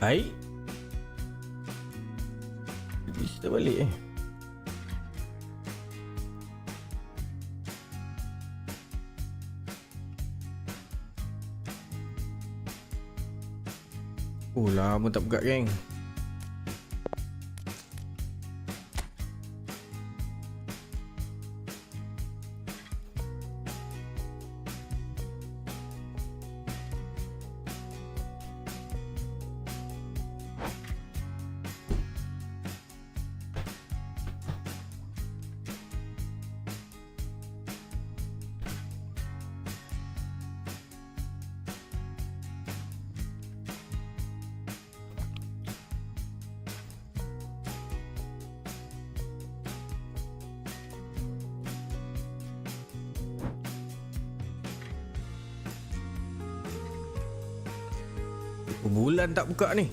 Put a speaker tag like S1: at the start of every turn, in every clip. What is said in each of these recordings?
S1: Baik. Jadi kita balik Oh lama tak buka geng. Bulan tak buka ni.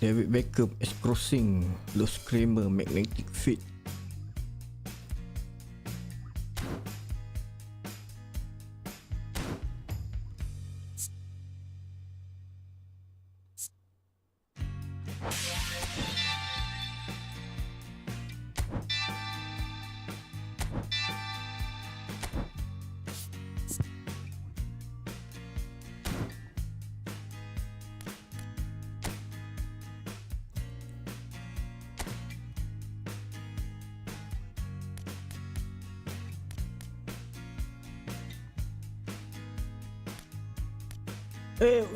S1: David Beckham is crossing Los Kramer magnetic field.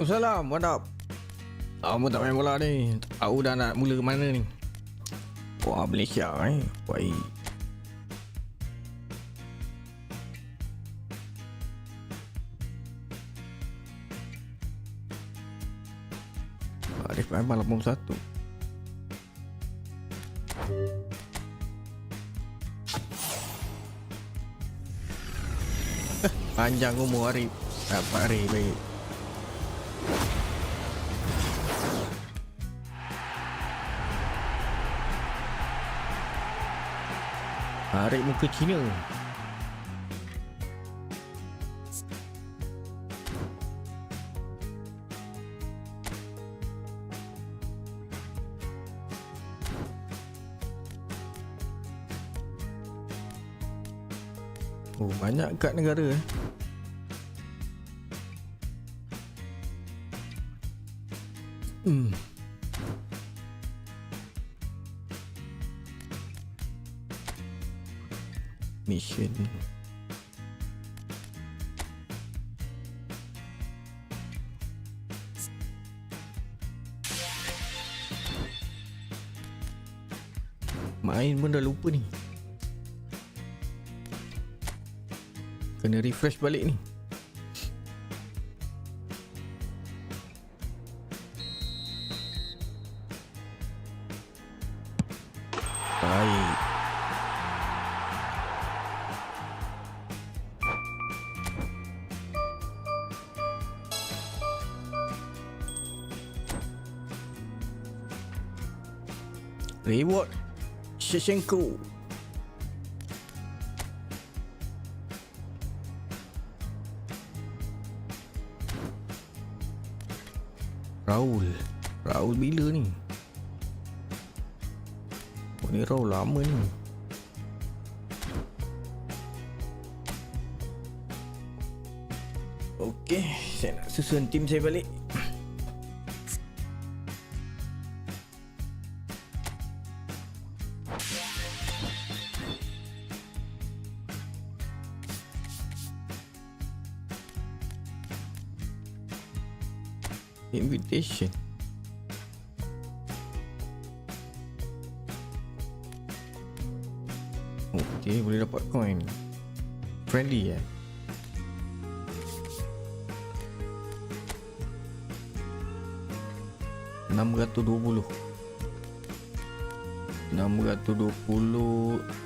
S1: Salam, what up? Lama tak main bola ni. Tak tahu dah nak mula ke mana ni. Wah, Malaysia baik. Arif Aiman 81. Panjang umur Arif. Dapat Arif baik. Arif muka Cina. Oh, banyak kat negara Mission. Main pun dah lupa ni. Kena refresh balik ni. Baik. Reward Shevchenko. Raul bila ni? Oh, ni Raul lama ni. Okey, saya nak susun tim saya balik. Invitation. Okay, boleh dapat coin. Friendly 620.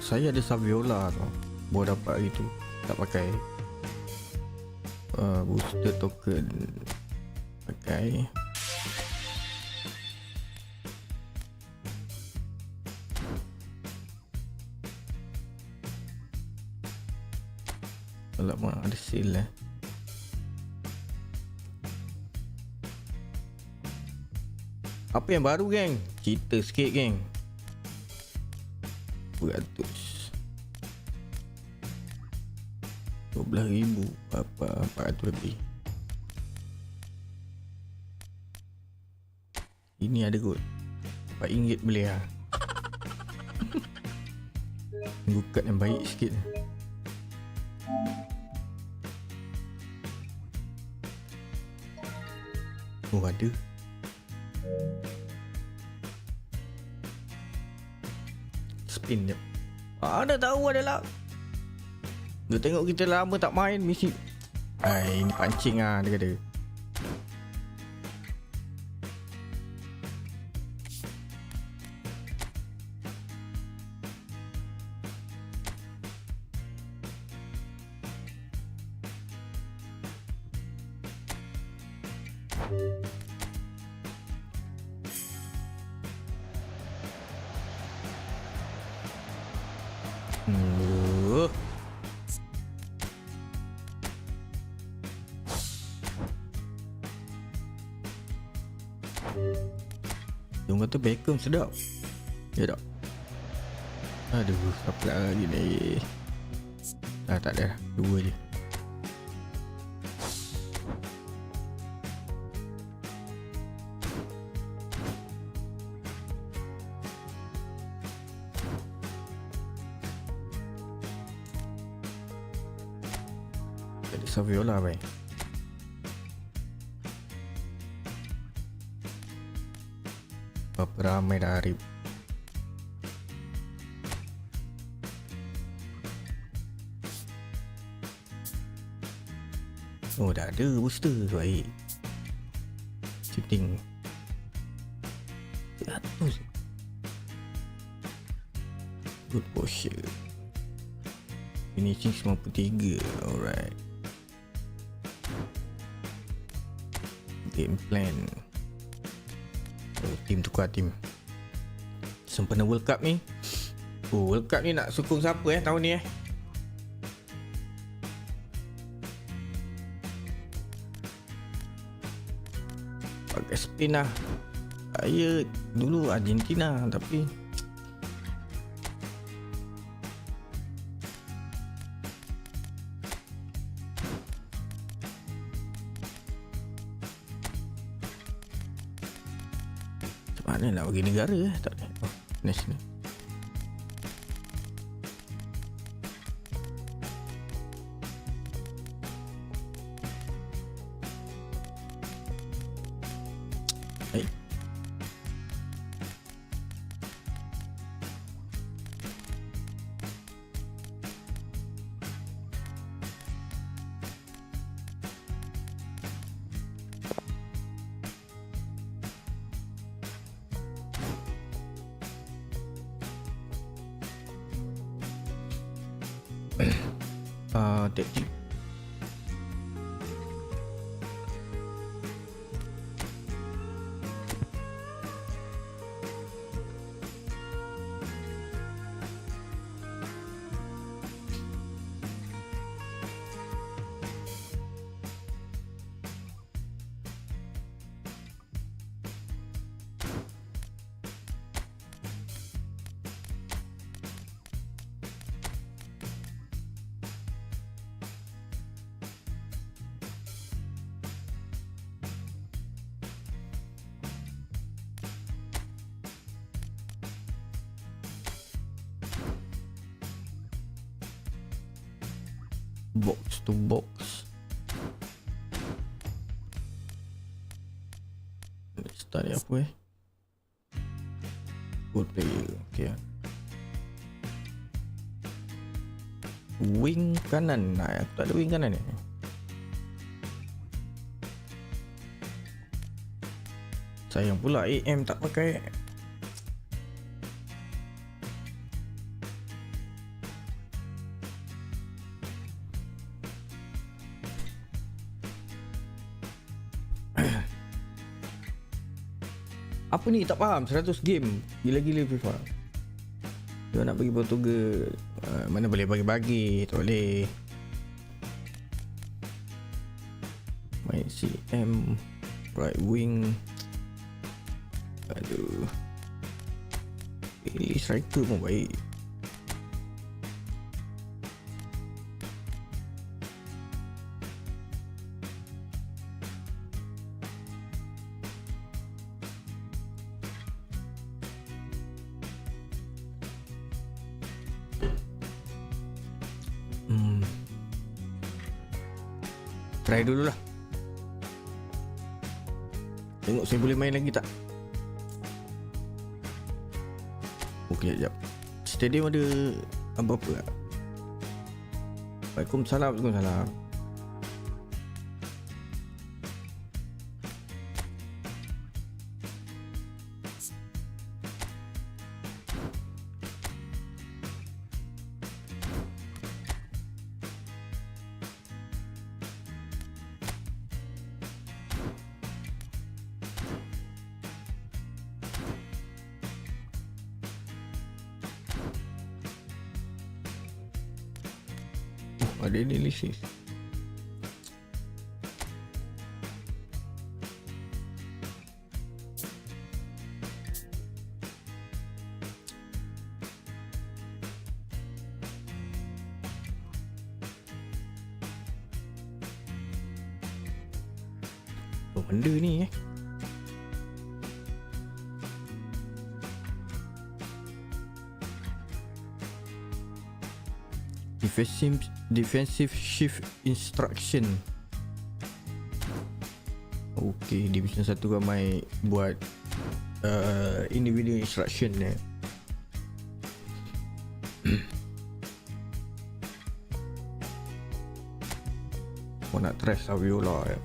S1: Saya ada Saviola tu, baru dapat hari tu, tak pakai. Booster token pakai. Alamak, ada sale lah. Apa yang baru geng? Cerita sikit geng. 100 12,000 apa 400 lebih. Ini ada kot RM4 boleh lah. Bukat yang baik sikit. Oh ada. Spin je. Dah tahu adalah. Dia tengok kita lama tak main mesti. Ini pancing lah dia kata. Dia kata Beckham sedap. Ya tak? Aduh, apa lagi ni? Tak ada. 2 je. Jadi Saviola baik. Berapa ramai dah Arif. Oh dah ada booster. Baik. Shooting 100. Good posture. Finishing 93. Alright. Game plan. Tim tukar tim. Sempena World Cup ni. World Cup ni nak sokong siapa tahun ni pakai Spain lah. Saya dulu Argentina tapi mana nak bagi negara tak ada. National. Baik. Taktik. Box to box. Start ni apa Good player. Okay. Wing kanan. Aku tak ada wing kanan ni. Sayang pula AM tak pakai. Apa ni tak faham, 100 game gila-gila FIFA. Dia nak bagi Portugal, mana boleh bagi-bagi, tak boleh. Main CM, right wing. Aduh. Pilih striker pun baik. Try dulu lah. Tengok saya boleh main lagi tak. Okey, sekejap. Stadium ada apa-apa tak? Waalaikumsalam. Waalaikumsalam. Ada analisis. Apa benda ni defensive shift instruction. Okay, division 1 ramai buat individual instruction ni. Kau nak try Saviola ya.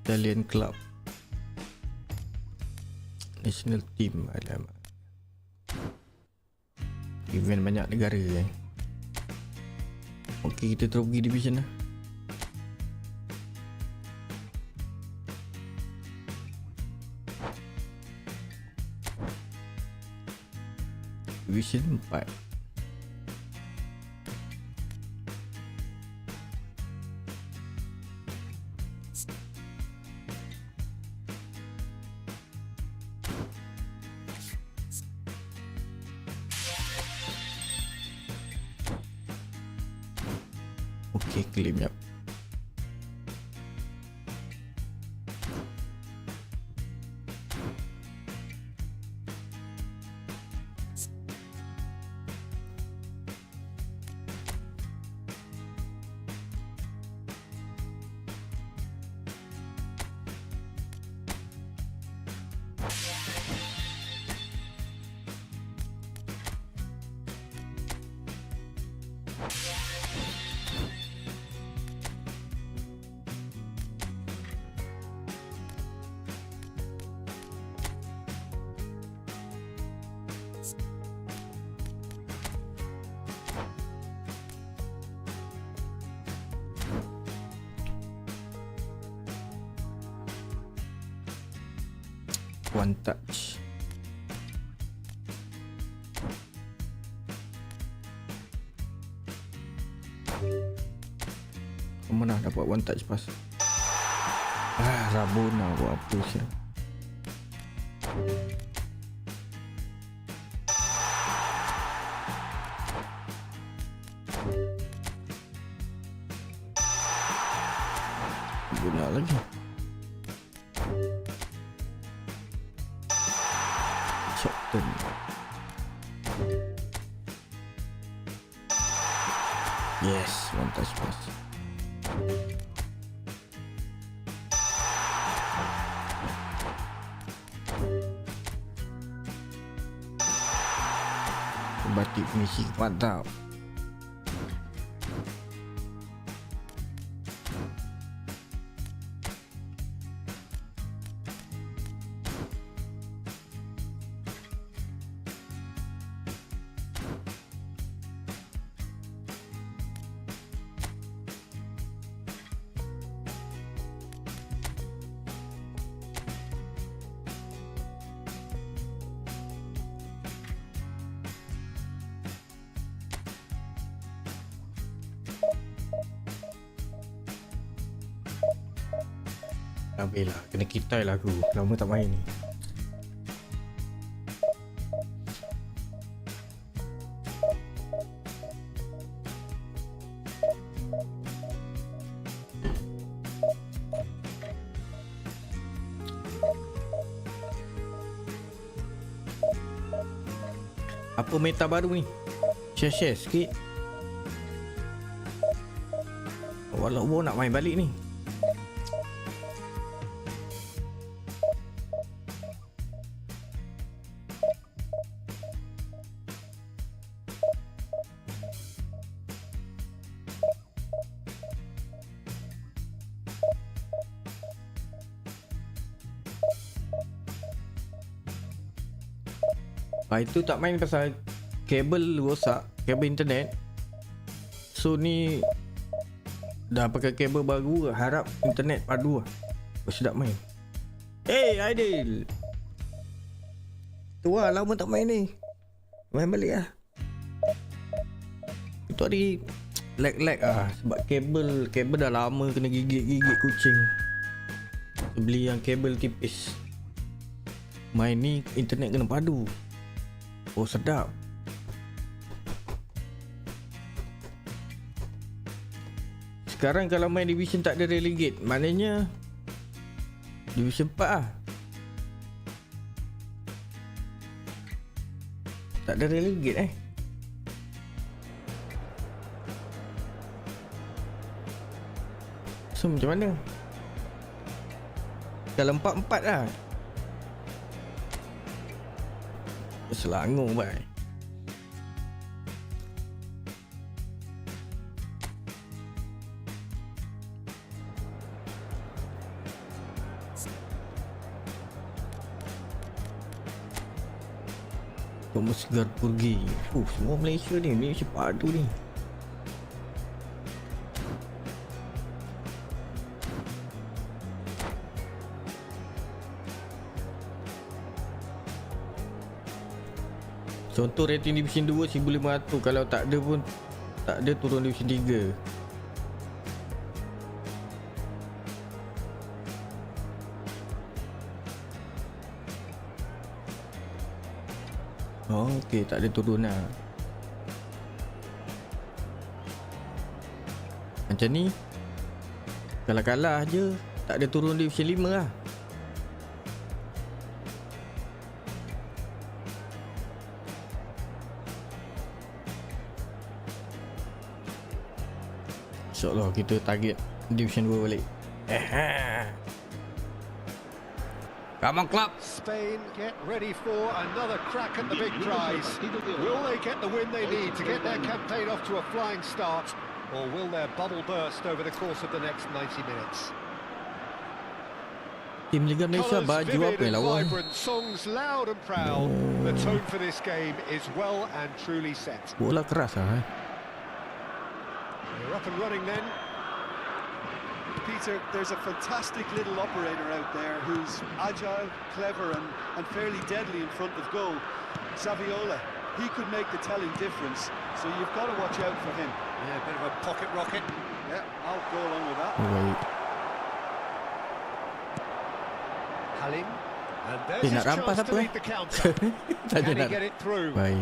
S1: Italian club national team. Alamak, event banyak negara Okey, kita terus pergi division lah. Division 4. Okay, claim yap. One touch. Mana dapat one touch pas. Rabona buat apa sih? Guna lagi. Shot turn. Yes, one touch pass. Batik misi mantap. Habis lah, kena kitai lah aku. Lama tak main ni. Apa meta baru ni? Share sikit. Walau nak main balik ni. Itu tak main pasal kabel rosak, kabel internet. So ni dah pakai kabel baru, harap internet padu lah. Sedap main. Hey Aidil, tu lah, lama tak main ni. Main balik lah. Itu hari lag lah. Sebab kabel dah lama kena gigit kucing. Beli yang kabel tipis. Main ni internet kena padu. Oh sedap. Sekarang kalau main Division tak ada relegate, maknanya Division 4 lah. Tak ada relegate So macam mana? Kalau 4-4 lah. Selangor bye. Kamu segar pergi. Semua Malaysia ni Malaysia padu ni. Contoh rating Division 2 1500. Kalau tak ada pun tak ada, turun Division 3. Oh, okey, tak ada turun lah. Macam ni kalau kalah je tak ada turun Division 5 lah. InsyaAllah kita target Division 2 balik. Come on club.
S2: Spain get ready for another crack at the big prize. Will they get the win they need to get their campaign off to a flying start, or will their bubble burst over the course of the next 90 minutes?
S1: Tim Liga Malaysia baju apa yang lawan?
S2: Songs loud and proud. The tone for this game is well and truly set.
S1: Bola keras lah.
S2: They're up and running then.
S3: Peter, there's a fantastic little operator out there who's agile, clever and fairly deadly in front of goal. Saviola, he could make the telling difference, so you've got to watch out for him.
S2: Yeah, a bit of a pocket rocket.
S3: Yeah, I'll go along with that.
S1: Baik.
S2: Halim. And
S1: Eh,
S2: there's his
S1: nak rampas
S2: chance
S1: apa
S2: to
S1: eh?
S2: lead the counter.
S1: Tadi
S2: Can he
S1: nak.
S2: get it through?
S1: Baik.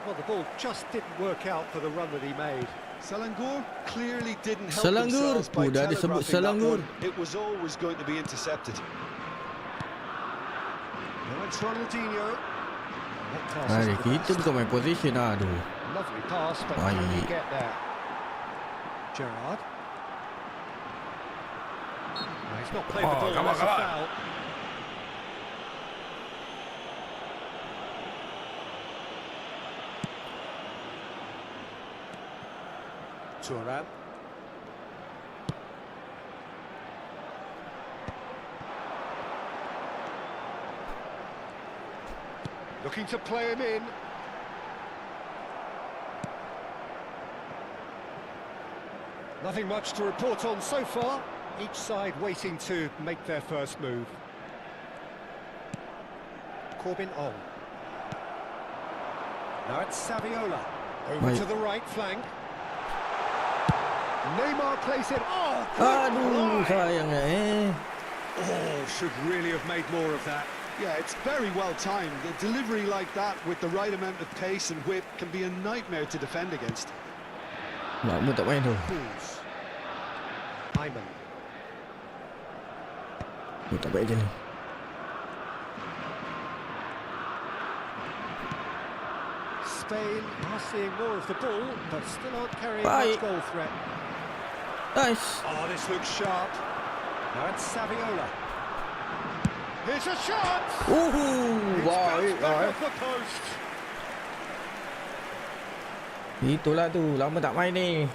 S2: Well, the ball just didn't work out for the run that he made.
S3: Selangor clearly didn't help
S1: Selangor.
S3: themselves by
S1: Dah disebut
S3: telegraphing that
S1: Selangor.
S3: one. It was always going to be intercepted.
S2: Now it's Ronaldinho. That pass is
S1: Hari
S2: the
S1: kita
S2: best.
S1: bukan main position lah. Aduh.
S2: Lovely pass, but
S1: Aye.
S2: can he get there? Gerrard. No, he's not played the ball.
S1: come on,
S2: That's a
S1: come on.
S2: foul. Turun. Looking to play him in. Nothing much to report on so far. Each side waiting to make their first move. Corbin on. Now it's Saviola. Over
S1: Right.
S2: to the right flank. Neymar plays it. Oh,
S1: Aduh,
S2: great
S1: sayangnya eh.
S2: Oh, should really have made more of that.
S3: Yeah, it's very well timed. The delivery like that with the right amount of pace and whip can be a nightmare to defend against.
S1: Lama tak main tu.
S2: Pools. Ayman.
S1: Oh, tak baik je ni.
S2: Spain are seeing more of the ball, but still aren't carrying
S1: Bye.
S2: much goal threat.
S1: Nice.
S2: Oh, this looks sharp. Now it's Saviola. Here's a shot! It's bounced back off the post.
S1: Itulah tu, lama tak main ni.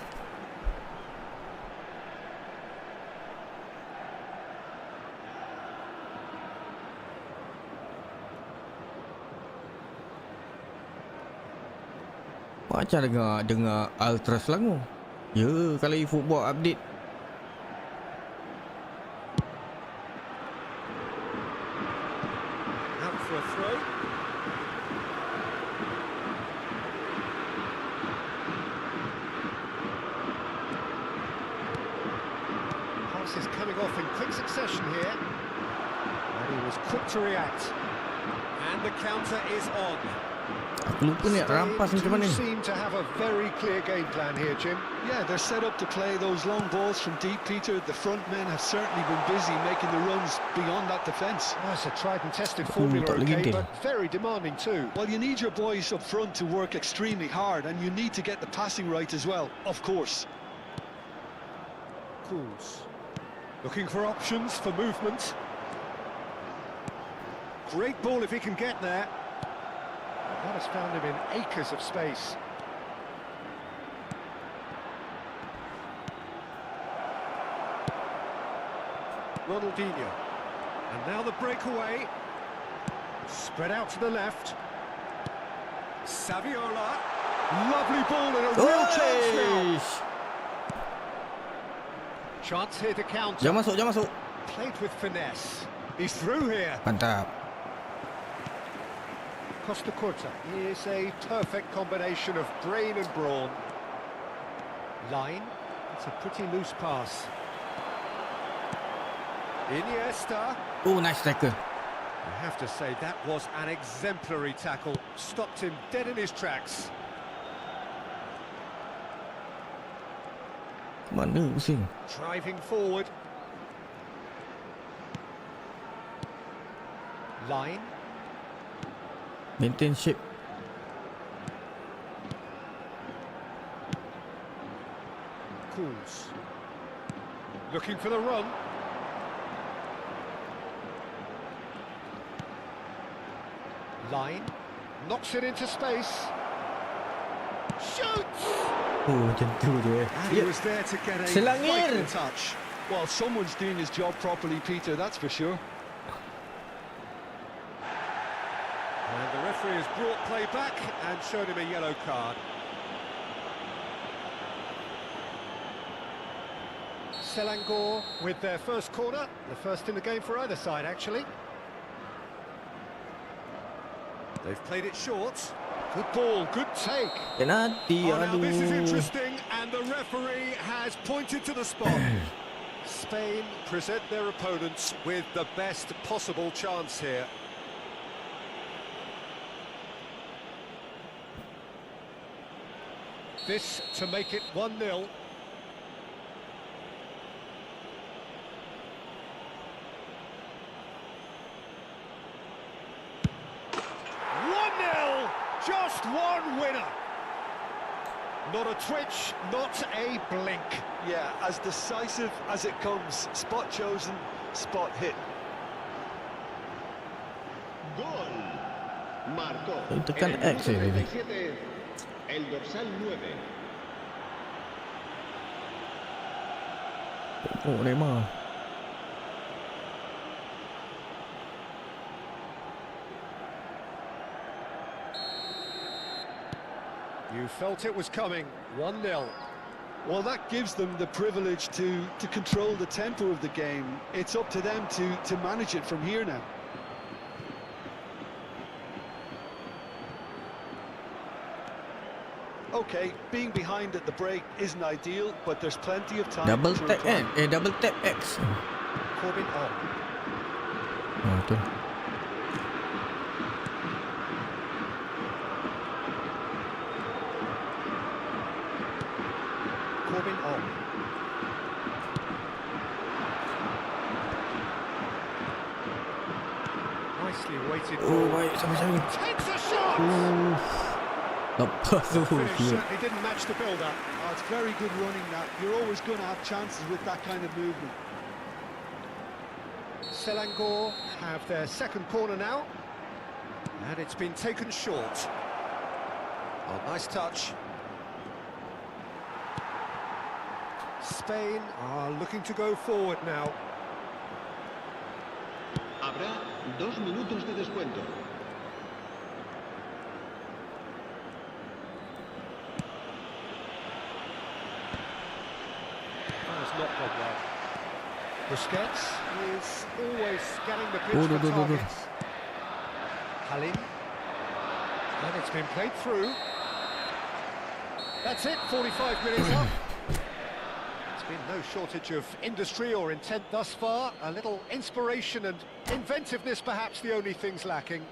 S1: Macam dengar Ultra Selangor. Ya, kalau football update.
S2: Out for a throw. Pass is coming off in quick succession here. And he was quick to react. And the counter is on.
S1: Aku lupa ni nak rampas macam mana.
S2: Spain do seem to have a very clear game plan here, Jim.
S3: Yeah, they're set up to play those long balls from deep, Peter. The front men have certainly been busy making the runs beyond that defence.
S2: Oh, it's a tried and tested formula,
S1: tak boleh
S2: okay,
S1: gentil.
S2: but very demanding too.
S3: Well, you need your boys up front to work extremely hard, and you need to get the passing right as well, of course.
S2: Cools. Looking for options for movement. Great ball if he can get there. That has found him in acres of space. Ronaldinho. And now the breakaway. Spread out to the left. Saviola. Lovely ball and a real chance now.
S1: Oish.
S2: Chance here to counter.
S1: Jangan masuk, jangan masuk.
S2: Played with finesse. He's through here.
S1: Mantap.
S2: Costa Curta is a perfect combination of brain and brawn. Line. It's a pretty loose pass. Iniesta.
S1: Oh, nice tackle.
S2: I have to say that was an exemplary tackle. Stopped him dead in his tracks.
S1: Mana pusing.
S2: Driving forward. Line.
S1: Maintain shape.
S2: Cools. Looking for the run. Line. Knocks it into space. Shoots!
S1: Oh, macam tu je eh.
S3: And he was there to get a
S1: Selangor.
S3: vital touch. Well, someone's doing his job properly, Peter, that's for sure.
S2: And the referee has brought play back and showed him a yellow card. Selangor with their first corner, the first in the game for either side, actually. They've played it short. Good ball, good take.
S1: Penalti,
S2: Oh, now this is
S1: aduh.
S2: interesting, and the referee has pointed to the spot. Spain present their opponents with the best possible chance here. This to make it 1-0. Just one winner. Not a twitch, not a blink.
S3: Yeah, as decisive as it comes. Spot chosen, spot hit.
S4: Gol. Marcó.
S1: Tekan
S4: En el
S1: X
S4: minuto
S1: ni.
S4: 37, el dorsal 9.
S1: Oh, Neymar.
S2: You felt it was coming. 1-0.
S3: Well, that gives them the privilege to control the tempo of the game. It's up to them to manage it from here now. Okay, being behind at the break isn't ideal, but there's plenty of time
S1: Double
S3: to
S1: tap
S3: reply.
S1: kan? Double tap X.
S2: Corbin on.
S1: Betul.
S2: Corbin on. Nicely weighted
S1: Oh,
S2: ball.
S1: baik sampai-sampai.
S2: Takes a shot!
S1: Lepas tu.
S2: Finish
S1: Gila.
S2: certainly didn't match the build-up.
S3: Oh, it's very good running that. You're always going to have chances with that kind of movement.
S2: Selangor have their second corner now. And it's been taken short. Oh, nice touch. Spain are looking to go forward now.
S4: Habrá 2 minutos de descuento.
S2: Oh, it's not gone well. Busquets is always scanning the pitch
S1: Oh,
S2: for
S1: no, no, no, no.
S2: targets. Halim. And it's been played through. That's it, 45 minutes up. There's been no shortage of industry or intent thus far. A little inspiration and inventiveness, perhaps the only things lacking.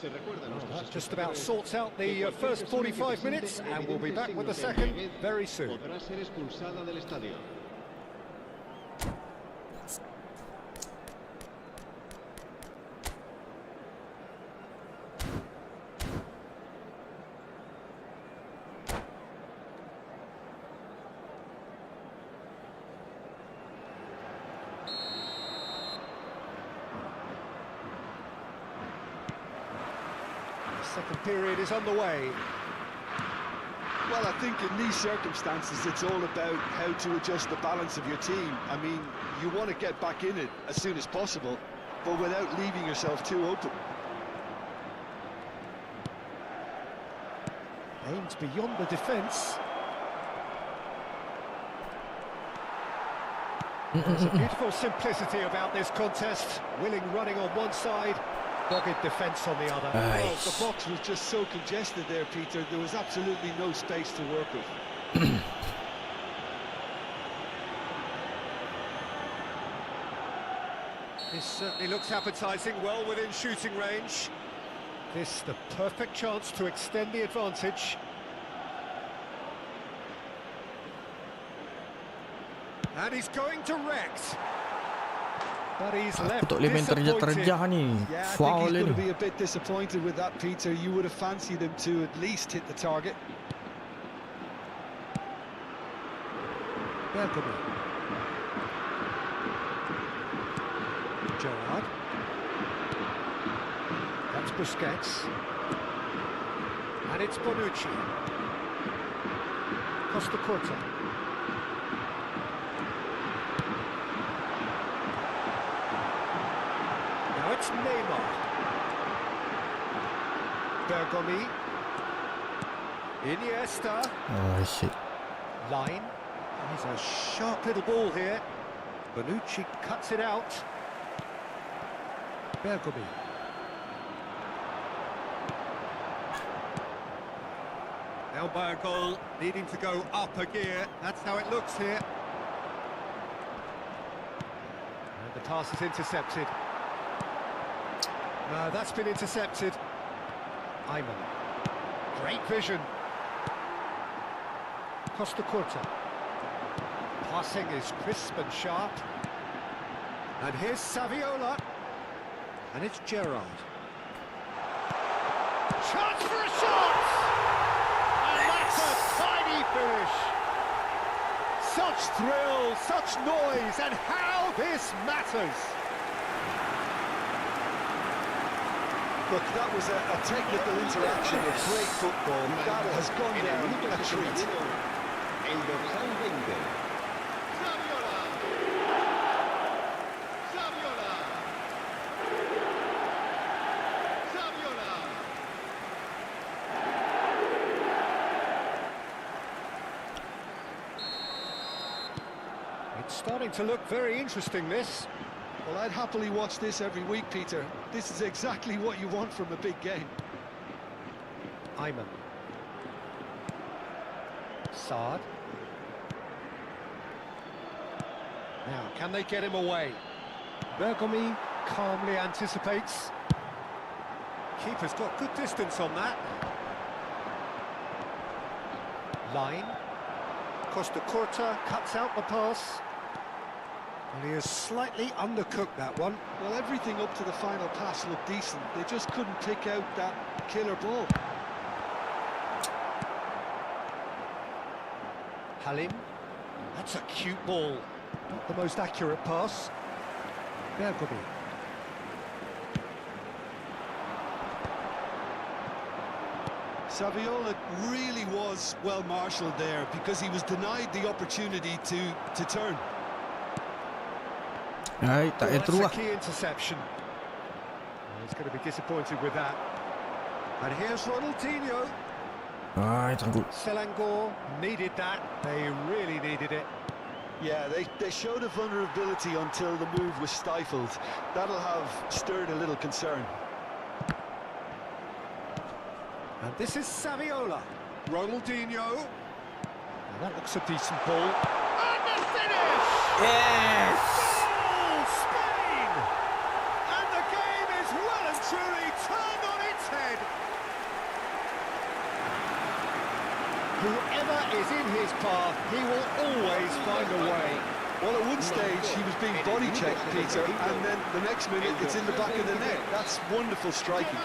S4: Se recuerda a nuestros
S2: That just about
S4: espectadores
S2: sorts out
S4: que
S2: the
S4: cualquier
S2: first
S4: persona que
S2: 45
S4: presente
S2: minutes, and we'll be
S4: evidentes
S2: back with the
S4: signos de
S2: second
S4: embriaguez
S2: very soon.
S4: podrá ser expulsada del estadio.
S2: The second period is underway.
S3: Well, I think in these circumstances, it's all about how to adjust the balance of your team. I mean, you want to get back in it as soon as possible, but without leaving yourself too open.
S2: Aimed beyond the defence. There's a beautiful simplicity about this contest. Willing running on one side, dogged defence on the other.
S3: Well, the box was just so congested there, Peter. There was absolutely no space to work with.
S2: This certainly looks appetising, well within shooting range. This the perfect chance to extend the advantage. And he's going direct. But he's left
S1: Untuk Lemen terjah-terjah ni.
S3: Yeah, I think
S1: Foul
S3: he's
S1: ni.
S3: going to be a bit disappointed with that, Peter. You would have fancied him to at least hit the target.
S2: Bergamo. Gerrard. That's Busquets. And it's Bonucci. Costa Curta. Now it's Neymar. Bergami. Iniesta.
S1: Oh shit.
S2: Line. He's a sharp little ball here. Bonucci cuts it out. Bergomi. Now by a goal, needing to go up a gear. That's how it looks here. And the pass is intercepted. No, that's been intercepted. Ayman. Great vision. Costa Curta. Passing is crisp and sharp. And here's Saviola. And it's Gerrard. Chance for a shot! And that's a tiny finish. Such thrill, such noise, and how this matters.
S3: Look, that was a technical interaction of great football. That has gone down a treat.
S4: El dorsal 20.
S2: Saviola! Saviola! Saviola! It's starting to look very interesting, this.
S3: Well, I'd happily watch this every week, Peter. This is exactly what you want from a big game.
S2: Ayman. Saad. Now, can they get him away? Bergomi calmly anticipates. Keeper's got good distance on that. Line. Costa Curta cuts out the pass. And he has slightly undercooked that one.
S3: Well, everything up to the final pass looked decent. They just couldn't pick out that killer ball.
S2: Halim. That's a cute ball. Not the most accurate pass. Bergomi.
S3: Saviola really was well marshalled there because he was denied the opportunity to turn.
S1: Ay, tak payah
S2: That's
S1: terus
S2: a
S1: lah.
S2: key interception. Well, he's going to be disappointed with that. And here's Ronaldinho.
S1: Ay, sangkut.
S2: Selangor needed that. They really needed it.
S3: Yeah, they showed a vulnerability until the move was stifled. That'll have stirred a little concern.
S2: And this is Saviola. Ronaldinho. Now that looks a decent ball. And the finish!
S1: Yes!
S2: Goal, Spain! And the game is well and truly turned on its head. Whoever is in his path, he will always find a way.
S3: Well, at one stage, he was being body checked, Peter, and then the next minute, it's in the back of the net. That's wonderful striking.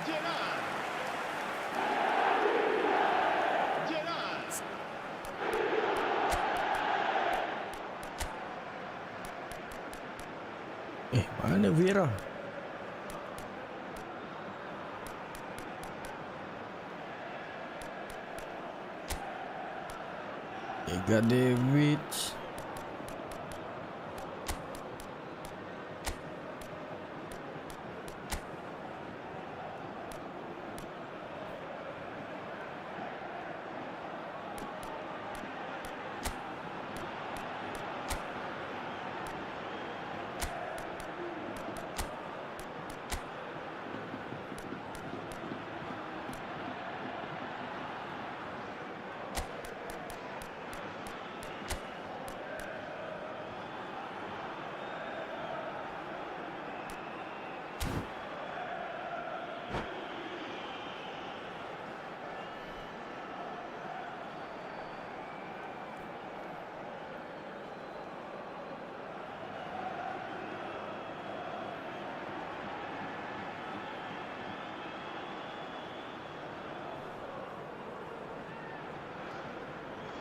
S4: Gerrard. Gerrard.
S1: Mana Vera? Ega David.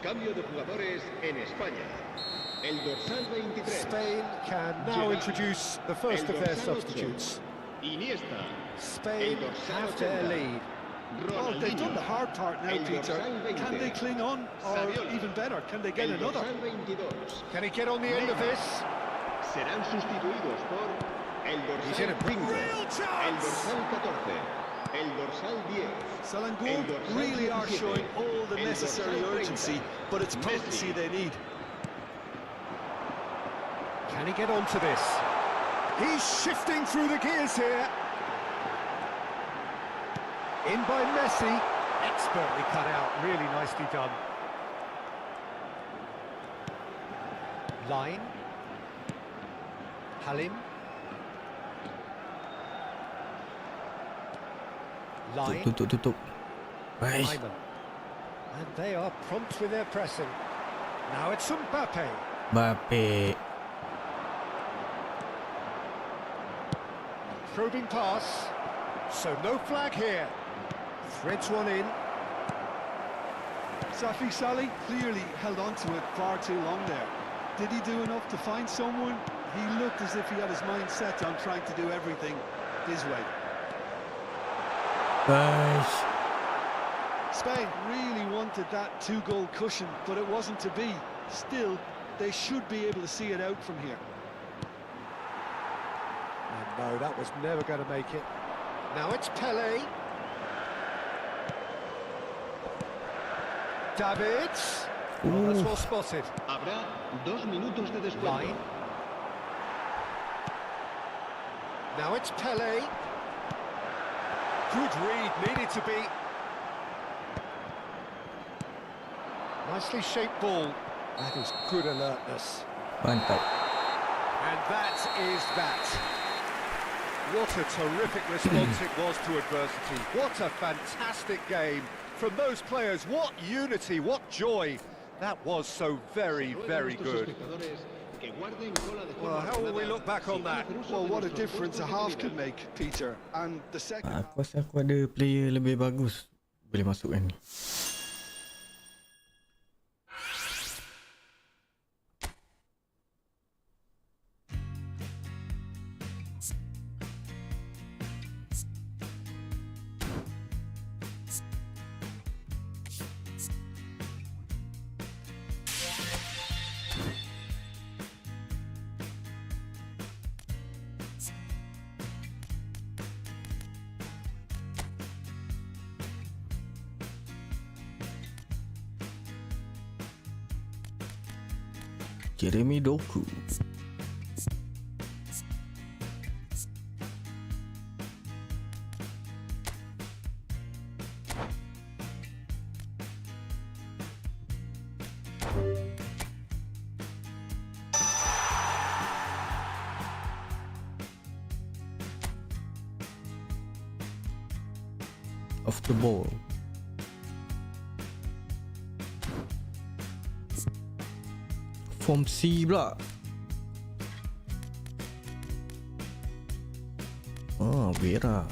S4: Cambio de jugadores en España. El dorsal 23.
S2: Spain can now
S4: Gerrard.
S2: introduce the first
S4: El
S2: of their
S4: dorsal 8.
S2: substitutes.
S4: Iniesta.
S2: Spain
S4: El dorsal
S2: have their
S4: 80.
S2: lead.
S3: Well, they've done the hard part now,
S4: El
S3: Peter.
S4: dorsal 20.
S3: Can they cling on? Or
S4: Saviola.
S3: even better, can they get
S4: El
S3: another?
S4: dorsal 22.
S2: Can he get on the end of this?
S4: Serán sustituidos por el
S2: He's in
S4: dorsal
S2: a
S4: 5.
S2: real chance.
S4: El dorsal 14. El dorsal 10.
S3: Selangor really are showing all the necessary urgency, but it's potency they need.
S2: Can he get onto this? He's shifting through the gears here. In by Messi. Expertly cut out, really nicely done. Line. Halim. Line.
S1: Tutup. Baik.
S2: Hyman. And they are prompt with their pressing. Now it's Mbappe.
S1: Bape.
S2: Probing pass. So no flag here. Threads one in.
S3: Safi Salih clearly held on to it far too long there. Did he do enough to find someone? He looked as if he had his mind set on trying to do everything his way.
S1: Baik.
S3: Spain really wanted that two-goal cushion, but it wasn't to be. Still, they should be able to see it out from here.
S2: And no, that was never going to make it. Now it's Pele. Davids. Oh, that's well spotted.
S4: Habrá 2 minutos de descuento.
S2: Line. Now it's Pele. Good read, needed to be. Nicely shaped ball. That is good alertness.
S1: Mantap.
S2: And that is that. What a terrific response it was to adversity. What a fantastic game from those players. What unity, what joy. That was so very, very good. Well, how will we look back on that?
S3: Well, what a difference a half can make, Peter. And the second...
S1: Aku rasa aku ada player lebih bagus boleh masukkan ni. Jeremy Doku. Off the ball. Form C pula. Oh, Vera.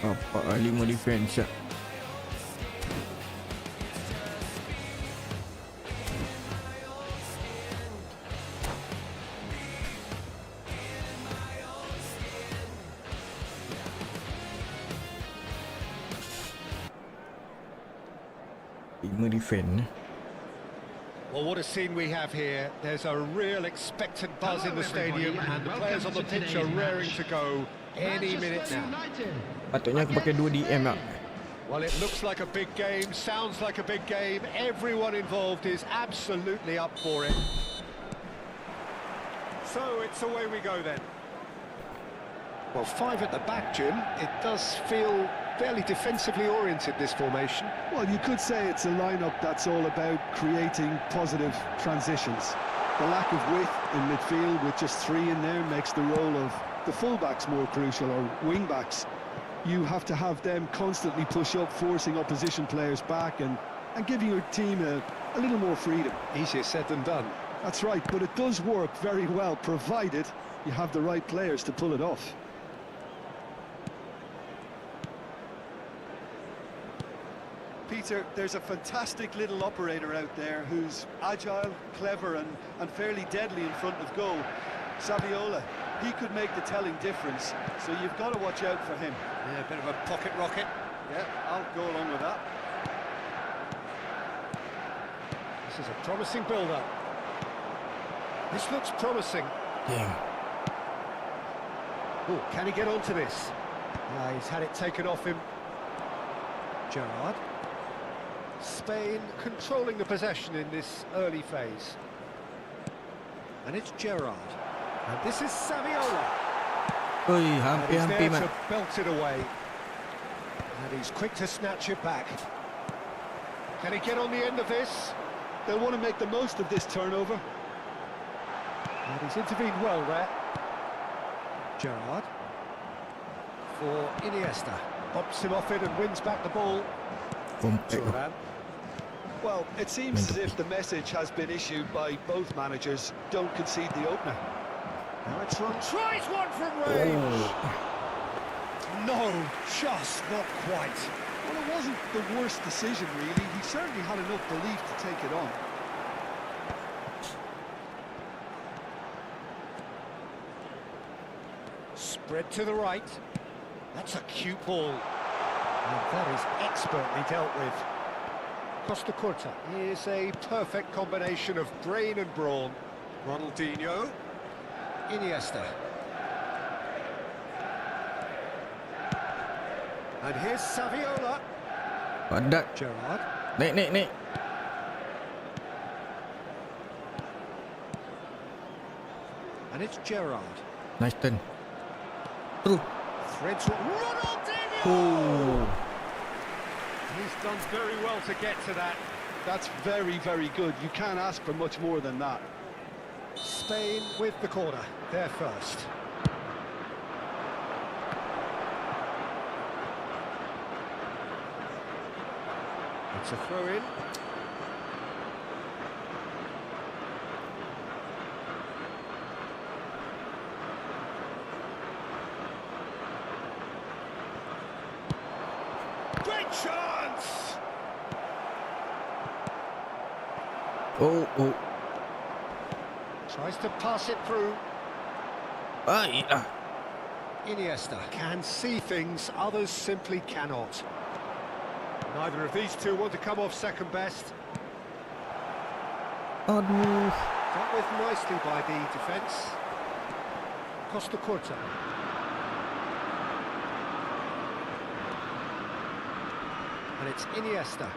S1: Apa 5 defense ya. Defend.
S2: Well, what a scene we have here. There's a real expectant buzz in the stadium, and the players on the pitch are raring to go any minute now.
S1: Patutnya aku pakai 2 DM lah.
S2: Well, it looks like a big game, sounds like a big game. Everyone involved is absolutely up for it. So it's away we go then. Well, 5 at the back, Jim. It does feel fairly defensively oriented, this formation.
S3: Well, you could say it's a lineup that's all about creating positive transitions. The lack of width in midfield with just 3 in there makes the role of the fullbacks more crucial, or wing-backs. You have to have them constantly push up, forcing opposition players back and giving your team a little more freedom.
S2: Easier said than done.
S3: That's right, but it does work very well, provided you have the right players to pull it off. Peter, there's a fantastic little operator out there who's agile, clever and fairly deadly in front of goal. Saviola, he could make the telling difference, so you've got to watch out for him.
S2: Yeah, a bit of a pocket rocket.
S3: Yeah, I'll go along with that.
S2: This is a promising build-up. This looks promising.
S1: Damn.
S2: Oh, can he get onto this? He's had it taken off him. Gerrard. Spain controlling the possession in this early phase. And it's Gerrard. And this is Saviola.
S1: Oi,
S2: And he's
S1: hampir
S2: there
S1: man.
S2: to belt it away. And he's quick to snatch it back. Can he get on the end of this?
S3: They'll want to make the most of this turnover.
S2: And he's intervened well there. Gerrard. For Iniesta. Bops him off it and wins back the ball.
S1: Compact.
S2: Turun.
S3: Well, it seems as if the message has been issued by both managers. Don't concede the opener.
S2: Now it's run. Tries one from range.
S1: Oh.
S2: No, just not quite.
S3: Well, it wasn't the worst decision, really. He certainly had enough belief to take it on.
S2: Spread to the right. That's a cute ball. And that is expertly dealt with. Costa Curta is a perfect combination of brain and brawn. Ronaldinho. Iniesta. And here's Saviola.
S1: Padat.
S2: Gerrard.
S1: Naik.
S2: And it's Gerrard.
S1: Nice turn. Through.
S2: Threads Ronaldinho!
S1: Oh.
S2: He's done very well to get to that.
S3: That's very, very good. You can't ask for much more than that.
S2: Spain with the corner. They're first. It's a throw-in. Great chance!
S1: Oh.
S2: Tries to pass it through.
S1: Baik lah.
S2: Iniesta can see things others simply cannot. Neither of these two want to come off second best.
S1: Aduh.
S2: Dealt with nicely by the defence. Costa Curta. And it's Iniesta.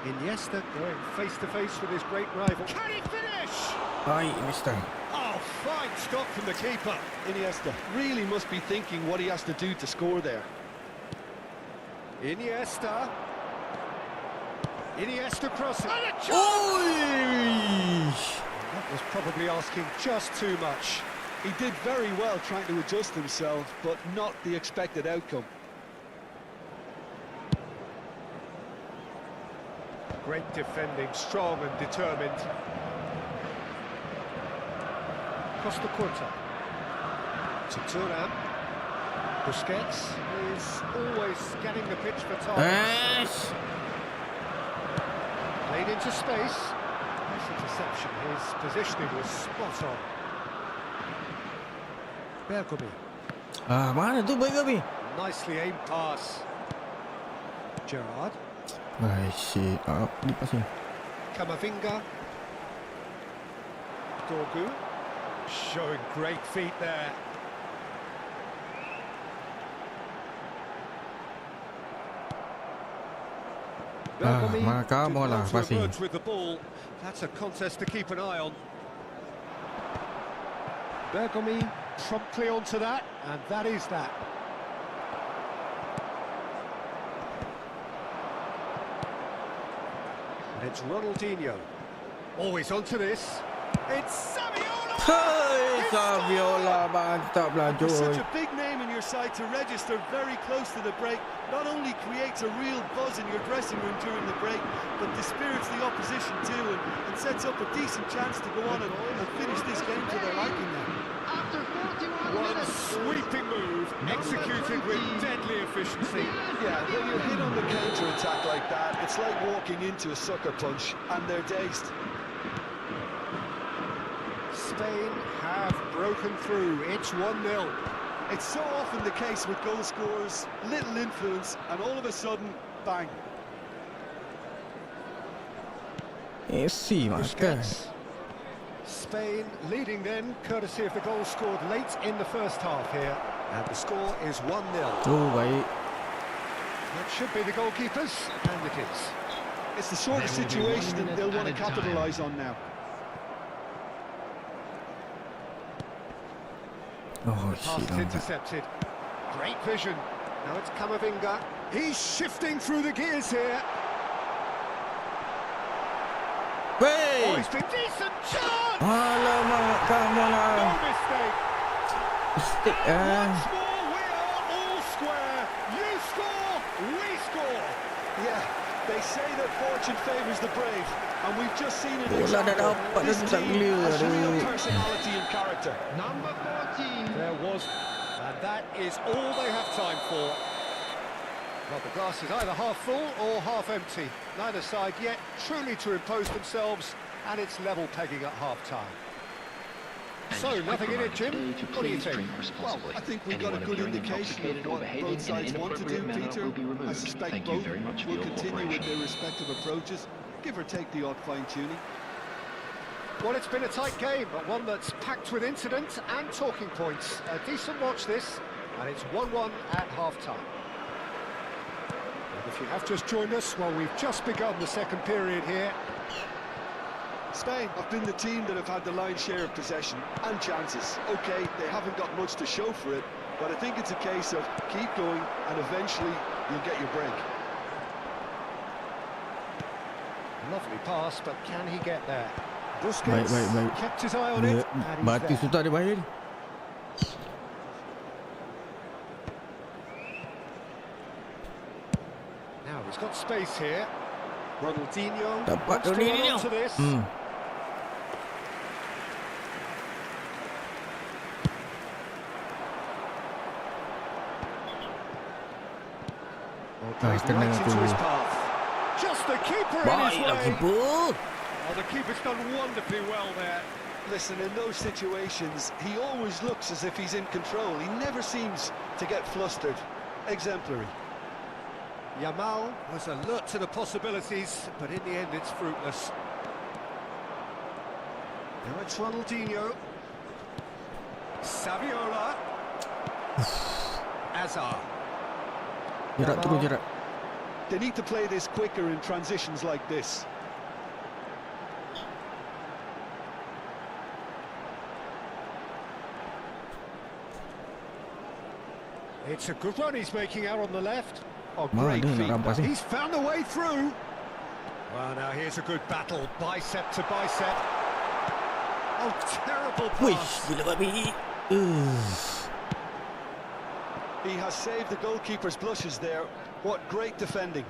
S2: Iniesta going face-to-face with his great rival. Can he finish?
S1: Baik this time.
S2: Oh, fine stop from the keeper.
S3: Iniesta really must be thinking what he has to do to score there.
S2: Iniesta. Iniesta crossing. And a chance!
S1: Oi.
S2: That was probably asking just too much.
S3: He did very well trying to adjust himself, but not the expected outcome.
S2: Great defending, strong and determined. Costa Curta. To Turun. Busquets is always scanning the pitch for time.
S1: Yes.
S2: Played into space. Nice interception. His positioning was spot on. Bergomi.
S1: Mana tu Bergomi?
S2: Nicely aimed pass. Gerrard.
S1: Shit. Apa pasal?
S2: Camavinga. Dorgu. Showing great feet there.
S1: Mana kamu lah
S2: to
S1: passing.
S2: emerge with the ball. That's a contest to keep an eye on. Bergomi promptly onto that, and that is that. And it's Ronaldinho. Always onto this. It's Saviola!
S1: Hey, Saviola, mantap lah
S3: With such
S1: Joy.
S3: a big name in your side to register very close to the break not only creates a real buzz in your dressing room during the break, but dispirits the opposition too and sets up a decent chance to go on and finish this game to their liking now.
S2: One sweeping move, executed with deadly efficiency.
S3: Yeah, when you're hit on the counter-attack like that, it's like walking into a sucker punch and they're dazed.
S2: Spain have broken through. It's 1-0.
S3: It's so often the case with goal scorers, little influence, and all of a sudden, bang.
S1: Messi makan.
S2: Spain leading then, courtesy of the goal scored late in the first half here. And the score is 1-0.
S1: Oh, baik.
S2: That should be the goalkeepers, and it is.
S3: It's the sort of situation that they'll want to capitalise on now.
S1: Oh,
S2: Pass
S1: shit.
S2: is intercepted. Great vision. Now it's Camavinga. He's shifting through the gears here. Oh,
S1: Wey!
S2: it's been decent chance!
S1: Alamak, kamu
S2: No
S1: lah.
S2: mistake.
S1: Mistake
S2: Once more, we are all square. You score, we score.
S3: Yeah, they say that fortune favours the brave, and we've just seen an
S1: Bola dah
S3: example.
S1: dapat
S3: This
S1: dah tak
S3: team
S1: clear.
S3: has real
S1: Aduh.
S3: personality and character.
S4: Number 14.
S2: There was, and that is all they have time for. Well, the glass is either half full or half empty. Neither side yet truly to impose themselves, and it's level pegging at half-time. So, nothing in it, Jim? What do you think?
S3: Well, I think we got a good indication of what both sides want to do, Peter. I suspect both will continue with their respective approaches, give or take the odd fine-tuning.
S2: Well, it's been a tight game, but one that's packed with incident and talking points. A decent watch this, and it's 1-1 at half-time. And if you have just joined us, well, we've just begun the second period here.
S3: Spain have been the team that have had the lion's share of possession and chances. OK, they haven't got much to show for it, but I think it's a case of keep going and eventually you'll get your break.
S2: Lovely pass, but can he get there?
S1: Baik,
S2: Busquets
S1: baik, baik.
S2: kept his eye on it, and he's
S1: Batu
S2: there.
S1: sudah dia bahaya ni.
S2: Now he's got space here. Ronaldinho
S1: Dapat
S2: wants to run
S1: Ronaldinho.
S2: onto this. Plays
S1: tenang
S2: right
S1: tu.
S2: into his path. Just the keeper in his
S1: Baiklah
S2: way.
S1: keeper.
S2: Oh, the keeper's done wonderfully well there.
S3: Listen, in those situations, he always looks as if he's in control. He never seems to get flustered. Exemplary.
S2: Yamal was alert to the possibilities, but in the end it's fruitless. Now it's Ronaldinho. Saviola. Azar.
S1: Jarak terus jarak.
S3: They need to play this quicker in transitions like this.
S2: It's a good run he's making out on the left. Oh,
S1: Mana
S2: great
S1: dia nak
S2: feet.
S1: rampas ni?
S2: He's found a way through. Well, now here's a good battle, bicep to bicep. Oh, terrible
S1: Wish,
S2: pass.
S1: gila babi.
S3: He has saved the goalkeeper's blushes there. What great defending.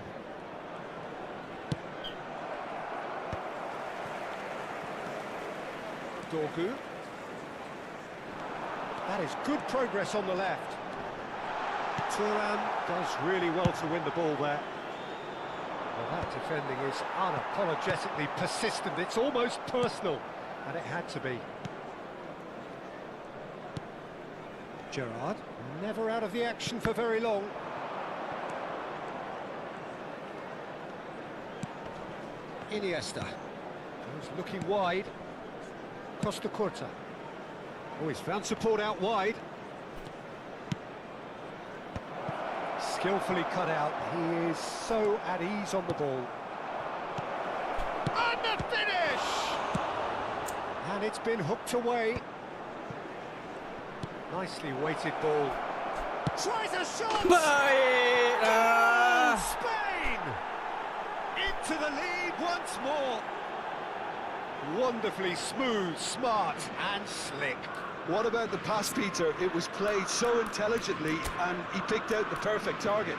S2: Dorgu. That is good progress on the left. Turun does really well to win the ball there. Well, that defending is unapologetically persistent. It's almost personal, and it had to be. Gerrard, never out of the action for very long. Iniesta, goes looking wide. Costa Curta. Oh, he's found support out wide. Skillfully cut out. He is so at ease on the ball. And the finish! And it's been hooked away. Nicely weighted ball. Tries a shot!
S1: Baik.
S2: Spain! Into the lead once more. Wonderfully smooth, smart and slick.
S3: What about the pass, Peter? It was played so intelligently and he picked out the perfect target.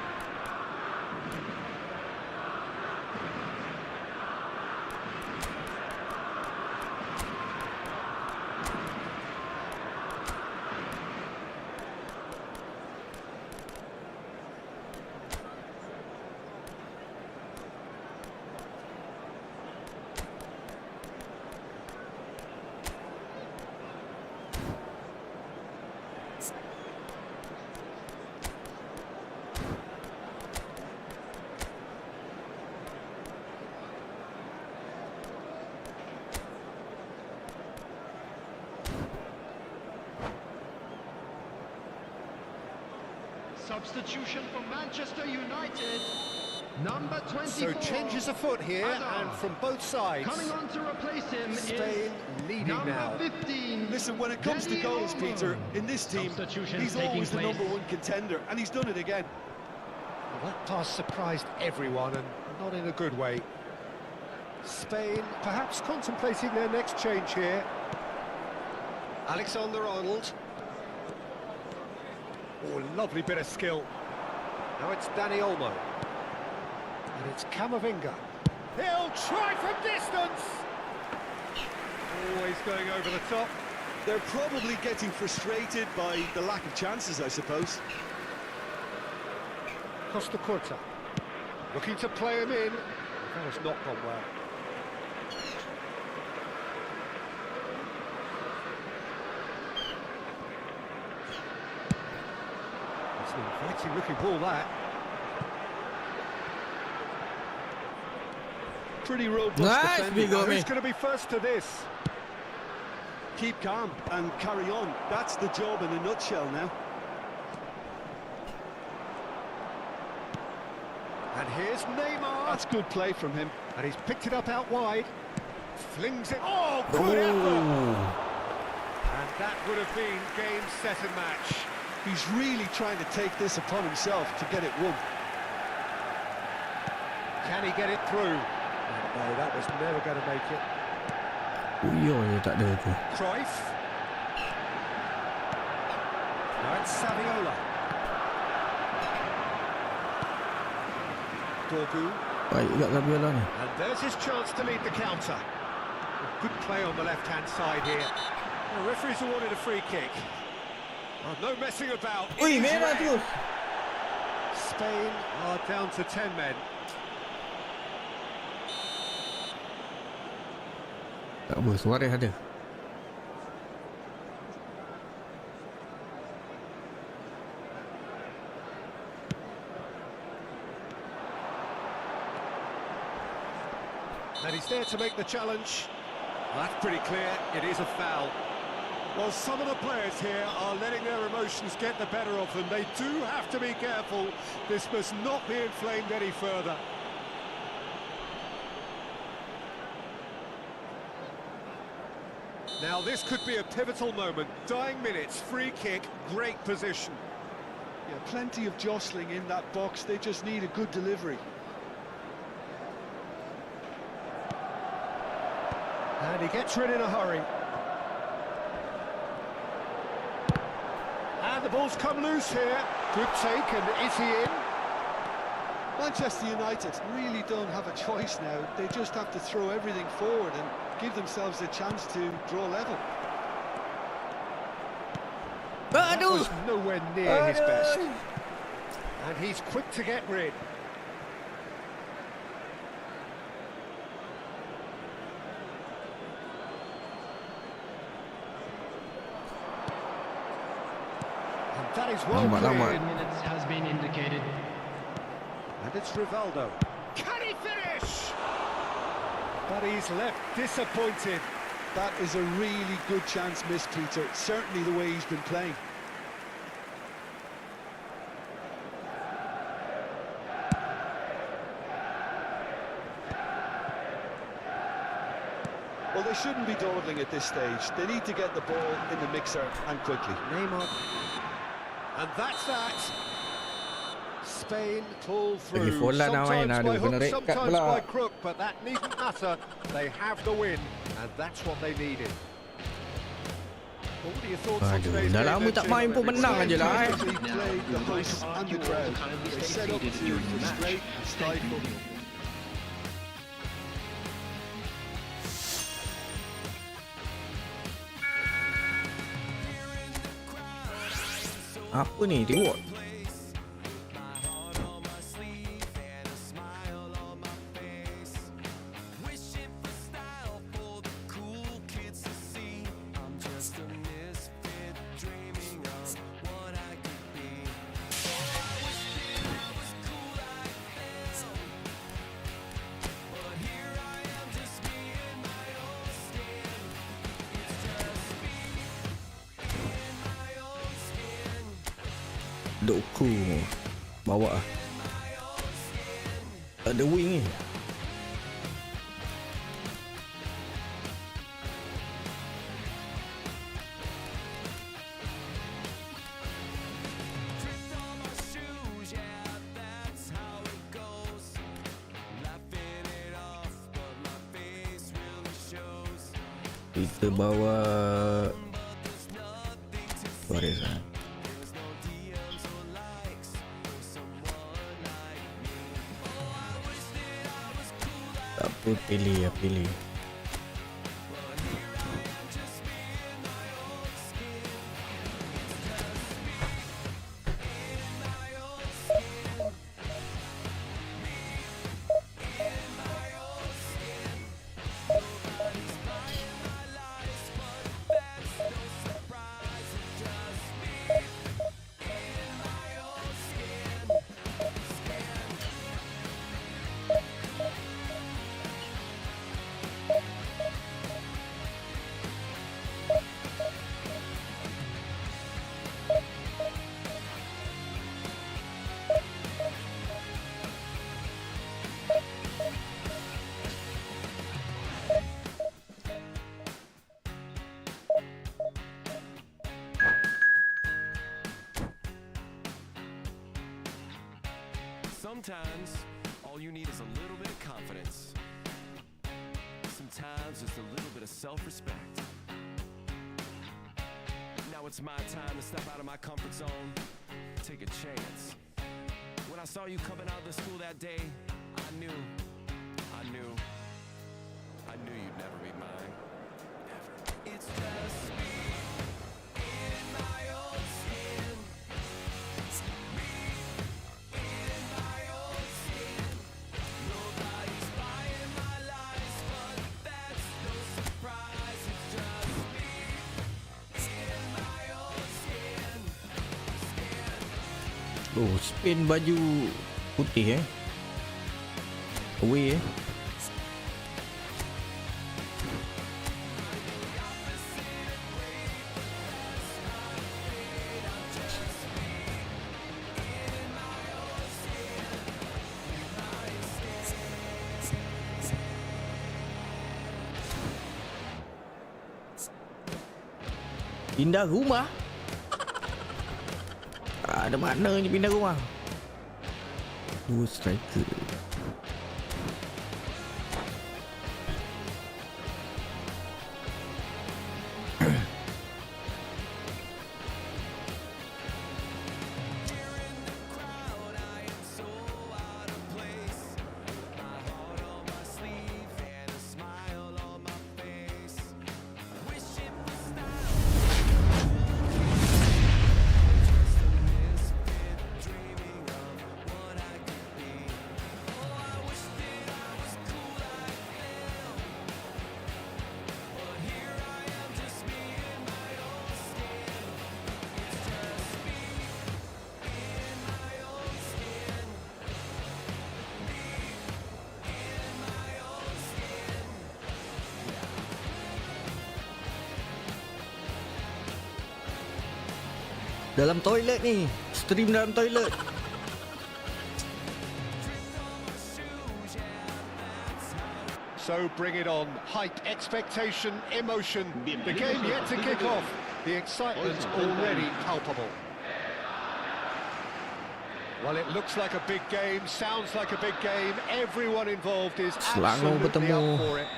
S4: Substitution for Manchester United. Number 24.
S2: So changes afoot here, and from both sides.
S4: Coming on to replace him
S2: Spain
S4: is
S2: leading
S4: number
S2: now.
S4: 15.
S3: Listen, when it comes to goals, Peter, in this team, he's always the #1 contender, and he's done it again.
S2: Well, that pass surprised everyone, and not in a good way. Spain perhaps contemplating their next change here. Alexander-Arnold. Oh, lovely bit of skill. Now it's Dani Olmo. And it's Camavinga. He'll try from distance! Always going over the top.
S3: They're probably getting frustrated by the lack of chances, I suppose.
S2: Costa Curta. Looking to play him in. That has not gone well. It's an inviting looking ball, that.
S3: Pretty robust
S1: Nice,
S3: defending.
S1: big
S2: Now,
S1: homie.
S2: who's going to be first to this?
S3: Keep calm and carry on. That's the job in a nutshell now.
S2: And here's Neymar.
S3: That's good play from him.
S2: And he's picked it up out wide. Flings it. Oh, good effort! And that would have been game, set and match.
S3: He's really trying to take this upon himself to get it won.
S2: Can he get it through? No, that was never going to make it.
S1: Uyo je tak ada tu.
S2: Cruyff. Now it's Saviola. Dorgu.
S1: Baik juga Gabriela ni.
S2: And there's his chance to lead the counter. Good play on the left-hand side here. The referee's awarded a free kick. Oh, no messing about.
S1: Ui,
S2: It is
S1: merah
S2: red.
S1: terus.
S2: Spain are down to 10 men.
S1: Tak apa, Suarez ada.
S2: And he's there to make the challenge. Well, that's pretty clear. It is a foul. Well, some of the players here are letting their emotions get the better of them. They do have to be careful. This must not be inflamed any further. Now, this could be a pivotal moment. Dying minutes, free kick, great position.
S3: Yeah, plenty of jostling in that box. They just need a good delivery.
S2: And he gets rid in a hurry. And the ball's come loose here. Good take, and is he in?
S3: Manchester United really don't have a choice now. They just have to throw everything forward and give themselves a chance to draw level.
S2: That
S1: Aduh.
S2: was nowhere near his best. And he's quick to get rid. And that is well
S1: Lambat.
S2: cleared.
S5: Minutes has been indicated.
S2: And it's Rivaldo. Can he finish? But he's left disappointed.
S3: That is a really good chance missed, Peter. Certainly the way he's been playing. Well, they shouldn't be dawdling at this stage. They need to get the ball in the mixer and quickly.
S2: Neymar. And that's that. Spain pull
S1: Lagi
S2: through.
S1: Forlan nak main,
S2: Sometimes by
S1: aduh, kena
S2: hook,
S1: red card
S2: sometimes
S1: pula.
S2: by crook, but that needn't matter. They have the win, and that's what they needed. What are your thoughts on
S1: Aduh,
S2: today's
S1: dah
S2: game
S1: lama
S2: then,
S1: tak
S2: Jim?
S1: main pun menang aje lah eh.
S3: They played the host and the crowd. They set up to frustrate and stifle.
S1: Apa ni? Reward. Doku bawa ah. Tak ada wing ni. Kita bawa Suarez ah. Apa pilih ya pilih.
S6: Sometimes, all you need is a little bit of confidence. Sometimes, just a little bit of self-respect. Now it's my time to step out of my comfort zone, take a chance. When I saw you coming out of the school that day, I knew you'd never be mine. Never. It's just me in my own skin. Me in my own skin. Nobody's buying my lies, but that's no surprise. It's just me in my own skin.
S1: Oh, Spain baju putih eh. Away eh. Pindah rumah. Ada maknanya pindah rumah. Dua striker. Dalam toilet ni. Stream dalam toilet.
S2: So bring it on. Hype, expectation, emotion. The game yet to kick off. The excitement already palpable. Well, it looks like a big game, sounds like a big game. Everyone involved is
S1: Selangor
S2: absolutely
S1: bertemu
S2: up for it.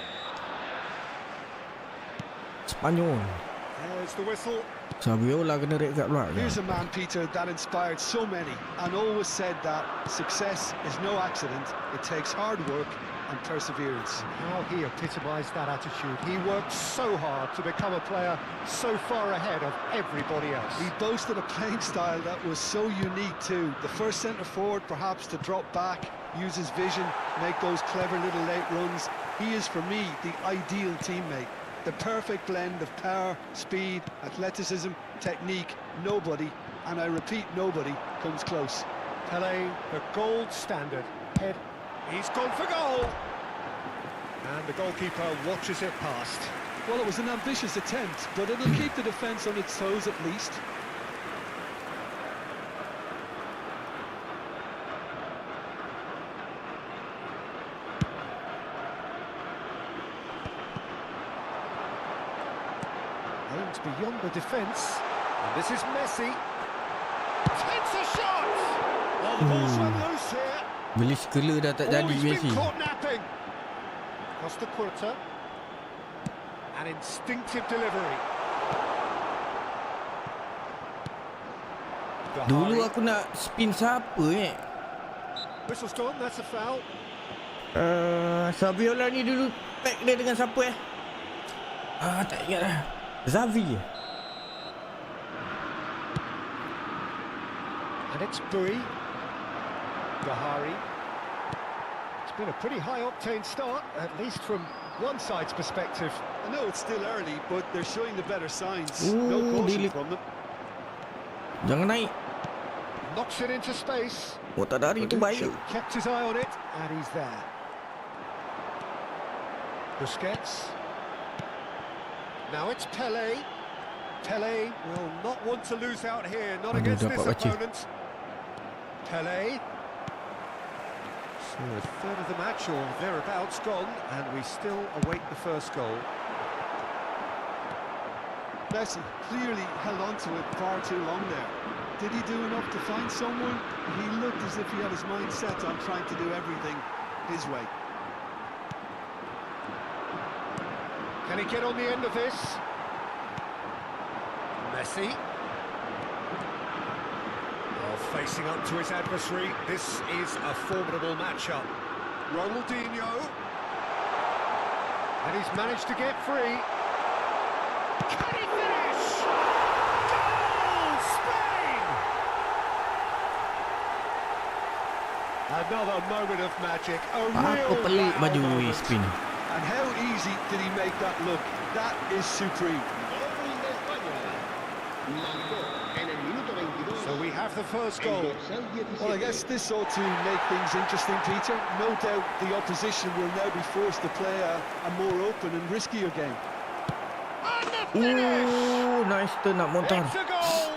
S1: Spanyol.
S2: There's the whistle.
S1: Saviola kena red card pula.
S3: Here's a man, Peter, that inspired so many and always said that success is no accident. It takes hard work and perseverance.
S2: How he epitomised that attitude. He worked so hard to become a player so far ahead of everybody else.
S3: He boasted a playing style that was so unique too. The first centre forward perhaps to drop back, use his vision, make those clever little late runs. He is for me the ideal teammate. The perfect blend of power, speed, athleticism, technique. Nobody, and I repeat nobody, comes close.
S2: Pelé, the gold standard. Head. He's gone for goal. And the goalkeeper watches it past.
S3: Well, it was an ambitious attempt, but it'll keep the defence on its toes at least.
S2: Aims beyond the defence. And this is Messi. Takes a shot! Oh, the ball's run loose here.
S1: Beli skela dah tak jadi
S2: He's been
S1: Messi.
S2: caught napping. Costa Curta. An instinctive delivery.
S1: Dulu aku nak spin siapa
S2: Whistle's gone, that's a foul.
S1: Saviola ni dulu pack dia dengan siapa tak ingat lah. Xavi.
S2: And it's Bui. Gahari. It's been a pretty high-octane start, at least from one side's perspective.
S3: I know it's still early, but they're showing the better signs.
S1: Ooh,
S3: No caution
S1: really?
S3: from them.
S1: Jangan naik.
S2: Knocks it into space.
S1: Oh, tak dari tu baik.
S2: Kept his eye on it, and he's there. Busquets. Now it's Pelé. Pelé will not want to lose out here, not
S1: Aduh,
S2: against this
S1: dapat baca.
S2: opponent. Pelé. So a third of the match or thereabouts gone, and we still await the first goal.
S3: Messi clearly held on to it far too long there. Did he do enough to find someone? He looked as if he had his mind set on trying to do everything his way.
S2: Can he get on the end of this? Messi. Well, facing up to his adversary, this is a formidable matchup. Ronaldinho. And he's managed to get free. Can he finish? Goal! Spain! Another moment of magic. A
S1: Aku
S2: real
S1: pelik
S2: wow
S1: baju
S2: moment.
S1: spin.
S3: And how easy did he make that look? That is supreme.
S4: Gol de España. Marcó en el minuto 22.
S2: So we have the first
S4: el
S2: goal.
S4: dorsal 17.
S3: Well, I guess this ought to make things interesting, Peter. No doubt the opposition will now be forced to play a more open and riskier game.
S2: And the finish!
S1: Nice turn nak motor.
S2: It's a goal!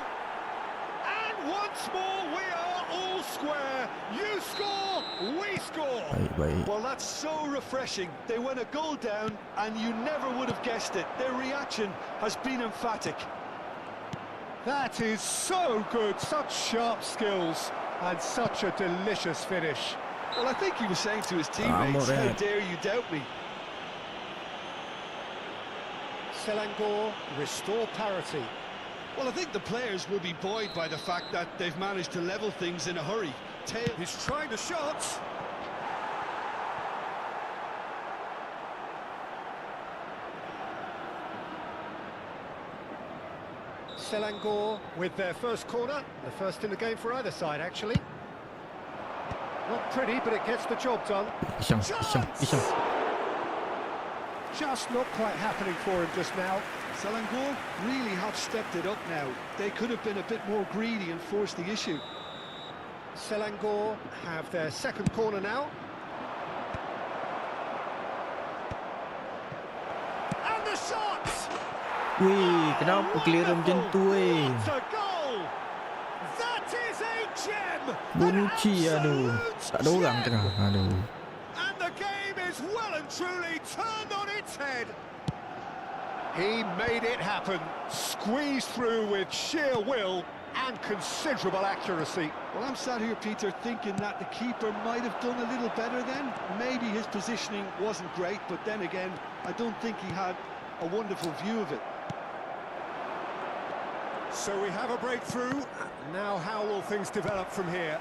S2: And once more we are all square. You score, we score.
S1: Baik.
S3: Well, that's so refreshing. They went a goal down and you never would have guessed it. Their reaction has been emphatic.
S2: That is so good, such sharp skills and such a delicious finish.
S3: Well, I think he was saying to his teammates,
S1: more
S3: how
S1: red.
S3: dare you doubt me?
S2: Selangor restore parity.
S3: Well, I think the players will be buoyed by the fact that they've managed to level things in a hurry.
S2: He's trying the shots. Selangor with their first corner, the first in the game for either side actually. Not pretty, but it gets the job done.
S1: Pisang.
S2: Just not quite happening for him just now.
S3: Selangor really have stepped it up now. They could have been a bit more greedy and forced the issue.
S2: Selangor have their second corner now. And the shots!
S1: Weh, kenapa clear macam tu
S2: What a goal! That is a gem.
S1: Bonucci,
S2: An
S1: aduh.
S2: absolute
S1: Tak ada orang
S2: gem.
S1: tengah. Aduh.
S2: And the game is well and truly turned on its head. He made it happen, squeezed through with sheer will and considerable accuracy.
S3: Well, I'm sat here, Peter, thinking that the keeper might have done a little better then. Maybe his positioning wasn't great, but then again, I don't think he had a wonderful view of it.
S2: So we have a breakthrough. Now how will things develop from here?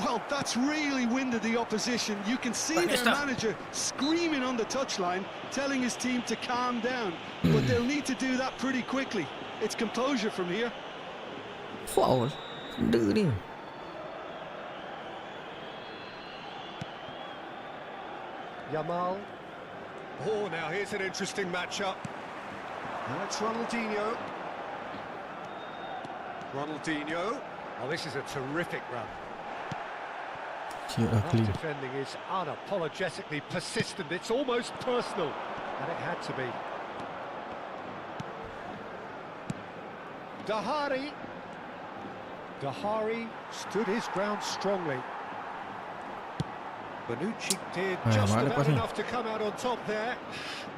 S3: Well, that's really winded the opposition. You can see their manager screaming on the touchline, telling his team to calm down. But they'll need to do that pretty quickly. It's composure from here.
S1: Foul. Benda ni.
S2: Yamal. Oh, now here's an interesting matchup. Now it's Ronaldinho. Ronaldinho. Oh, this is a terrific run.
S1: Siap lah
S2: That
S1: clean.
S2: defending is unapologetically persistent. It's almost personal, and it had to be. Dahari. Dahari stood his ground strongly. Bonucci did just
S1: mana
S2: about
S1: lepas ni?
S2: enough to come out on top there.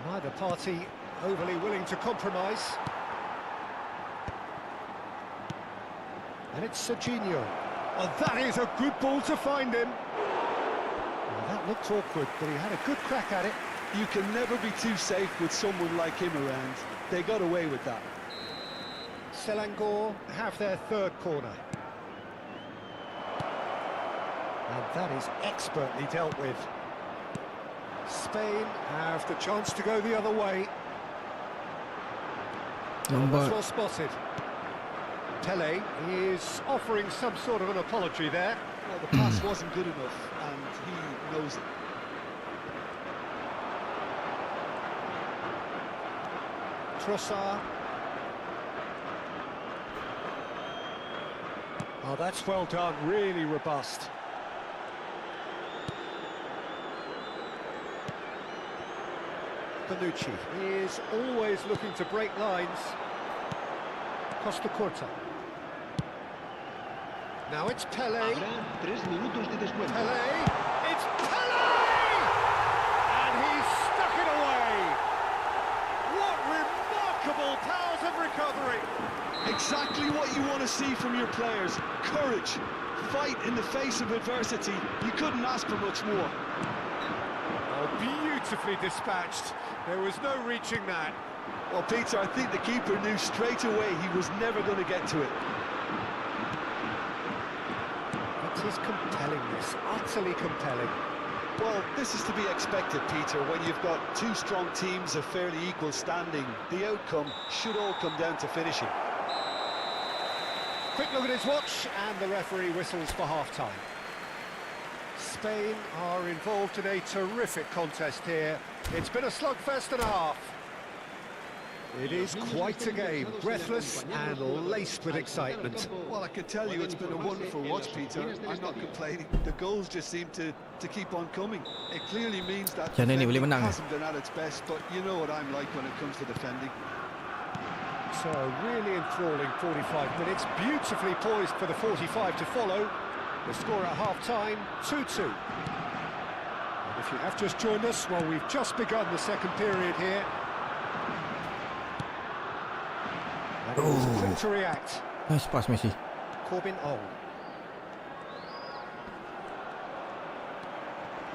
S2: Neither party overly willing to compromise. And it's Serginho. Oh, that is a good ball to find him. Well, that looked awkward, but he had a good crack at it.
S3: You can never be too safe with someone like him around. They got away with that.
S2: Selangor have their third corner. And that is expertly dealt with. Spain have the chance to go the other way.
S1: Lambat.
S2: Well spotted. Pele is offering some sort of an apology there.
S3: Well, the pass wasn't good enough, and he knows it.
S2: Trossard. Oh, that's well done, really robust. Bonucci is always looking to break lines. Costa Curta. Now it's Pele.
S4: Habrá 3 minutos de descuento.
S2: Pele. It's Pele! And he's stuck it away. What remarkable powers of recovery.
S3: Exactly what you want to see from your players. Courage, fight in the face of adversity. You couldn't ask for much more.
S2: Oh, beautifully dispatched. There was no reaching that.
S3: Well, Peter, I think the keeper knew straight away he was never going to get to it.
S2: It is compellingness, utterly compelling.
S3: Well, this is to be expected, Peter, when you've got two strong teams of fairly equal standing. The outcome should all come down to finishing.
S2: Quick look at his watch, and the referee whistles for half-time. Spain are involved in a terrific contest here. It's been a slugfest and a half. It is quite a game, breathless and laced with excitement.
S3: Well, I can tell you it's been a wonderful watch, Peter. I'm not complaining. The goals just seem to keep on coming. It clearly means that
S1: Macam mana ni boleh
S3: defending
S1: menang?
S3: hasn't been at its best, but you know what I'm like when it comes to defending.
S2: So, really enthralling 45 minutes, beautifully poised for the 45 to follow. The score at half-time, 2-2. And if you have just joined us, well, we've just begun the second period here. And he was quick to react.
S1: Nice pass Messi.
S2: Corbin Ong.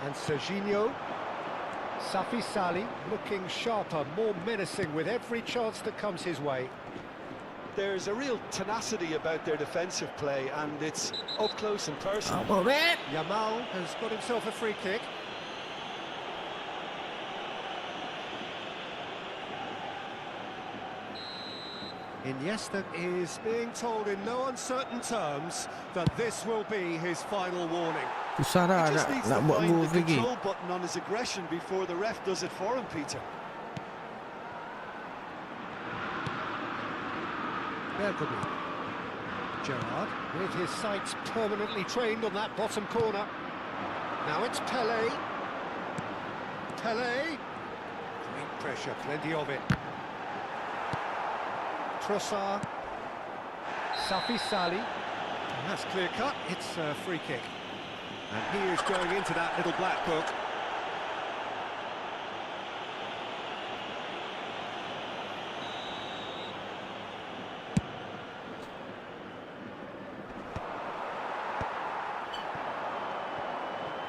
S2: And Serginho. Safi Sali looking sharper, more menacing with every chance that comes his way.
S3: There's a real tenacity about their defensive play, and it's up close and personal.
S2: Yamal has got himself a free kick. Iniesta is being told in no uncertain terms that this will be his final warning.
S1: Susah dah
S3: He just
S1: nak,
S3: needs
S1: nak
S3: to
S1: buat
S3: find
S1: gol
S3: the
S1: free kick.
S3: control button on his aggression before the ref does it for him, Peter.
S2: Bergamy. Gerrard with his sights permanently trained on that bottom corner. Now it's Pele. Pele. Great pressure, plenty of it. Trossard. Safi Sali. That's clear cut. It's a free kick. And he is going into that little black book.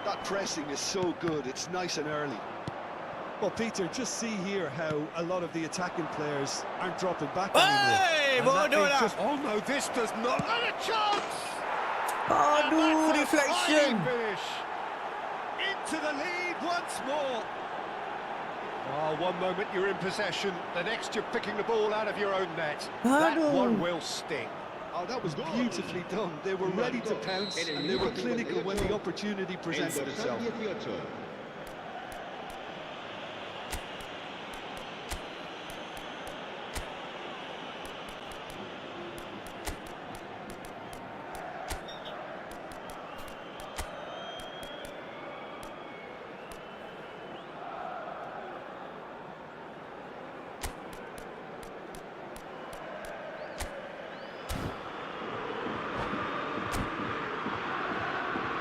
S3: That pressing is so good, it's nice and early. Well, Peter, just see here how a lot of the attacking players aren't dropping back anymore.
S1: Hey,
S3: And that
S1: bodoh
S3: means
S1: lah.
S3: just-
S2: Oh no, this does not let a chance!
S1: Aduh,
S2: That's a
S1: deflection.
S2: fine finish. Into the lead once more. Oh, one moment you're in possession, the next you're picking the ball out of your own net. That
S1: Aduh.
S2: one will sting.
S3: Oh, that was beautifully done. They were ready to pounce and they were clinical when the opportunity
S4: El
S3: presented
S4: dorsal
S3: itself.
S4: 18.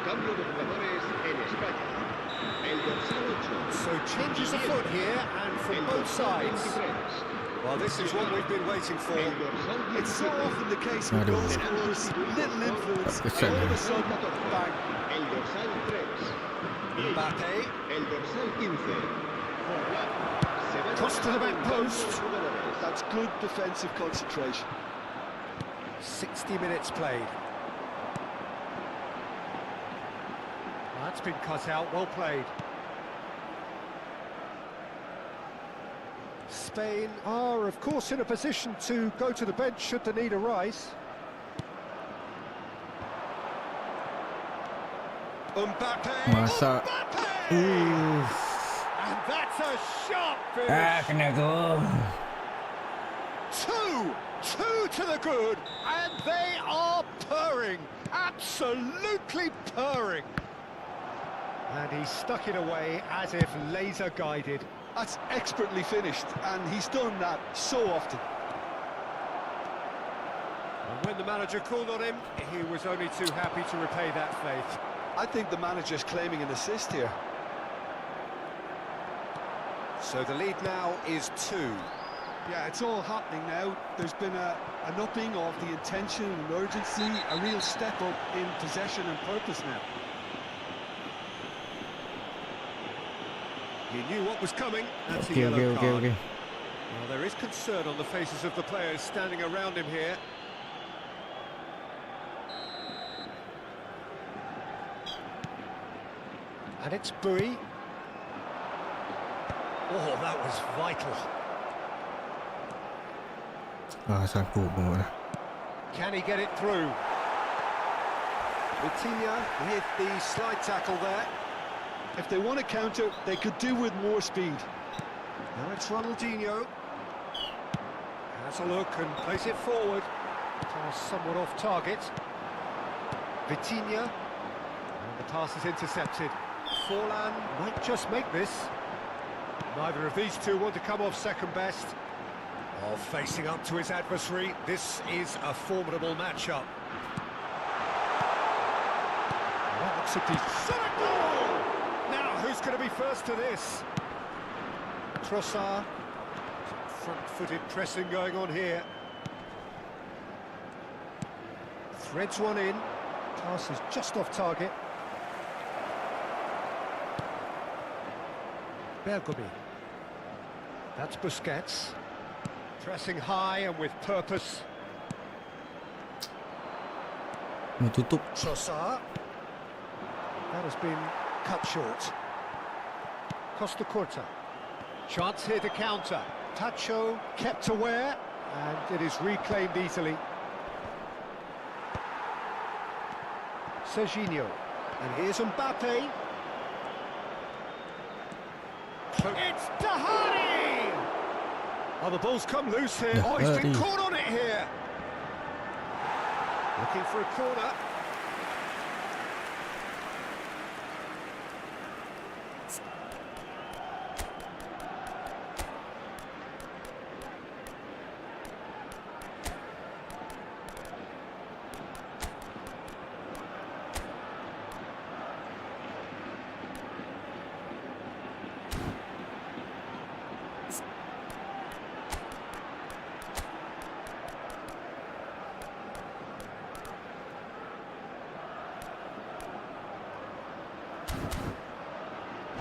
S4: Cambio de jugadores en España. El dorsal 8.
S2: So changes afoot here and from
S4: El
S2: both
S4: dorsal
S2: sides.
S4: 23.
S2: Well, this is what we've been waiting for.
S4: El dorsal
S3: It's so
S4: 17.
S3: often the case with goal scorers, little influence, and all of a sudden, bang.
S4: El dorsal 3.
S2: Mbappe,
S4: El dorsal 15. Forlán. Se va a
S2: Cross to the back
S4: cambio de
S2: post.
S4: jugadores.
S3: That's good defensive concentration.
S2: 60 minutes played. That's been cut out, well played. Spain are, of course, in a position to go to the bench should the need arise. Mbappe!
S1: Masa.
S2: Mbappe!
S1: Uff.
S2: And that's a sharp
S1: Ah,
S2: finish.
S1: kena gol.
S2: Two to the good, and they are purring, absolutely purring. And he stuck it away as if laser guided.
S3: That's expertly finished, and he's done that so often.
S2: And when the manager called on him, he was only too happy to repay that faith.
S3: I think the manager's claiming an assist here.
S2: So the lead now is 2.
S3: Yeah, it's all happening now. There's been an upping of the intention and urgency, a real step up in possession and purpose now.
S2: He knew what was coming. That's a
S1: Okay,
S2: yellow
S1: okay, okay,
S2: card.
S1: okay.
S2: Well, there is concern on the faces of the players standing around him here. And it's Bui. Oh, that was vital.
S1: Ah, sangkut pun lah.
S2: Can he get it through? Vitinha with the slide tackle there.
S3: If they want to counter, they could do with more speed.
S2: Now it's Ronaldinho. Has a look and plays it forward. Pass somewhat off target. Vitinha. And the pass is intercepted. Forlan might just make this. Neither of these two want to come off second best. Oh, facing up to his adversary. This is a formidable matchup. That looks a decent goal! Now, who's going to be first to this? Trossard. Front-footed pressing going on here. Threads one in. Pass is just off target. Bergomi. That's Busquets. Pressing high and with purpose.
S1: Tutup.
S2: Trossard. That has been cut short. Costa Curta. Chance here to counter. Tacho kept aware, and it is reclaimed easily. Serginho. And here's Mbappe. It's Dahani! Oh, the ball's come loose here. Oh, he's been
S1: Dahani.
S2: caught on it here. Looking for a corner.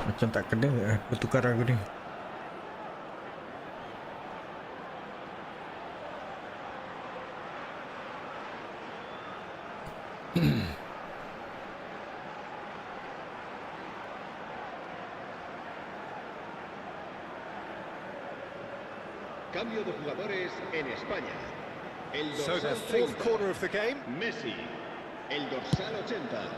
S1: Macam tak kena pertukaran aku ni.
S4: Cambio de jugadores en España. El
S2: So the
S4: dorsal
S2: fourth
S4: 30,
S2: corner of the game.
S4: Messi. El dorsal 80,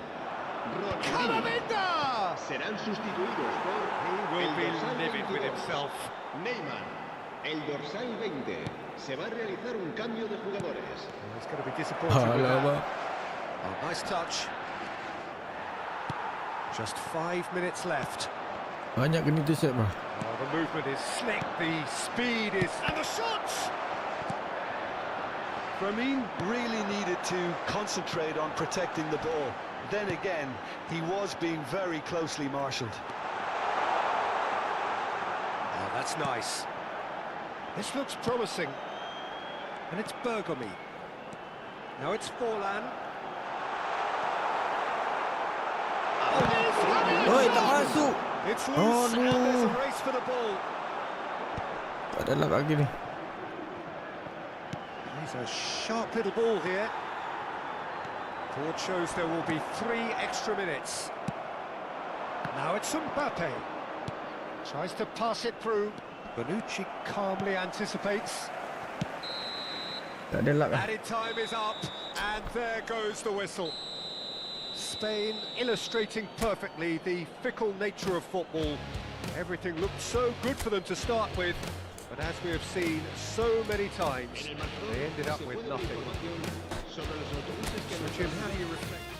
S4: Ronaldinho.
S2: Camavinga!
S4: Serán sustituidos por
S2: He will
S4: el
S2: be
S4: dorsal
S2: livid with
S4: 22,
S2: himself.
S4: Neymar. El dorsal 20. Se va a realizar un cambio de jugadores.
S2: Oh, he's going to be disappointed with that.
S1: Alamak.
S2: Oh, nice touch. Just 5 minutes left.
S1: Banyak kena intercept lah.
S2: Oh, the movement is slick, the speed is... And the shots!
S3: Ramin really needed to concentrate on protecting the ball. Then again, he was being very closely marshalled.
S2: Oh, that's nice. This looks promising. And it's Bergomi. Now it's Forlan.
S1: Oi, tak masuk.
S2: It's loose, and
S1: no.
S2: there's a race for the ball.
S1: Tak ada luck lagi ni.
S2: He's a sharp little ball here. Board shows there will be 3 extra minutes. Now it's Mbappe. Tries to pass it through. Bonucci calmly anticipates.
S1: Tak ada luck lah.
S2: Added time is up, and there goes the whistle. Spain illustrating perfectly the fickle nature of football. Everything looked so good for them to start with, but as we have seen so many times, they ended up with nothing. So Jim, how do you reflect?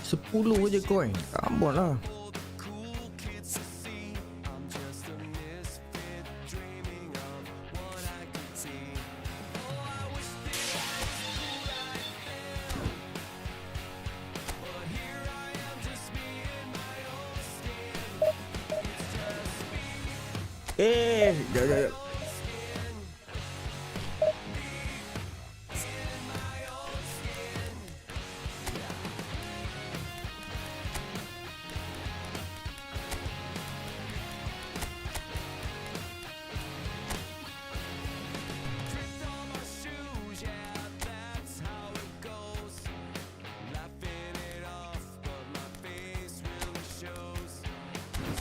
S1: Sepuluh je coin. Ambon lah. Jap.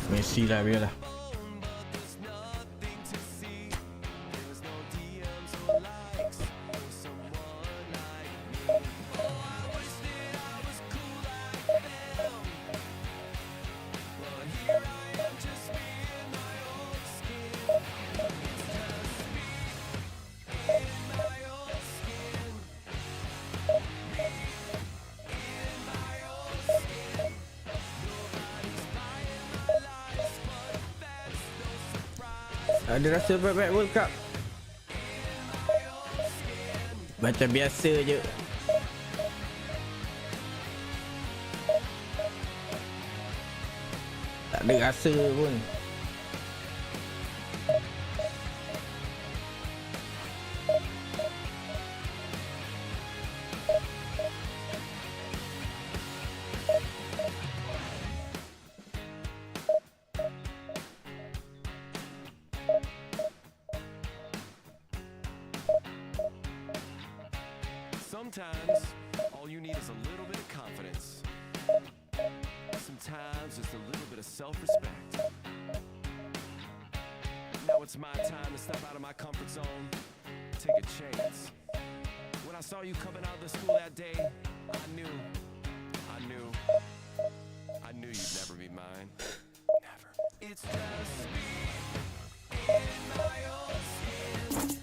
S1: Messi lah, biarlah. Ada rasa baik-baik World Cup. Macam biasa je. Tak ada rasa pun.
S6: Sometimes, all you need is a little bit of confidence. Sometimes, just a little bit of self-respect. Now it's my time to step out of my comfort zone, take a chance. When I saw you coming out of the school that day, I knew you'd never be mine. Never. It's just me in my own skin.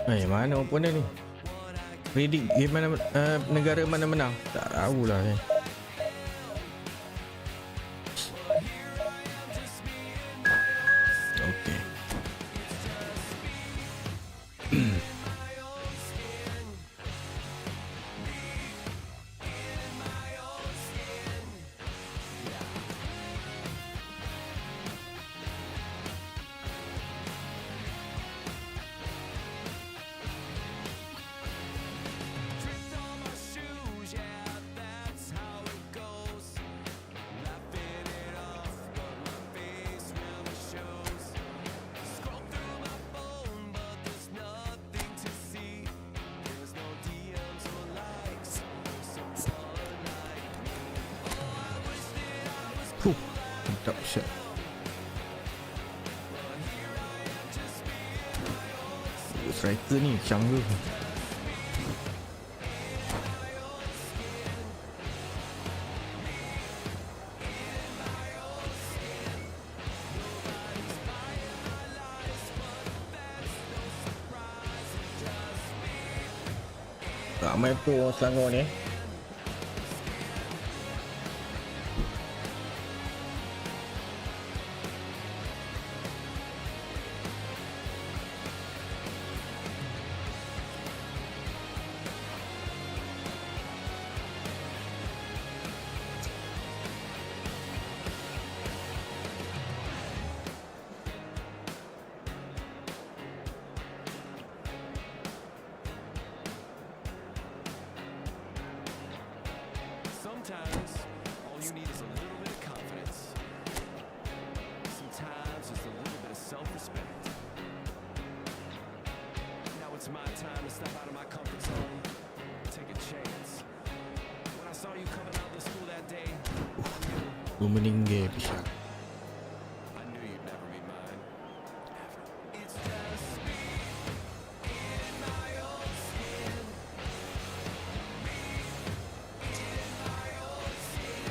S1: Mana opponent ni? Predict game mana negara mana menang? Tak tahulah kan. Okay. Mantap shot. Striker ni canggih. Ramai tu orang Selangor ni.
S6: Sometimes all you need is a little bit of confidence. Sometimes just a little bit of self-respect. Now it's my time to step out of my comfort zone, take a chance. When I saw you coming out of the school that day,
S1: Meninggal pisang.
S6: I knew you'd never be mine. Never. It's just me in my own skin. Me in my own skin.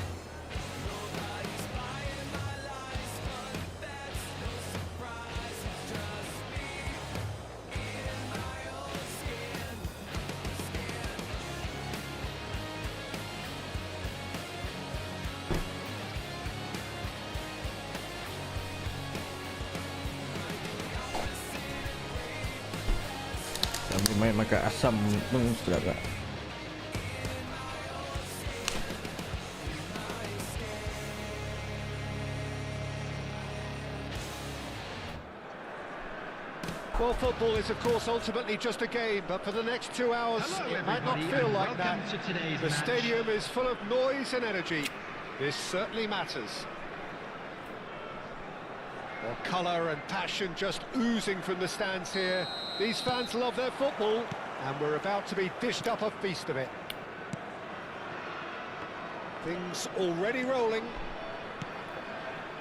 S6: Nobody's buying my lies, but that's no surprise. It's just me in my own skin.
S1: Sambil main makan asam pun sedap tak?
S2: Well, football is, of course, ultimately just a game, but for the next 2 hours, it might not feel like that. The stadium is full of noise and energy. This certainly matters. Well, colour and passion just oozing from the stands here. These fans love their football, and we're about to be dished up a feast of it. Things already rolling.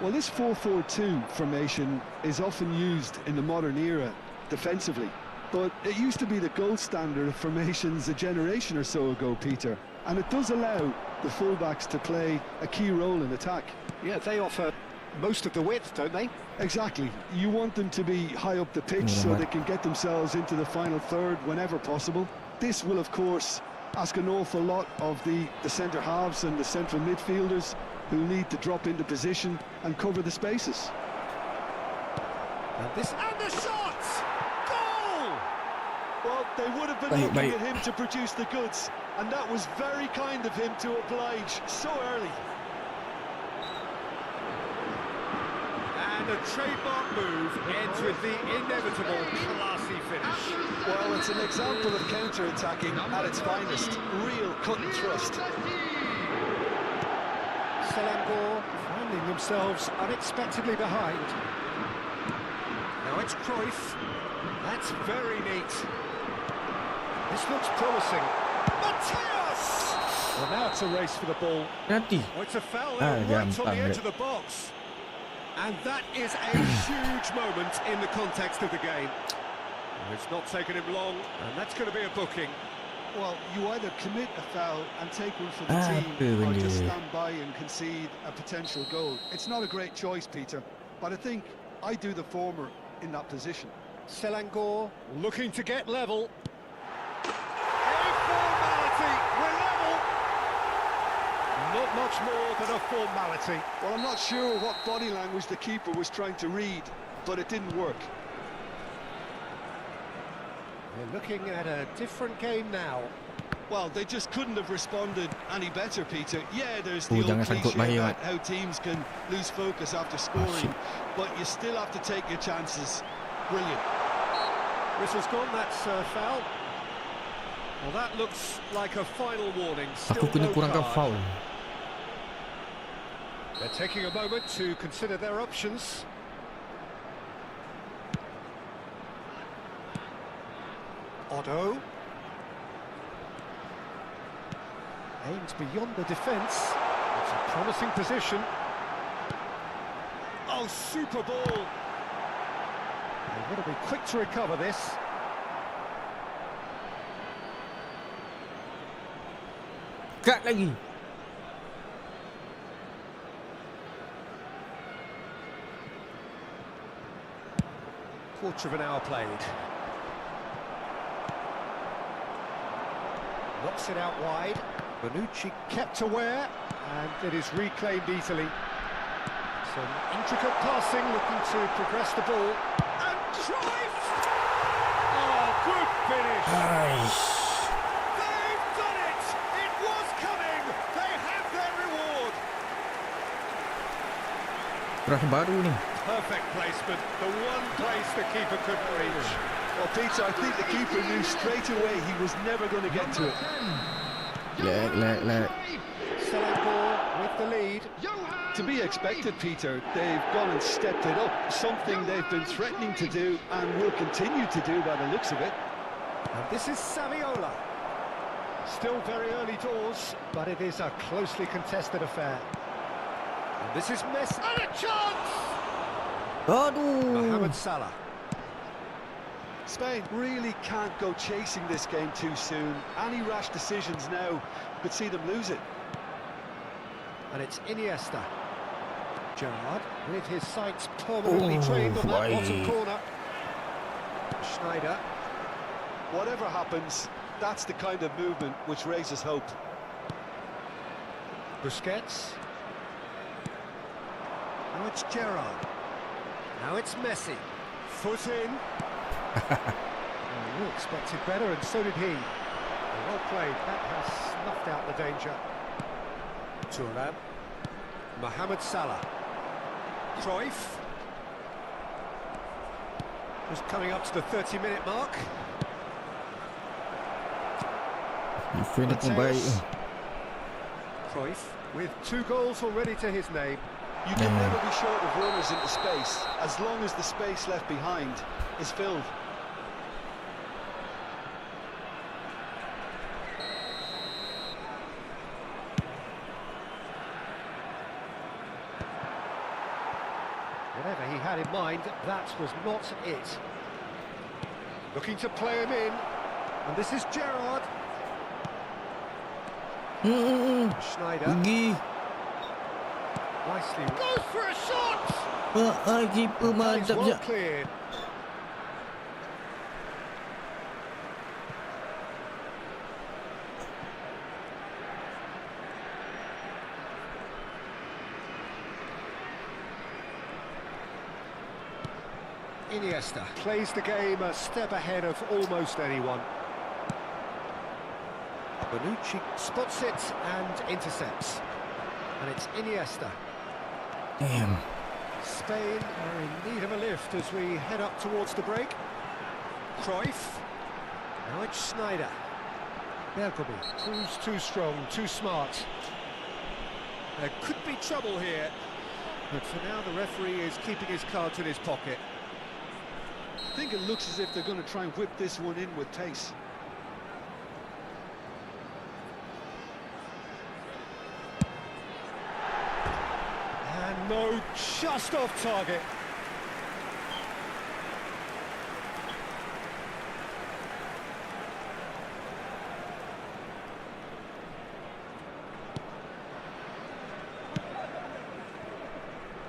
S3: Well, this 4-4-2 formation is often used in the modern era defensively, but it used to be the gold standard of formations a generation or so ago, Peter, and it does allow the fullbacks to play a key role in attack.
S2: Yeah, they offer most of the width, don't they?
S3: Exactly. You want them to be high up the pitch so they can get themselves into the final third whenever possible. This will, of course, ask an awful lot of the centre halves and the central midfielders, who need to drop into position and cover the spaces.
S2: And the shot! Goal!
S3: Well, they would have been looking at him to produce the goods, and that was very kind of him to oblige so early.
S2: And a trademark move ends with the inevitable classy finish.
S3: Well, it's an example of counter-attacking at its finest. Real cut and thrust.
S2: Selangor finding themselves unexpectedly behind. Now it's Cruyff. That's very neat. This looks promising. Mateus! Well, now it's a race for the ball.
S1: Nanti.
S2: Oh, it's a foul right on the edge of the box. And that is a huge moment in the context of the game. It's not taken him long, and that's going to be a booking.
S3: Well, you either commit a foul and take one for the team, or just stand by and concede a potential goal. It's not a great choice, Peter, but I think I do the former in that position.
S2: Selangor looking to get level. A formality, we're level. Not much more than a formality.
S3: Well, I'm not sure what body language the keeper was trying to read, but it didn't work.
S2: We're looking at a different game now.
S3: Well, they just couldn't have responded any better, Peter. Yeah, there's the
S1: Oh,
S3: old
S1: jangan sangkut
S3: cliche
S1: bahaya,
S3: about how teams can lose focus after scoring, but you still have to take your chances. Brilliant.
S2: Whistle's gone, that's foul. Well, that looks like a final warning. Still
S1: Aku kena
S2: no
S1: kurangkan
S2: card.
S1: foul.
S2: They're taking a moment to consider their options. Otto. Aims beyond the defence. It's a promising position. Oh, super ball. They've got to be quick to recover this.
S1: Cut lagi.
S2: Quarter of an hour played. Knocks it out wide. Bonucci kept aware, and it is reclaimed easily. Some intricate passing, looking to progress the ball. And drive! Oh, good finish! They've done it! It was coming! They have their reward!
S1: Keras baru ni.
S2: Perfect placement, the one place the keeper couldn't reach.
S3: Well, Peter, I think the keeper knew straight away he was never going to get to it.
S1: Lag.
S2: Selangor with the lead.
S3: To be expected, Peter. They've gone and stepped it up, something they've been threatening to do and will continue to do by the looks of it.
S2: And this is Saviola. Still very early doors, but it is a closely contested affair. And this is Messi. And a chance!
S1: Aduh.
S2: Mohamed Salah.
S3: Spain really can't go chasing this game too soon. Any rash decisions now could see them lose it.
S2: And it's Iniesta. Gerrard with his sights permanently trained on that bottom corner. Schneider.
S3: Whatever happens, that's the kind of movement which raises hope.
S2: Busquets. Now it's Gerrard. Now it's Messi. Foot in. You expected better, and so did he. Well played. That has snuffed out the danger. Turun. Mohamed Salah. Cruyff. Just coming up to the 30-minute mark.
S1: Defender pun baik.
S2: Cruyff with 2 goals already to his name.
S3: You can never be short of runners into space, as long as the space left behind is filled.
S2: Whatever he had in mind, that was not it. Looking to play him in. And this is Gerrard. Schneider.
S1: Pergi.
S2: Nicely. Goes for a shot!
S1: Keeper
S2: That is
S1: mantap
S2: well
S1: je.
S2: cleared. Iniesta plays the game a step ahead of almost anyone. Bonucci spots it and intercepts. And it's Iniesta.
S1: Damn.
S2: Spain are in need of a lift as we head up towards the break. Cruyff. Now it's Schneider. Bergomi proves too strong, too smart. There could be trouble here, but for now the referee is keeping his cards in his pocket.
S3: I think it looks as if they're going to try and whip this one in with pace.
S2: And no, just off target.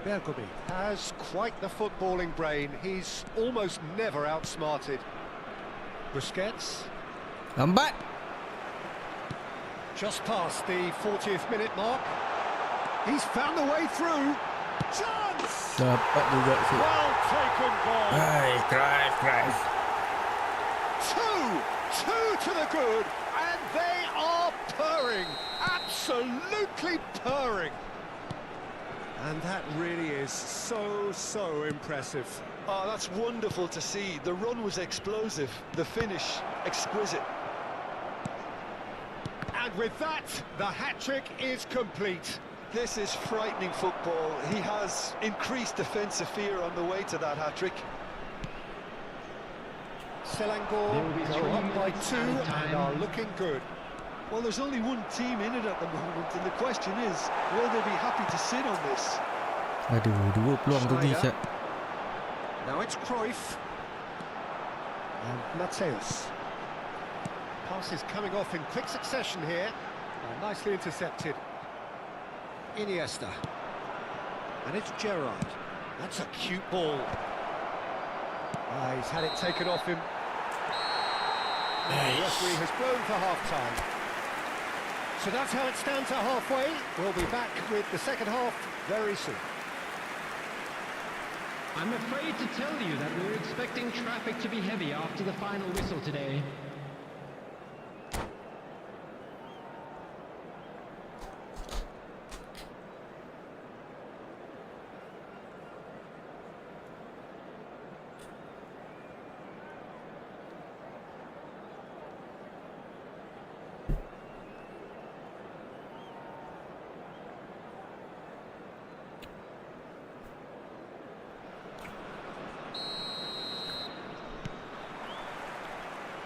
S2: Bergomi has quite the footballing brain. He's almost never outsmarted. Busquets,
S1: Lambat.
S2: just past the 40th minute mark. He's found the way through. Chance!
S1: Dapat juga sih.
S2: Well taken ball.
S1: Hai, Christ.
S2: Two to the good, and they are purring. Absolutely purring. And that really is so impressive.
S3: Oh, that's wonderful to see. The run was explosive, the finish exquisite.
S2: And with that, the hat-trick is complete.
S3: This is frightening football. He has increased defensive fear on the way to that hat-trick.
S2: Selangor go up by 2 and are looking good.
S3: Well, there's only one team in it at the moment, and the question is, will they be happy to sit on this?
S1: Aduh, 2 peluang rugi
S2: Schneider.
S1: Syed.
S2: Now it's Cruyff. And Mateus. Passes coming off in quick succession here. Nicely intercepted. Iniesta. And it's Gerrard. That's a cute ball. He's had it taken off him. The referee has blown for half-time. So that's how it stands at halfway. We'll be back with the second half very soon.
S5: I'm afraid to tell you that we're expecting traffic to be heavy after the final whistle today.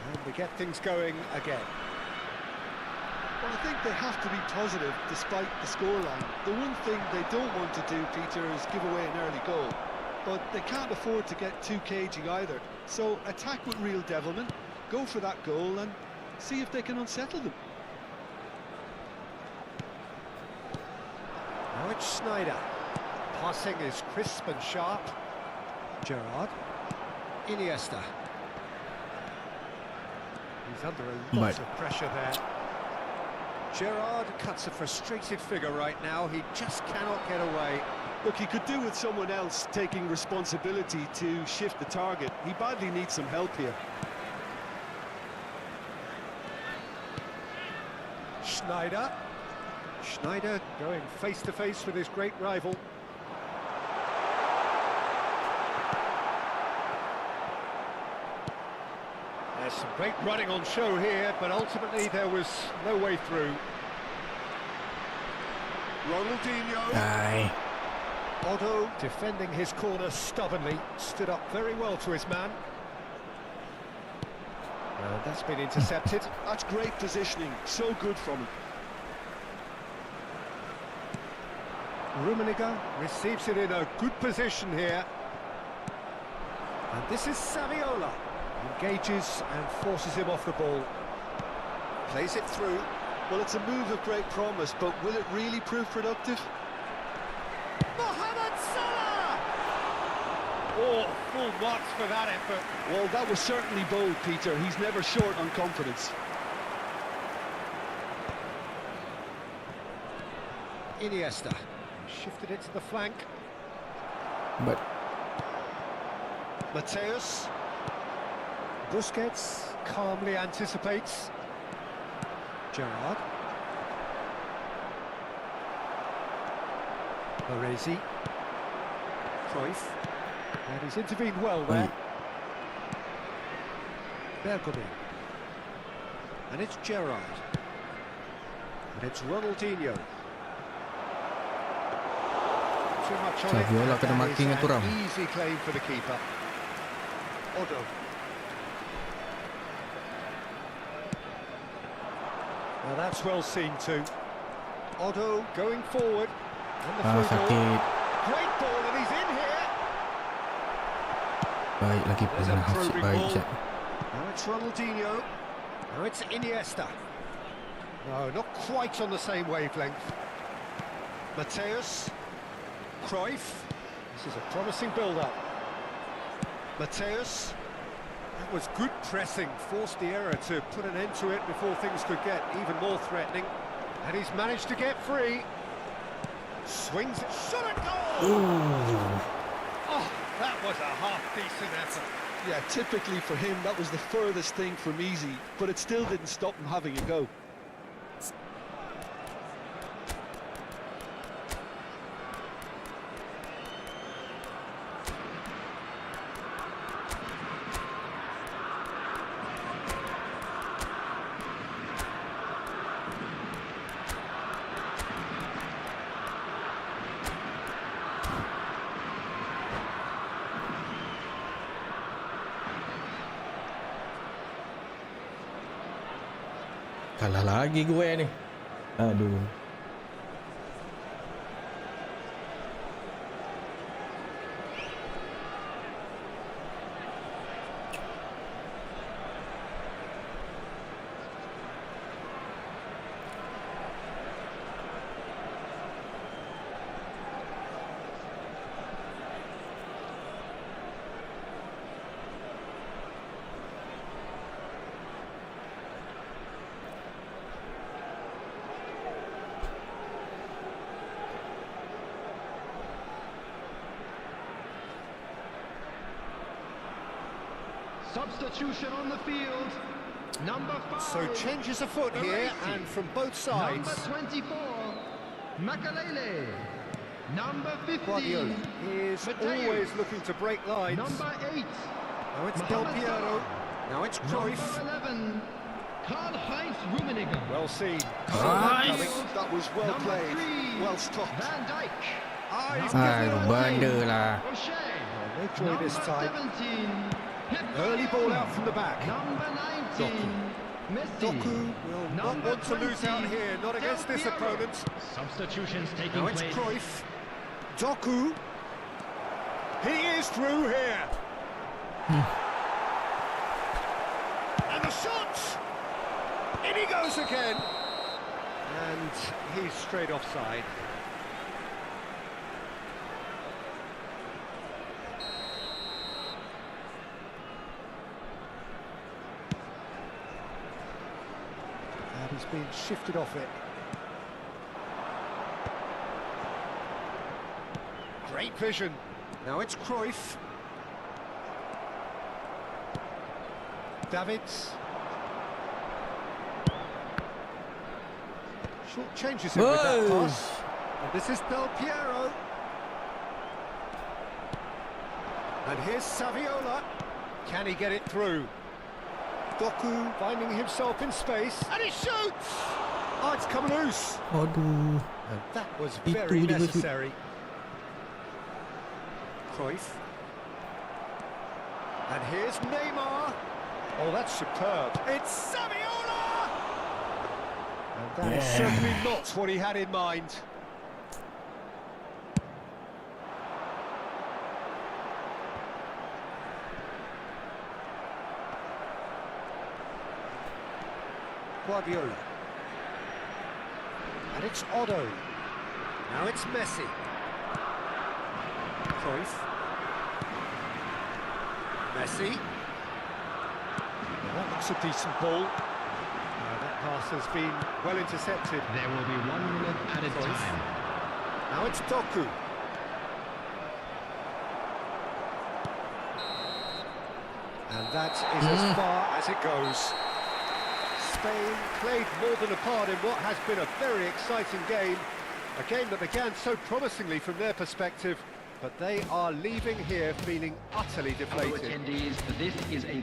S2: And we get things going again.
S3: Well, I think they have to be positive despite the scoreline. The one thing they don't want to do, Peter, is give away an early goal. But they can't afford to get too cagey either. So attack with real devilment, go for that goal and see if they can unsettle them.
S2: Now it's Schneider. Passing is crisp and sharp. Gerrard. Iniesta. He's under a lot of pressure there. Gerrard cuts a frustrated figure right now. He just cannot get away.
S3: Look, he could do with someone else taking responsibility to shift the target. He badly needs some help here.
S2: Schneider. Schneider going face-to-face with his great rival. There's some great running on show here, but ultimately there was no way through. Ronaldinho.
S1: Hai.
S2: Otto defending his corner stubbornly, stood up very well to his man. That's been intercepted.
S3: That's great positioning, so good from him.
S2: Rummenigge receives it in a good position here. And this is Saviola. Engages and forces him off the ball. Plays it through.
S3: Well, it's a move of great promise, but will it really prove productive?
S2: Mohamed Salah! Oh, full marks for that effort.
S3: Well, that was certainly bold, Peter. He's never short on confidence.
S2: Iniesta. Shifted it to the flank.
S1: But
S2: Mateus. Busquets calmly anticipates. Gerrard. Baresi. Cruyff. And he's intervened well there. Bergomi. And it's Gerrard. And it's Ronaldinho. Too much on it.
S1: Saviola kena
S2: That
S1: marking
S2: is
S1: yang kurang.
S2: an easy claim for the keeper. Otto. Now that's well seen too. Otto going forward. And the through ball.
S1: sakit.
S2: Great ball and he's in here.
S1: Baik lagi
S2: There's a
S1: pernah.
S2: probing
S1: Baik
S2: ball.
S1: Syed.
S2: Now it's Ronaldinho. Now it's Iniesta. No, not quite on the same wavelength. Mateus. Cruyff. This is a promising build-up. Mateus. That was good pressing, forced the error to put an end to it before things could get even more threatening. And he's managed to get free. Swings it, shot at goal! Oh, that was a half-decent effort.
S3: Yeah, typically for him, that was the furthest thing from easy, but it still didn't stop him having a go.
S1: Kalah lagi gue ni. Aduh.
S5: Substitution on the field. Number 5.
S2: So changes afoot here, and from both sides.
S5: Number 24, Makalele. Number 15,
S2: Guardiola is
S5: Mateus.
S2: always looking to break lines.
S5: Number 8,
S2: Now it's Del
S5: Mohamed
S2: Piero.
S5: Salah.
S2: Now it's
S5: Number
S2: Cruyff.
S5: 11, Karl-Heinz Rummenigge.
S2: Well seen.
S1: Nice.
S3: That was well
S5: Number
S3: played,
S5: 3,
S3: well stopped.
S5: Van Dijk.
S2: He's
S5: Number
S2: given it
S1: Aduh,
S2: away.
S1: benda lah.
S5: O'Shea.
S2: No joy this
S5: Number
S2: time.
S5: 17, Pep
S2: Early ball
S5: Guardiola.
S2: out from the back.
S5: Number 19, Messi.
S2: Doku will not
S5: Number
S2: want to lose out
S5: 20,
S2: here, not against
S5: Del
S2: this
S5: Piero.
S2: opponent.
S5: Substitutions taking
S2: Now it's
S5: place.
S2: Cruyff. Doku. He is through here. And the shot! In he goes again. And he's straight offside. And he's been shifted off it. Great vision. Now it's Cruyff. Davids. Short changes him with that
S1: Whoa.
S2: pass. And this is Del Piero. And here's Saviola. Can he get it through? Doku finding himself in space. And he shoots! Oh, it's come loose.
S1: Aduh.
S2: And that was
S1: Itu
S2: very
S1: dia
S2: necessary. Cruyff. And here's Neymar. Oh, that's superb. It's Saviola! And that is certainly not what he had in mind. Guardiola. And it's Otto. Now it's Messi. Cruyff. Messi. Well, that looks a decent ball. That pass has been well intercepted.
S5: There will be 1 minute added
S2: Cruyff.
S5: time.
S2: Now it's Doku. And that is as far as it goes. Spain played more than a part in what has been a very exciting game. A game that began so promisingly from their perspective, but they are leaving here feeling utterly
S5: Fellow
S2: deflated.
S5: attendees, this is a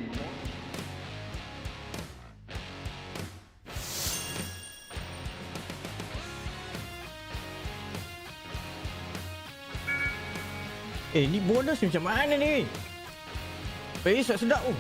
S1: Ni bonus macam mana ni? Pace tak sedap tu.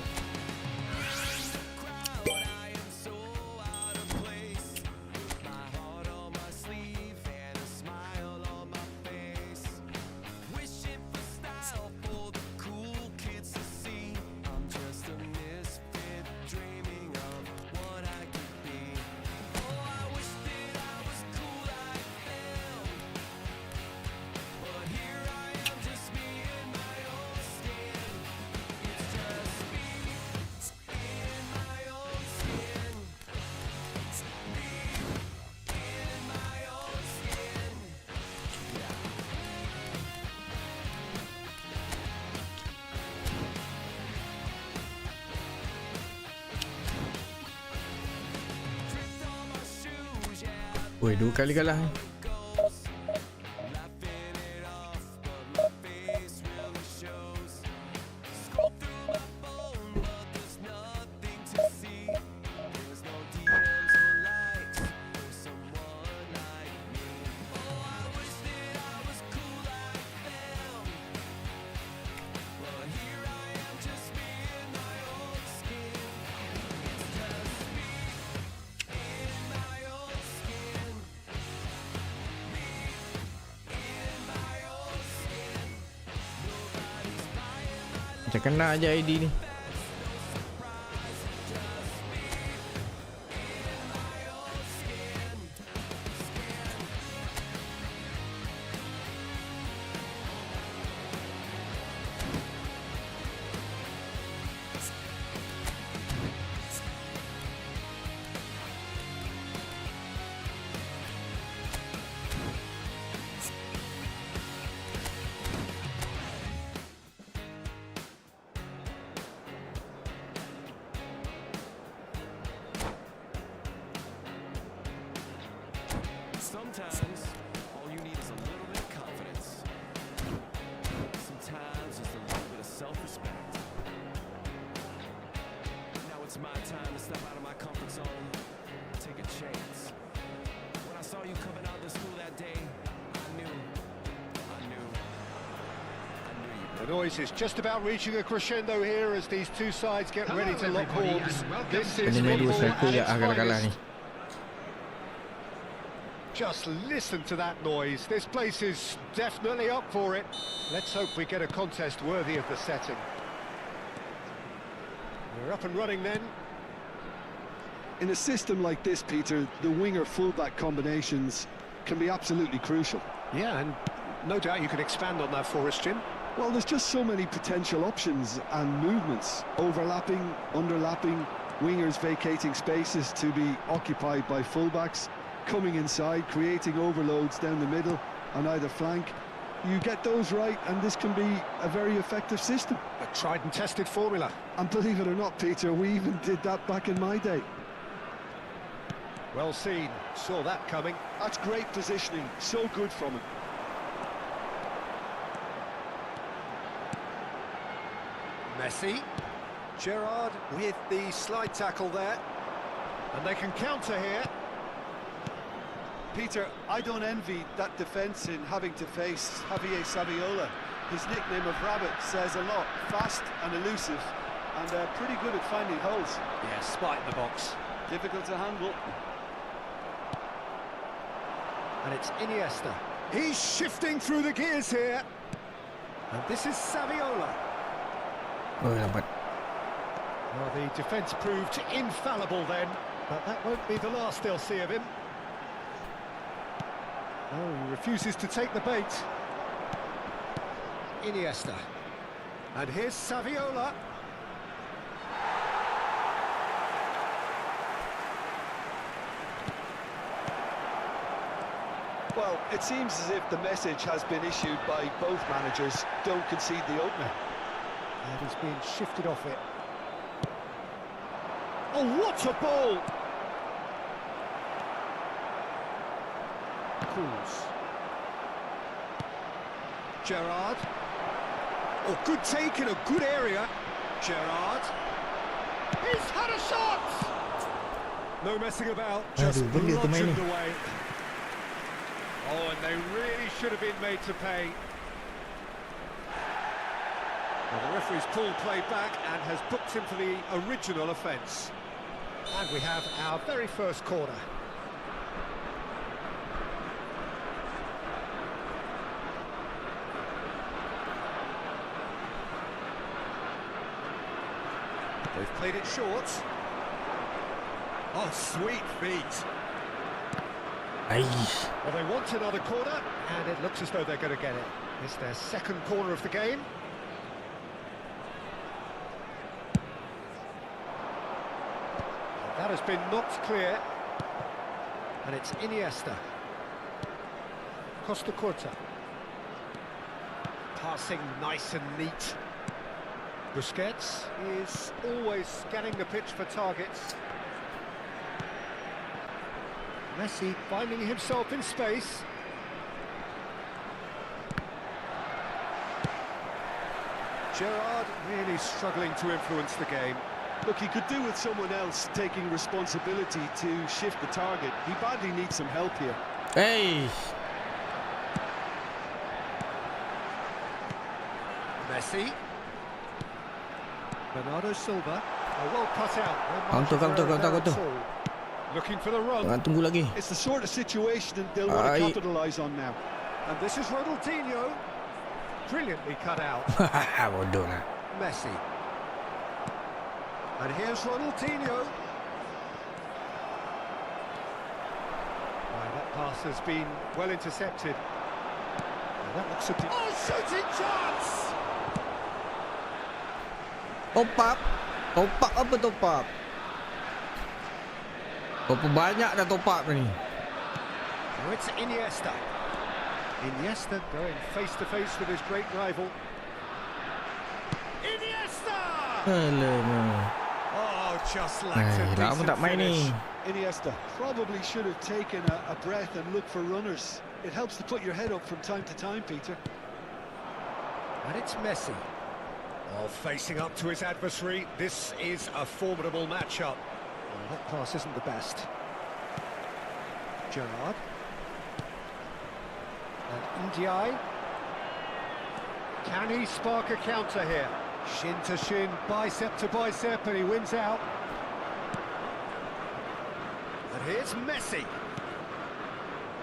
S1: Woi, 2 kali kalah ni. Macam kena aja ID ni.
S6: Sometimes, all you need is a little bit of confidence. Sometimes just a little bit of self-respect. Now it's my time to step out of my comfort zone, take a chance. When I saw you coming out to school that day, I knew you.
S2: The noise is just about reaching a crescendo here as these two sides get ready to lock horns. This is
S1: Kena dua
S2: football
S1: satu
S2: at
S1: je
S2: its
S1: agak kalah ni.
S2: finest. Just listen to that noise. This place is definitely up for it. Let's hope we get a contest worthy of the setting. We're up and running then.
S3: In a system like this, Peter, the winger-fullback combinations can be absolutely crucial.
S2: Yeah, and no doubt you can expand on that for us, Jim.
S3: Well, there's just so many potential options and movements. Overlapping, underlapping, wingers vacating spaces to be occupied by fullbacks, coming inside, creating overloads down the middle on either flank. You get those right and this can be a very effective system.
S2: A tried and tested formula.
S3: And believe it or not, Peter, we even did that back in my day.
S2: Well seen. Saw that coming.
S3: That's great positioning, so good from him.
S2: Messi. Gerrard with the slide tackle there. And they can counter here.
S3: Peter, I don't envy that defence in having to face Javier Saviola. His nickname of Rabbit says a lot. Fast and elusive, and pretty good at finding holes.
S2: Yeah, spite in the box.
S3: Difficult to handle.
S2: And it's Iniesta. He's shifting through the gears here. And this is Saviola.
S1: Oh, lambat.
S2: Well, the defence proved infallible then, but that won't be the last they'll see of him. Oh, he refuses to take the bait. Iniesta. And here's Saviola.
S3: Well, it seems as if the message has been issued by both managers. Don't concede the opener.
S2: And he's being shifted off it. Oh, what a ball! Cools. Gerrard. Oh, good take in a good area. Gerrard. He's had a shot! No messing about, just
S1: Aduh, benda tu main ni.
S2: bludgeoned away. Oh, and they really should have been made to pay. Well, the referee's pulled play back and has booked him for the original offence. And we have our very first corner. They've played it short. Oh, sweet feet.
S1: Aish.
S2: Well, they want another corner, and it looks as though they're going to get it. It's their second corner of the game. That has been knocked clear. And it's Iniesta. Costa Curta. Passing nice and neat. Busquets is always scanning the pitch for targets. Messi finding himself in space. Gerrard really struggling to influence the game.
S3: Look, he could do with someone else taking responsibility to shift the target. He badly needs some help here.
S1: Hey.
S2: Messi. Bernardo Silva. Oh, well cut out.
S1: Counter.
S2: Looking for the run.
S1: Tunggu lagi.
S3: It's the sort of situation that they'll want to capitalise on now.
S2: And this is Ronaldinho. Brilliantly cut out.
S1: Bodoh lah.
S2: Messi. And here's Ronaldinho. Right, that pass has been well intercepted. And that looks a bit... Oh, shooting chance!
S1: Top up apa top up? Berapa banyak dah top up ni?
S2: Now it's Iniesta. Iniesta going face to face with his great rival. Iniesta!
S1: Alamak.
S2: Oh, just lacked a
S1: Lama
S2: decent
S1: tak main ni.
S2: finish.
S3: Iniesta probably should have taken a breath and looked for runners. It helps to put your head up from time to time, Peter.
S2: And it's Messi. Oh, facing up to his adversary. This is a formidable matchup. Oh, that pass isn't the best. Gerrard. And Ndiaye. Can he spark a counter here? Shin to shin, bicep to bicep, and he wins out. And here's Messi.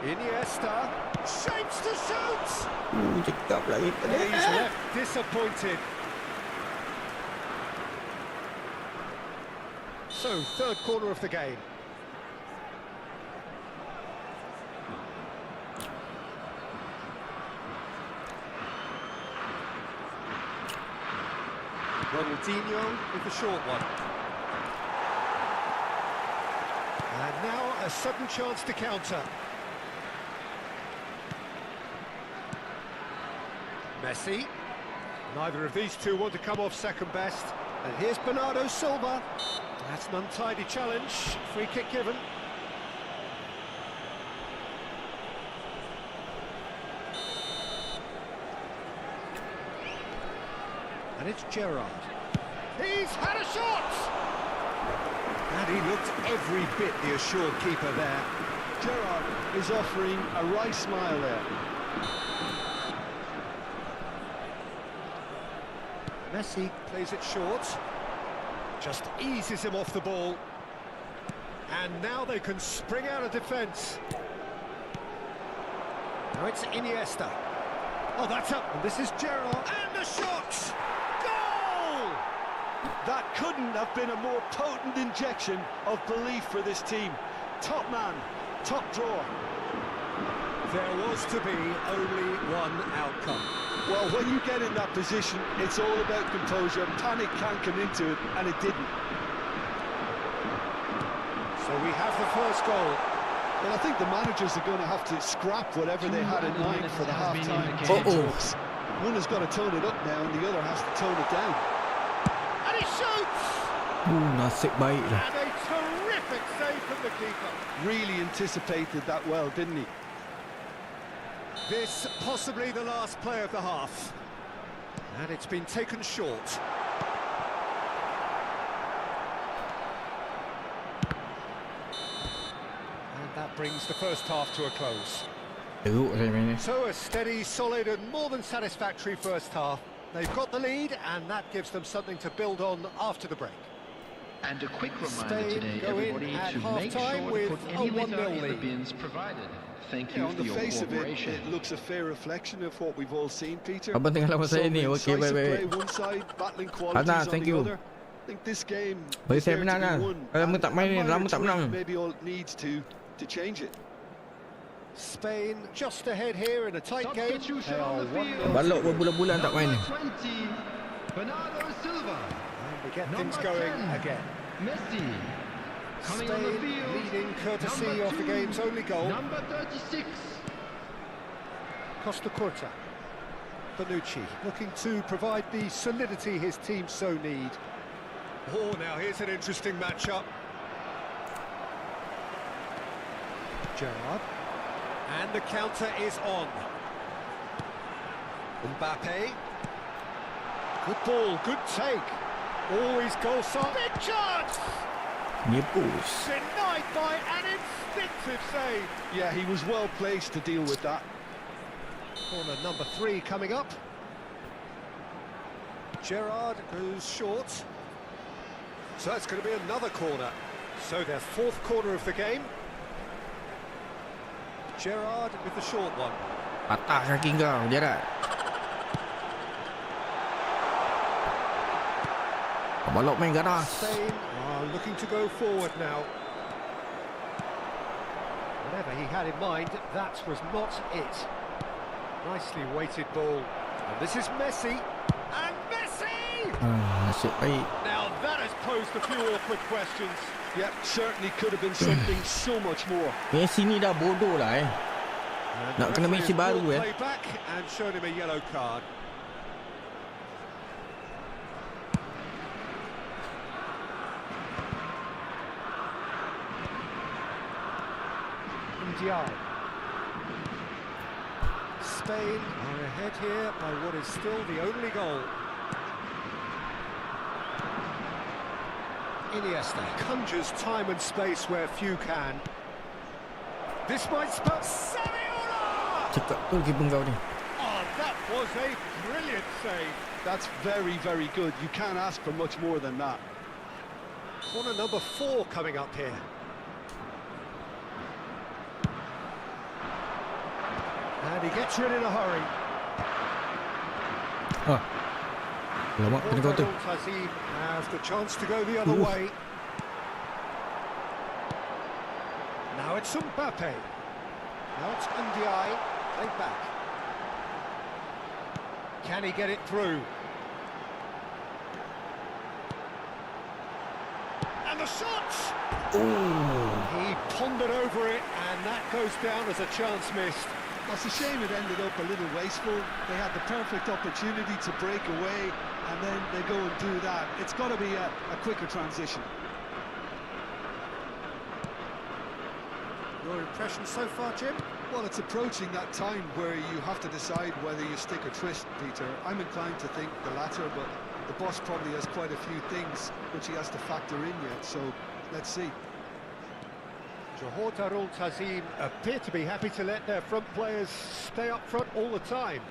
S2: Iniesta. Shapes to shoot!
S1: Cakap lagi
S2: And he's left disappointed. So, third corner of the game. Ronaldinho with the short one. And now a sudden chance to counter. Messi. Neither of these two want to come off second best. And here's Bernardo Silva. That's an untidy challenge. Free kick given. And it's Gerrard. He's had a shot! And he looked every bit the assured keeper there.
S3: Gerrard is offering a right smile there.
S2: Messi plays it short. Just eases him off the ball. And now they can spring out of defence. Now it's Iniesta. Oh, that's up. And this is Gerrard. And the shot! Goal!
S3: That couldn't have been a more potent injection of belief for this team. Top man, top draw.
S2: There was to be only one outcome.
S3: Well, when you get in that position, it's all about composure. Panic can't come into it, and it didn't.
S2: So we have the first goal.
S3: Well, I think the managers are going to have to scrap whatever they had in mind for the half-time talks. One has got to tone it up now, and the other has to tone it down.
S2: And he shoots!
S1: Nasib baik lah.
S2: And a terrific save from the keeper.
S3: Really anticipated that well, didn't he?
S2: This possibly the last play of the half. And it's been taken short. And that brings the first half to a close.
S1: Teruk saya main ni.
S2: So a steady, solid and more than satisfactory first half. They've got the lead and that gives them something to build on after the break.
S5: And a quick reminder
S2: Spain
S5: today,
S2: go in
S5: everybody,
S2: at
S5: to make
S2: half-time
S5: sure to
S2: with
S5: put
S2: a
S5: any
S2: 1-0
S5: litter in the
S2: lead.
S5: bins provided. Thank
S3: Yeah,
S5: you
S3: on
S5: for
S3: the
S5: your
S3: face of it,
S5: cooperation.
S3: it looks a fair reflection of what we've all seen, Peter.
S1: Abang tengah lama saya ni. Okey,
S3: Incisive play
S1: baik-baik.
S3: one side, battling qualities
S1: Ana,
S3: on
S1: thank
S3: the
S1: you.
S3: other. I think this game
S1: Bagi
S3: is
S1: saya
S3: there
S1: menang
S3: to
S1: lah.
S3: be won.
S1: Lama tak main ni,
S3: And a
S1: lama tak
S3: minor
S1: menang.
S3: tweak maybe all it needs to change it.
S2: Spain just ahead here in a tight game.
S5: Substitution
S2: They
S5: on
S2: are
S5: the field.
S2: 1-0.
S1: Balok berbulan-bulan tak main ni.
S5: Number 20, Bernardo Silva.
S2: And we get things
S5: Number
S2: going
S5: 10,
S2: again.
S5: Messi. Coming on the
S2: Spain
S5: field.
S2: leading courtesy
S5: Number
S2: of the
S5: 2,
S2: game's only goal.
S5: Number 36.
S2: Costa Curta. Bonucci looking to provide the solidity his team so need. Oh, now here's an interesting matchup. Gerrard. And the counter is on. Mbappe. Good ball, good take. Always goal shot. Big chance!
S1: Dia push.
S2: Denied by an instinctive save.
S3: Yeah, he was well placed to deal with that.
S2: Corner number 3 coming up. Gerrard goes short. So it's going to be another corner. So their 4th corner of the game. Gerrard with the short one.
S1: Patah kaki kau, Gerrard. Balok main ganas.
S2: Spain are looking to go forward now. Whatever he had in mind, that was not it. Nicely weighted ball. And this is Messi. And Messi!
S1: Nasib baik.
S2: Now that has posed a few awkward questions.
S3: Yeah, certainly could have been something so much more.
S1: Messi ni dah bodoh lah
S2: And
S1: Nak
S2: the
S1: kena
S2: referee
S1: Messi baru
S2: will play back and showed him a yellow card. Ndiaye. Spain are ahead here by what is still the only goal. Iniesta conjures time and space where few can. This might spell Saviola!
S1: Cakap tu keeper kau ni.
S2: Oh, that was a brilliant save.
S3: That's very, very good. You can't ask for much more than that.
S2: Corner number 4 coming up here. And he gets rid in a hurry.
S1: Lama kena kau tu.
S2: Tazim has the chance to go the other way. Now it's Mbappe. Now it's Ndiaye. Played back. Can he get it through? And the shot! He pondered over it, and that goes down as a chance missed.
S3: It's a shame it ended up a little wasteful. They had the perfect opportunity to break away, and then they go and do that. It's got to be a quicker transition.
S2: Your impression so far, Jim?
S3: Well, it's approaching that time where you have to decide whether you stick or twist, Peter. I'm inclined to think the latter, but the boss probably has quite a few things which he has to factor in yet, so let's see.
S2: Johor Darul Tazim appear to be happy to let their front players stay up front all the time.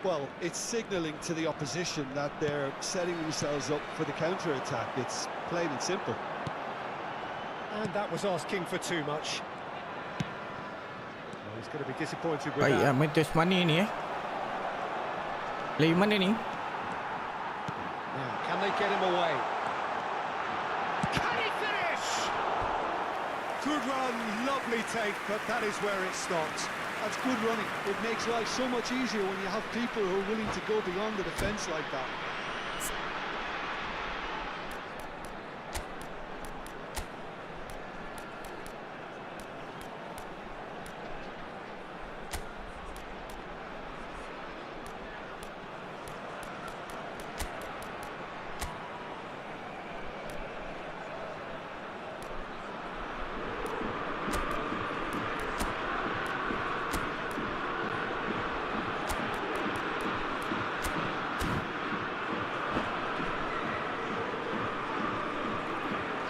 S3: Well, it's signalling to the opposition that they're setting themselves up for the counter-attack. It's plain and simple.
S2: And that was asking for too much. Well, he's going to be disappointed with
S1: Baik
S2: that.
S1: main test mana ni Play mana ni?
S2: Now, can they get him away? Can he finish? Good run, lovely take, but that is where it stopped.
S3: That's good running. It makes life so much easier when you have people who are willing to go beyond the defence like that.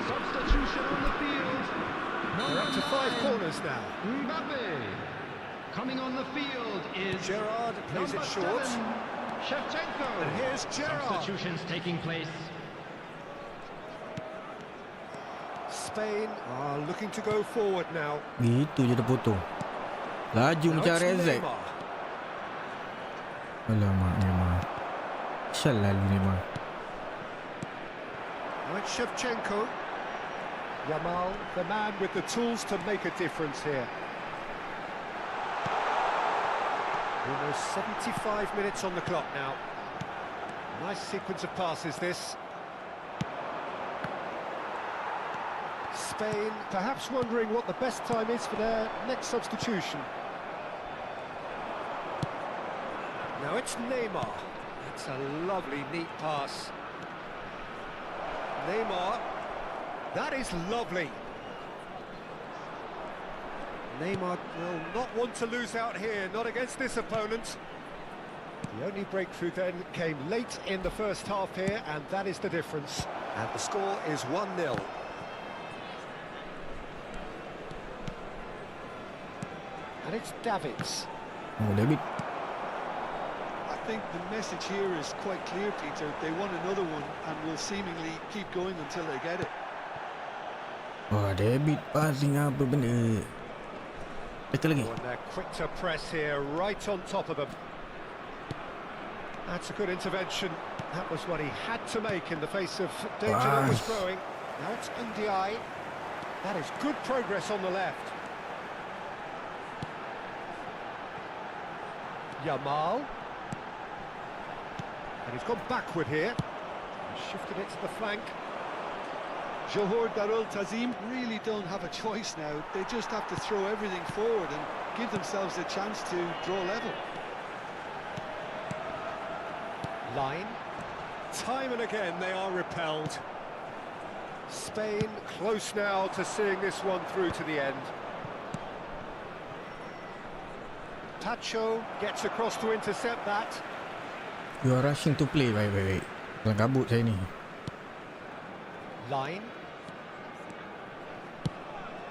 S5: Substitution on the field.
S2: They're up to 5 corners now.
S5: Mbappe. Coming on the field is
S2: Gerrard plays
S5: number
S2: it short.
S5: 7, Shevchenko.
S2: And here's Gerrard.
S5: Substitutions taking place.
S2: Spain are looking to go forward now.
S1: Gitu je dah potong. Laju
S2: Now
S1: macam
S2: it's
S1: Rezek.
S2: Neymar.
S1: Alamak Neymar. Selalu Neymar.
S2: Now it's Shevchenko. Yamal, the man with the tools to make a difference here. Almost 75 minutes on the clock now. Nice sequence of passes, this. Spain perhaps wondering what the best time is for their next substitution. Now it's Neymar. It's a lovely, neat pass. Neymar. That is lovely. Neymar will not want to lose out here, not against this opponent. The only breakthrough then came late in the first half here, and that is the difference. And the score is 1-0. And it's Davids.
S1: Oh, David.
S3: I think the message here is quite clear, Peter. They want another one and will seemingly keep going until they get it.
S1: Wah, David passing apa benda. Tekan lagi.
S2: Oh, and they're quick to press here, right on top of them. That's a good intervention. That was what he had to make in the face of danger that was growing. Now it's Ndiaye. That is good progress on the left. Yamal. And he's gone backward here. Shifted it to the flank.
S3: Johor Darul Tazim really don't have a choice now. They just have to throw everything forward and give themselves a chance to draw level.
S2: Line. Time and again they are repelled. Spain close now to seeing this one through to the end. Tacho gets across to intercept that.
S1: You are rushing to play. Baik. Dalam kabut saya ni.
S2: Line.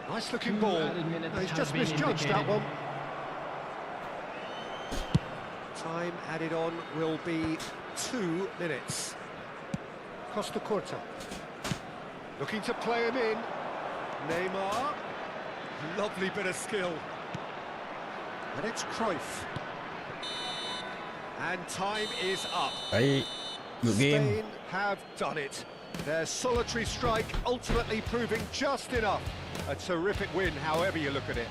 S2: Nice looking ball.
S5: added minutes
S2: No, he's
S5: have
S2: just
S5: been
S2: misjudged that
S5: indicated.
S2: one. Time added on will be 2 minutes. Costa Curta. Looking to play him in. Neymar. Lovely bit of skill. And it's Cruyff. And time is up.
S1: Baik. Good game.
S2: Spain have done it. Their solitary strike ultimately proving just enough. A terrific win, however you look at it.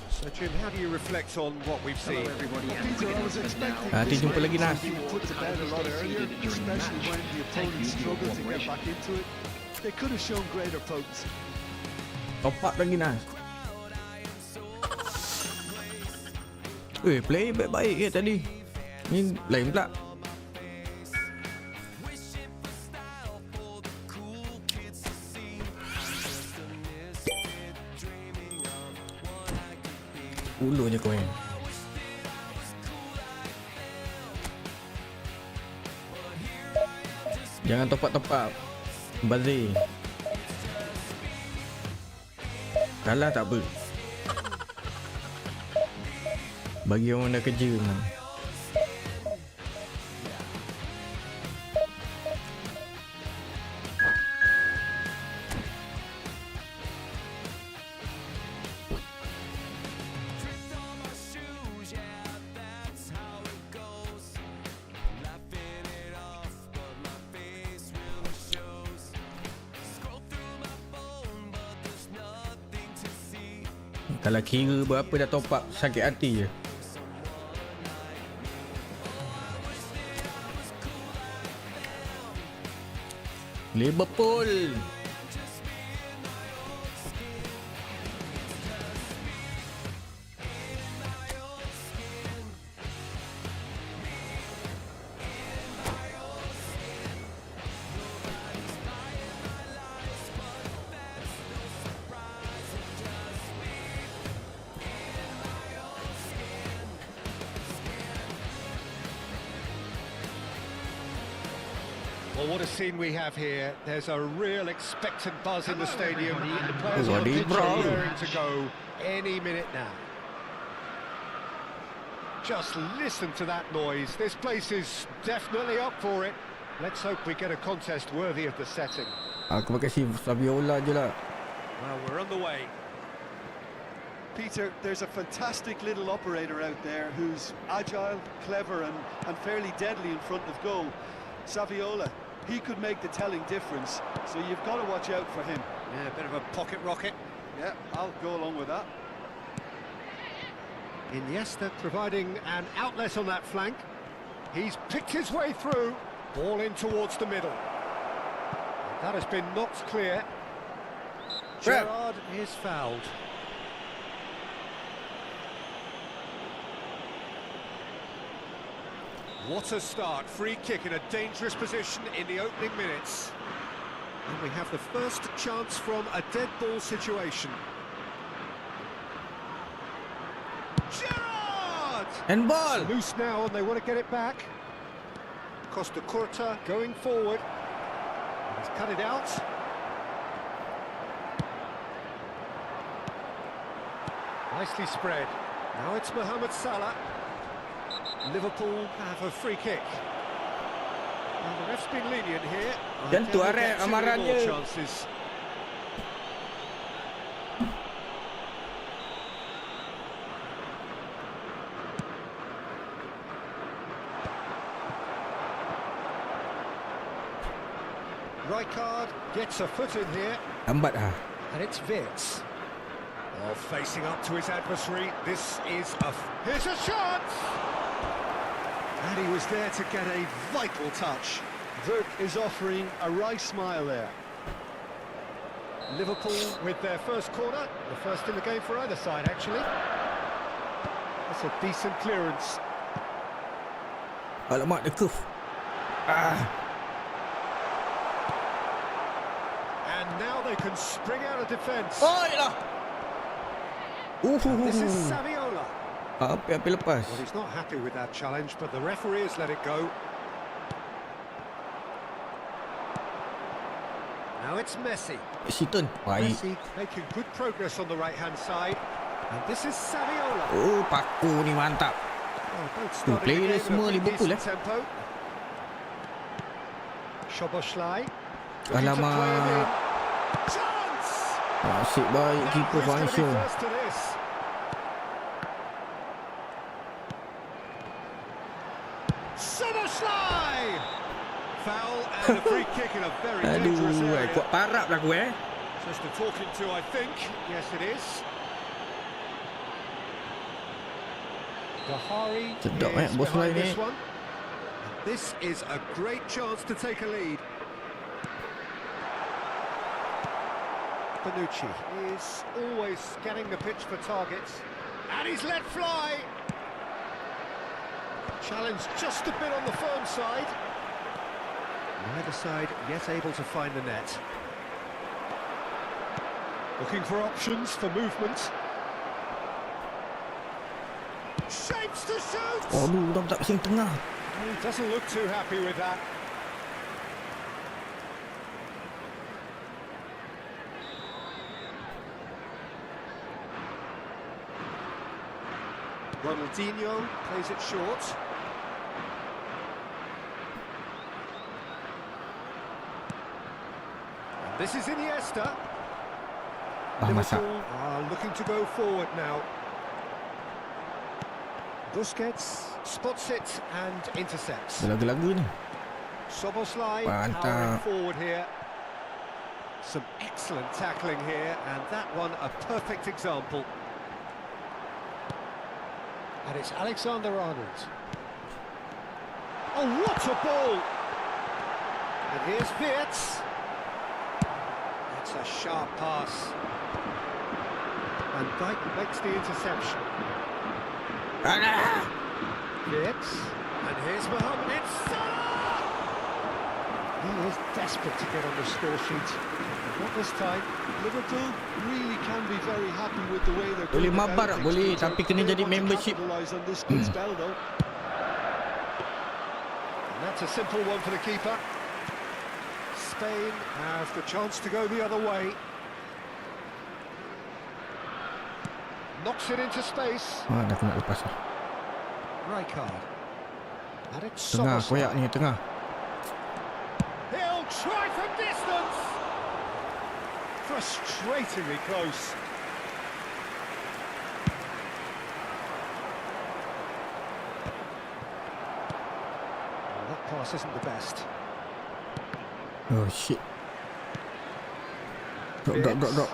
S2: So, Jim, how do you reflect on what we've seen?
S5: Everybody, and
S3: Peter, I was
S5: now.
S3: expecting
S1: Nanti jumpa lagi, Nas.
S3: to be put to bed a lot earlier, especially when the opponent struggled to get back into it. They could have shown greater potency.
S1: Top up lagi, Nas. Play baik-baik je tadi. Ni lain pula. Ulu je kau main. Jangan top up. Bazir. Kalah tak apa. Bagi orang dah kerja menang. Kalau kira berapa dah top up, sakit hati je. Liverpool.
S2: Well, what a scene we have here. There's a real expectant buzz in the stadium. The players
S1: What
S2: on the
S1: is
S2: pitch are
S1: wrong?
S2: raring to go any minute now. Just listen to that noise. This place is definitely up for it. Let's hope we get a contest worthy of the setting.
S1: Aku pakai si Saviola je lah.
S2: Well, we're on the way.
S3: Peter, there's a fantastic little operator out there who's agile, clever and fairly deadly in front of goal. Saviola, he could make the telling difference, so you've got to watch out for him.
S2: Yeah, a bit of a pocket rocket.
S3: Yeah, I'll go along with that.
S2: Iniesta providing an outlet on that flank. He's picked his way through. Ball in towards the middle. That has been knocked clear. Gerrard is fouled. What a start. Free kick in a dangerous position in the opening minutes. And we have the first chance from a dead ball situation. Gerrard!
S1: Handball.
S2: Loose now and they want to get it back. Costa Curta going forward. He's cut it out. Nicely spread. Now it's Mohamed Salah. Liverpool have a free kick. Well, the ref's been lenient here.
S1: Dan tu
S2: They'll
S1: arah
S2: get too many
S1: amaran
S2: more
S1: dia.
S2: chances. Rijkaard gets a foot in here,
S1: Lambat ah.
S2: and it's Wirtz. Oh, facing up to his adversary. This is here's a shot! And he was there to get a vital touch.
S3: Wirtz is offering a wry smile there.
S2: Liverpool with their first corner, the first in the game for either side, actually. That's a decent clearance.
S1: Alamak, the curve. Ah.
S2: And now they can spring out of defence.
S1: Oi lah.
S2: This is Saviola.
S1: Api lepas.
S2: Well, he's not happy with that challenge, but the referee has let it go. Now it's Messi.
S1: Siton. Baik.
S2: Messi making good progress on the right-hand side. And this is Saviola.
S1: Oh, paku ni mantap.
S2: Well, both starting the
S1: player
S2: game
S1: dia
S2: in
S1: semua
S2: a pretty
S1: Liverpool,
S2: decent tempo. Szoboszlai.
S1: Alamak.
S2: Chance!
S1: Nasib baik
S2: Now,
S1: keeper
S2: who's going to be
S1: Fanshaw.
S2: first to this? Szoboszlai! Foul and a free kick in a very dangerous
S1: Aduh,
S2: area.
S1: kuat parap lah aku
S2: Just a talking to, I think. Yes, it is. Gahari
S1: Sedap,
S2: is
S1: bos
S2: behind
S1: lain
S2: this
S1: ni.
S2: one. This is a great chance to take a lead. Bonucci is always scanning the pitch for targets. And he's let fly. Challenge just a bit on the firm side. Neither side yet able to find the net. Looking for options for movement. Shapes to shoot!
S1: Aduh, dah tak pasang tengah.
S2: He doesn't look too happy with that. Ronaldinho plays it short. And this is Iniesta.
S1: Masak.
S2: Liverpool are looking to go forward now. Busquets spots it and intercepts.
S1: Gelaga-laga ni.
S2: Szoboszlai
S1: Mantap.
S2: powering forward here. Some excellent tackling here, and that one a perfect example. And it's Alexander-Arnold. Oh, what a ball! And here's Wirtz. That's a sharp pass. And Dijk makes the interception.
S1: Alah!
S2: Wirtz. And here's Mohamed. It's Salah! He is desperate to get on the score sheet. Not this time.
S3: Liverpool really can be very happy with the way they're
S1: Boleh
S3: going
S1: mabar
S3: about
S1: tak?
S3: things,
S1: Boleh,
S3: Peter.
S1: tapi kena
S3: They
S1: jadi
S3: want to
S1: membership.
S3: capitalise on this good spell, though.
S2: And that's a simple one for the keeper. Spain have the chance to go the other way. Knocks it into space.
S1: Ah, dah kena lepas lah.
S2: Rijkaard. And it's
S1: Tengah,
S2: Szoboszlai.
S1: koyak ni, tengah.
S2: He'll try from distance. Frustratingly close. Well, that pass isn't the best.
S1: Oh, shit. Drop.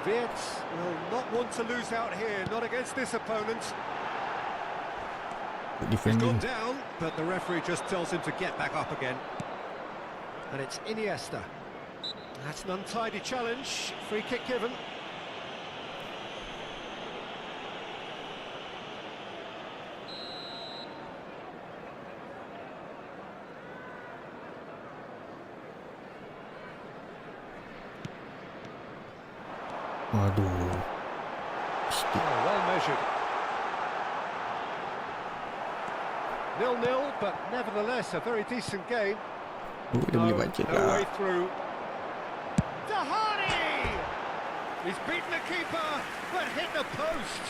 S2: Wirtz will not want to lose out here, not against this opponent.
S1: Good
S2: He's
S1: defending.
S2: gone down, but the referee just tells him to get back up again. And it's Iniesta. That's an untidy challenge. Free kick given.
S1: Aduh.
S2: Oh, well measured. 0-0, but nevertheless a very decent game.
S1: Dia boleh baca
S2: No way
S1: tak?
S2: through. Dahani! He's beaten the keeper, but hit the post.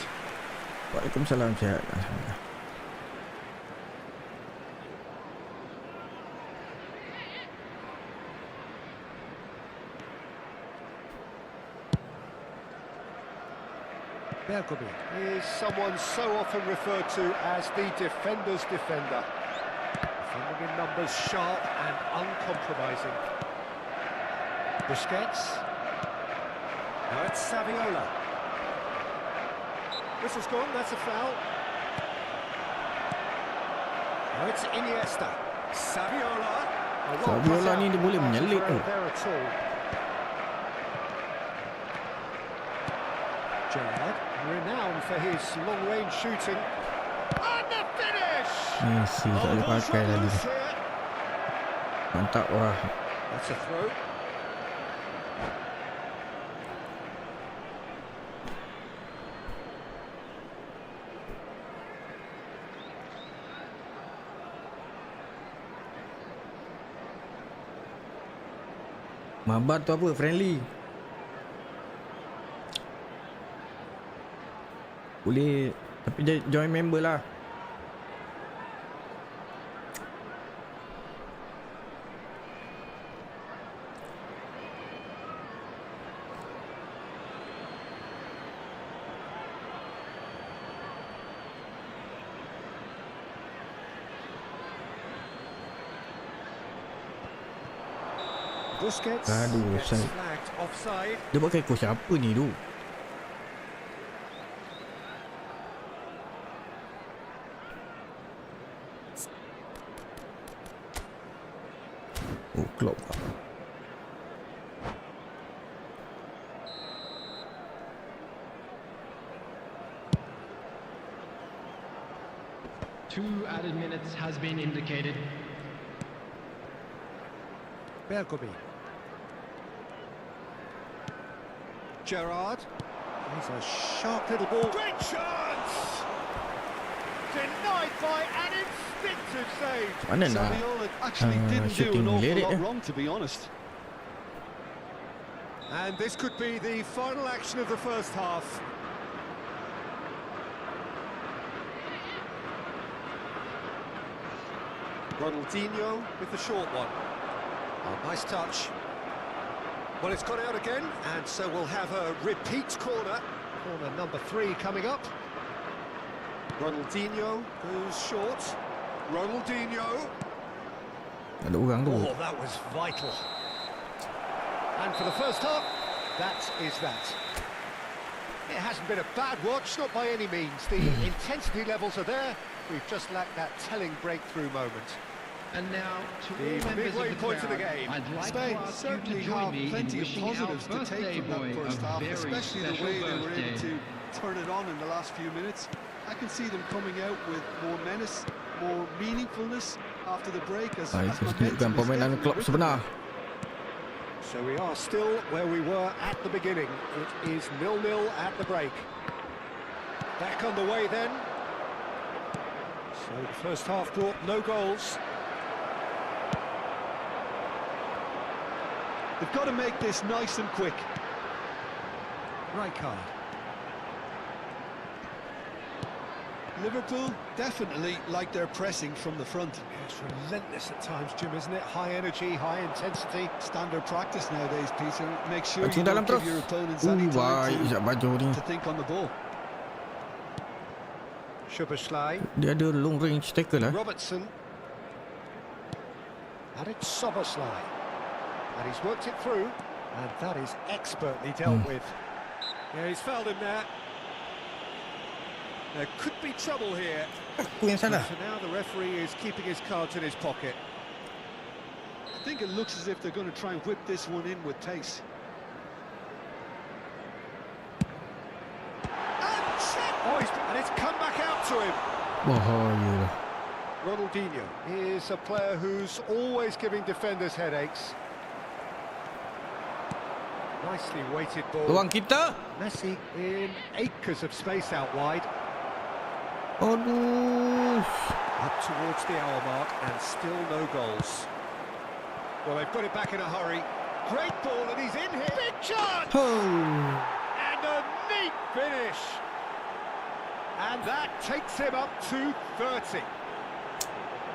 S1: Waalaikumsalam, sihat.
S2: Bergomi is someone so often referred to as the defender's defender. Defending in numbers, sharp and uncompromising. Busquets. Now it's Saviola. Whistle's gone, that's a foul. Now it's Iniesta. Saviola.
S1: Saviola ni dia boleh menyalip tu.
S2: There at all. Gerrard, renowned for his long-range shooting. And the finish!
S1: Messi tak boleh pakai lagi. Mantap wah.
S2: That's a throw.
S1: Mabar tu apa? Friendly. Boleh, tapi join member lah.
S2: Busquets
S1: Aduh,
S2: gets
S1: offside.
S2: flagged offside.
S1: Dia pakai kos siapa ni tu? Oh, Klopp.
S5: Two added minutes has been indicated.
S2: Bergomi. Gerrard. He's a sharp little ball. Great chance! Denied by an instinctive save.
S1: Mana nak
S3: Saviola actually didn't do
S1: shooting
S3: an awful
S1: lirik
S3: lot
S1: dia?
S3: wrong, to be honest.
S2: And this could be the final action of the first half. Ronaldinho with the short one. Oh, nice touch. Well, it's gone out again, and so we'll have a repeat corner. Corner number 3 coming up. Ronaldinho goes short. Ronaldinho.
S1: Ada orang tu.
S2: Oh, that was vital. And for the first half, that is that. It hasn't been a bad watch, not by any means. The intensity levels are there. We've just lacked that telling breakthrough moment.
S5: And now, to
S2: The
S5: all members
S2: midway
S5: of the
S2: point of the
S5: crowd,
S2: game.
S5: I'd like
S3: Spain
S5: to ask you
S3: certainly
S5: to join
S3: have
S5: me in
S3: plenty of
S5: wishing our
S3: positives to
S5: birthday
S3: take from
S5: boy
S3: that first
S5: a
S3: half,
S5: very
S3: especially the
S5: special
S3: way they were able
S5: birthday.
S3: to turn it on in the last few minutes. I can see them coming out with more menace, more meaningfulness after the break. As
S1: Itu
S3: momentum
S1: tunjukkan
S3: is
S1: permainan
S3: definitely
S1: Klopp
S3: with
S1: sebenar.
S3: them.
S2: So we are still where we were at the beginning. It is 0-0 at the break. Back underway then. So the first half brought no goals.
S3: They've got to make this nice and quick.
S2: Rijkaard.
S3: Liverpool definitely like their pressing from the front.
S2: It's relentless at times, Jim, isn't it? High energy, high intensity.
S3: Standard practice nowadays, Peter. Make sure
S1: Pancing
S3: you
S1: dalam
S3: don't
S1: terus.
S3: give your opponents any
S1: Baik
S3: time
S1: Izzat baju ni.
S3: to think on the ball.
S2: Szoboszlai.
S1: Dia ada long range tackle lah.
S2: Robertson. And it's Szoboszlai. And he's worked it through. And that is expertly dealt with. Yeah, he's fouled him there. There could be trouble here.
S1: Aku yang salah.
S2: So now the referee is keeping his cards in his pocket.
S3: I think it looks as if they're going to try and whip this one in with pace.
S2: And it's come back out to him.
S1: Bahaya lah.
S2: Ronaldinho is a player who's always giving defenders headaches. Nicely weighted ball.
S1: Peluang kita.
S2: Messi in acres of space out wide.
S1: Aduh.
S2: Up towards the hour mark and still no goals. Well, they've got it back in a hurry. Great ball and he's in here. Big chance!
S1: Oh.
S2: And a neat finish. And that takes him up to 30.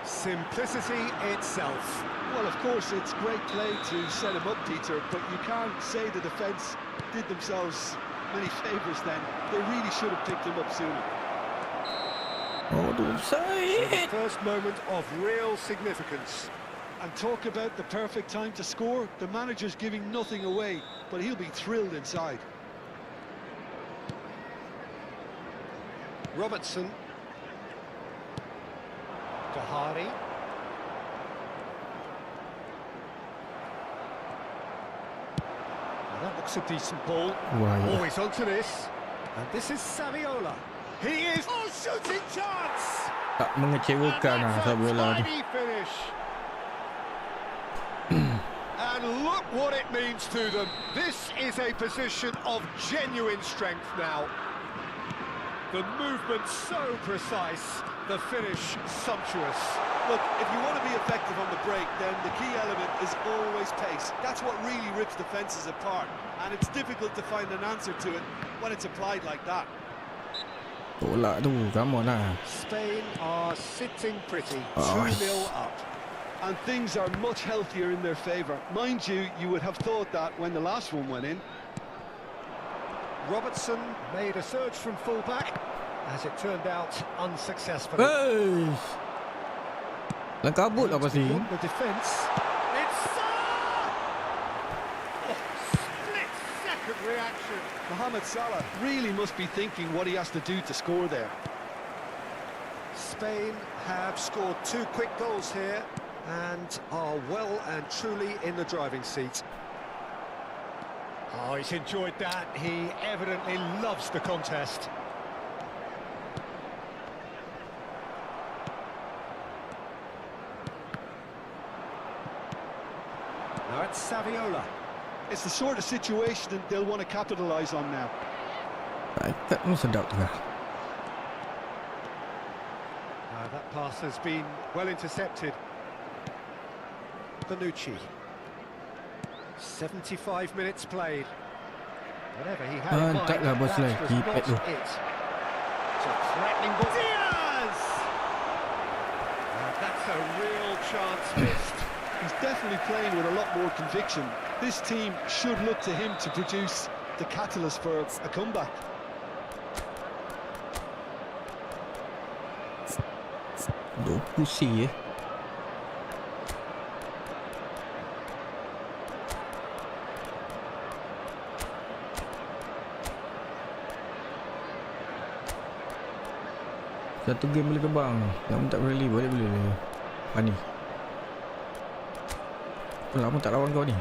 S2: Simplicity itself.
S3: Well, of course, it's great play to set him up, Peter, but you can't say the defence did themselves many favours then. They really should have picked him up sooner.
S1: Aduh,
S2: So
S1: Syed.
S2: the first moment of real significance.
S3: And talk about the perfect time to score. The manager's giving nothing away, but he'll be thrilled inside.
S2: Robertson. Dahari. Well, that looks a decent ball.
S1: Wah, ya.
S2: Always onto this. And this is Saviola. He is... Oh, shooting chance!
S1: Tak
S2: And
S1: mengecewakan lah
S2: that's a
S1: Saviola ni.
S2: tiny finish. And look what it means to them. This is a position of genuine strength now. The movement so precise, the finish sumptuous.
S3: Look, if you want to be effective on the break, then the key element is always pace. That's what really rips defences apart, and it's difficult to find an answer to it when it's applied like that.
S1: Tolak tu, come on lah.
S2: Spain are sitting pretty,
S1: Oh.
S2: 2-0 up.
S3: And things are much healthier in their favour. Mind you, you would have thought that when the last one went in.
S2: Robertson made a surge from full-back, as it turned out unsuccessfully.
S1: Hei. Lang kabut lah pasti.
S2: The defence. It's split-second reaction.
S3: Mohamed Salah really must be thinking what he has to do to score there.
S2: Spain have scored 2 quick goals here and are well and truly in the driving seat. Oh, he's enjoyed that. He evidently loves the contest. Now it's Saviola.
S3: It's the sort of situation that they'll want to capitalise on now.
S1: Tak ni sedap tengah.
S2: That pass has been well intercepted. Bonucci. 75 minutes played. Whatever he had in mind,
S1: Mantap lah bos
S2: that
S1: lah,
S2: was
S1: kipet
S2: not
S1: tu.
S2: it. It's a threatening ball. Diaz! That's a real chance missed.
S3: He's definitely playing with a lot more conviction. This team should look to him to produce the catalyst for a comeback.
S1: Duk pusi Satu game boleh kebang. Yang tak rally boleh. Pani. Lama tak lawan kau ni.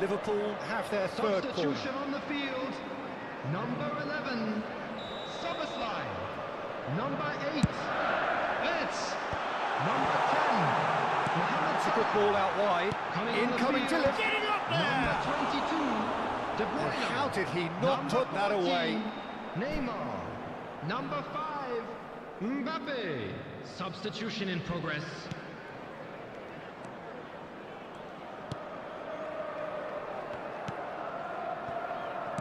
S2: Liverpool have their third corner.
S5: Substitution on the field. Number 11, Soboslai. Number 8, It's number 10, Mohamed
S2: It's a good ball out wide. Incoming to lift. Getting up
S5: Number
S2: there!
S5: 22, De
S2: And
S5: Bruyne.
S2: how did he not
S5: Number
S2: put that
S5: 14,
S2: away?
S5: Neymar. Number 5, Mbappe. Substitution in progress.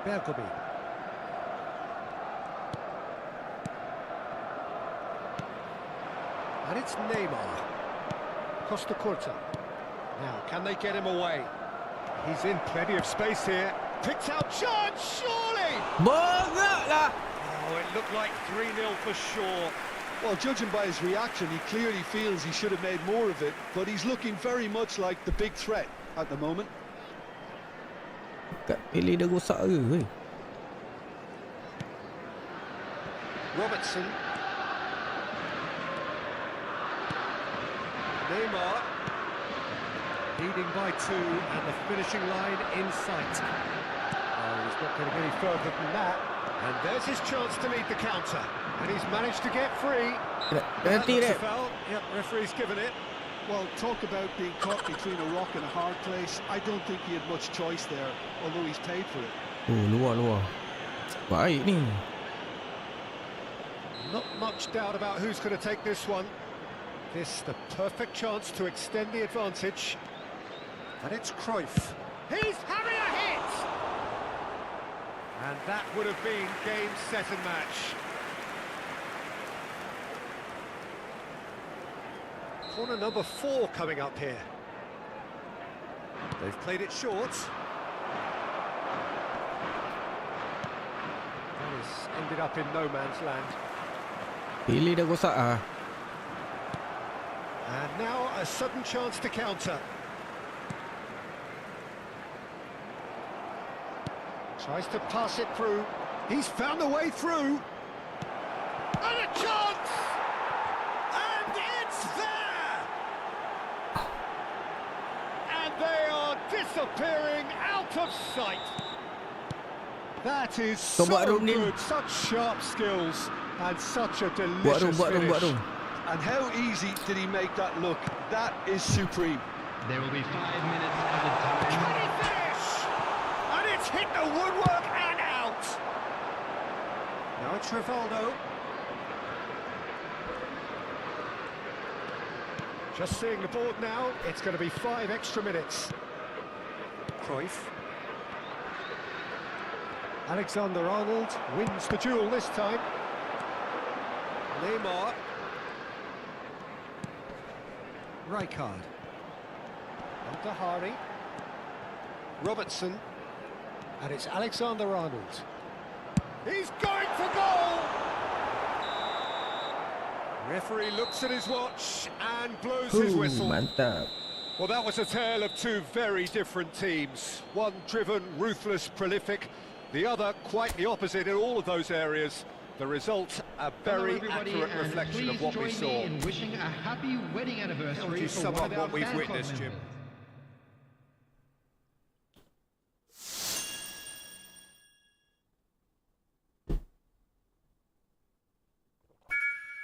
S2: Bergomi. And it's Neymar. Costa Curta. Now, can they get him away? He's in plenty of space here. Picked out chance, surely!
S1: Berat lah.
S2: Oh, it looked like 3-0 for sure.
S3: Well, judging by his reaction, he clearly feels he should have made more of it, but he's looking very much like the big threat at the moment.
S1: Kat Pele dah rosak ke weh?
S2: Robertson. Neymar leading by 2 and the finishing line in sight. Oh, he's not going to get any further than that. And there's his chance to lead the counter. And he's managed to get free.
S1: Penalty
S2: That's a
S1: dia.
S2: foul. Yep, referee's given it.
S3: Well, talk about being caught between a rock and a hard place. I don't think he had much choice there, although he's paid for it.
S1: Oh, luar. Baik ni.
S2: Not much doubt about who's going to take this one. This the perfect chance to extend the advantage. And it's Cruyff. He's having a hit! And that would have been game, set and match. Corner number 4 coming up here. They've played it short. That has ended up in no man's land.
S1: Pilih dah rosak ah.
S2: And now a sudden chance to counter. Tries to pass it through. He's found a way through. And a chance! And it's there! And they are disappearing out of sight. That is so
S1: buat room ni.
S2: good. Such sharp skills and such a
S1: Buat
S2: delicious
S1: room.
S2: finish.
S3: And how easy did he make that look? That is supreme.
S5: There will be 5 minutes added time.
S2: Can he finish? And it's hit the woodwork and out. Now it's Rivaldo. Just seeing the board now, it's going to be 5 extra minutes. Cruyff. Alexander-Arnold wins the duel this time. Neymar. Rijkaard. Dahari. Robertson. And it's Alexander-Arnold. He's going for goal! Referee looks at his watch and blows his whistle.
S1: Mantap.
S2: Well, that was a tale of 2 very different teams. One driven, ruthless, prolific. The other quite the opposite in all of those areas. The result, a very accurate reflection of what we saw.
S5: In wishing a happy wedding
S2: How
S5: anniversary
S2: would you
S5: for
S2: sum
S5: one
S2: up
S5: of
S2: what
S5: our
S2: we've
S5: fan club
S2: witnessed, Jim?
S5: members.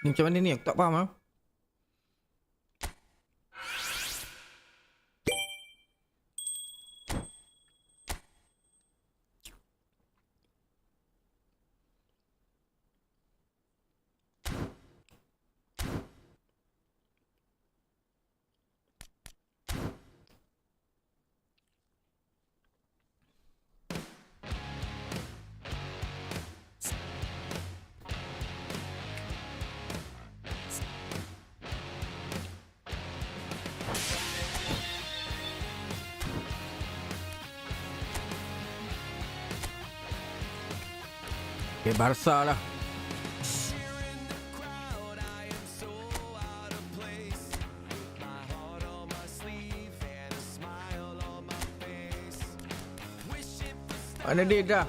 S1: Ni macam mana ni? Aku tak faham ah. Okay, Barca lah. Mana dia dah?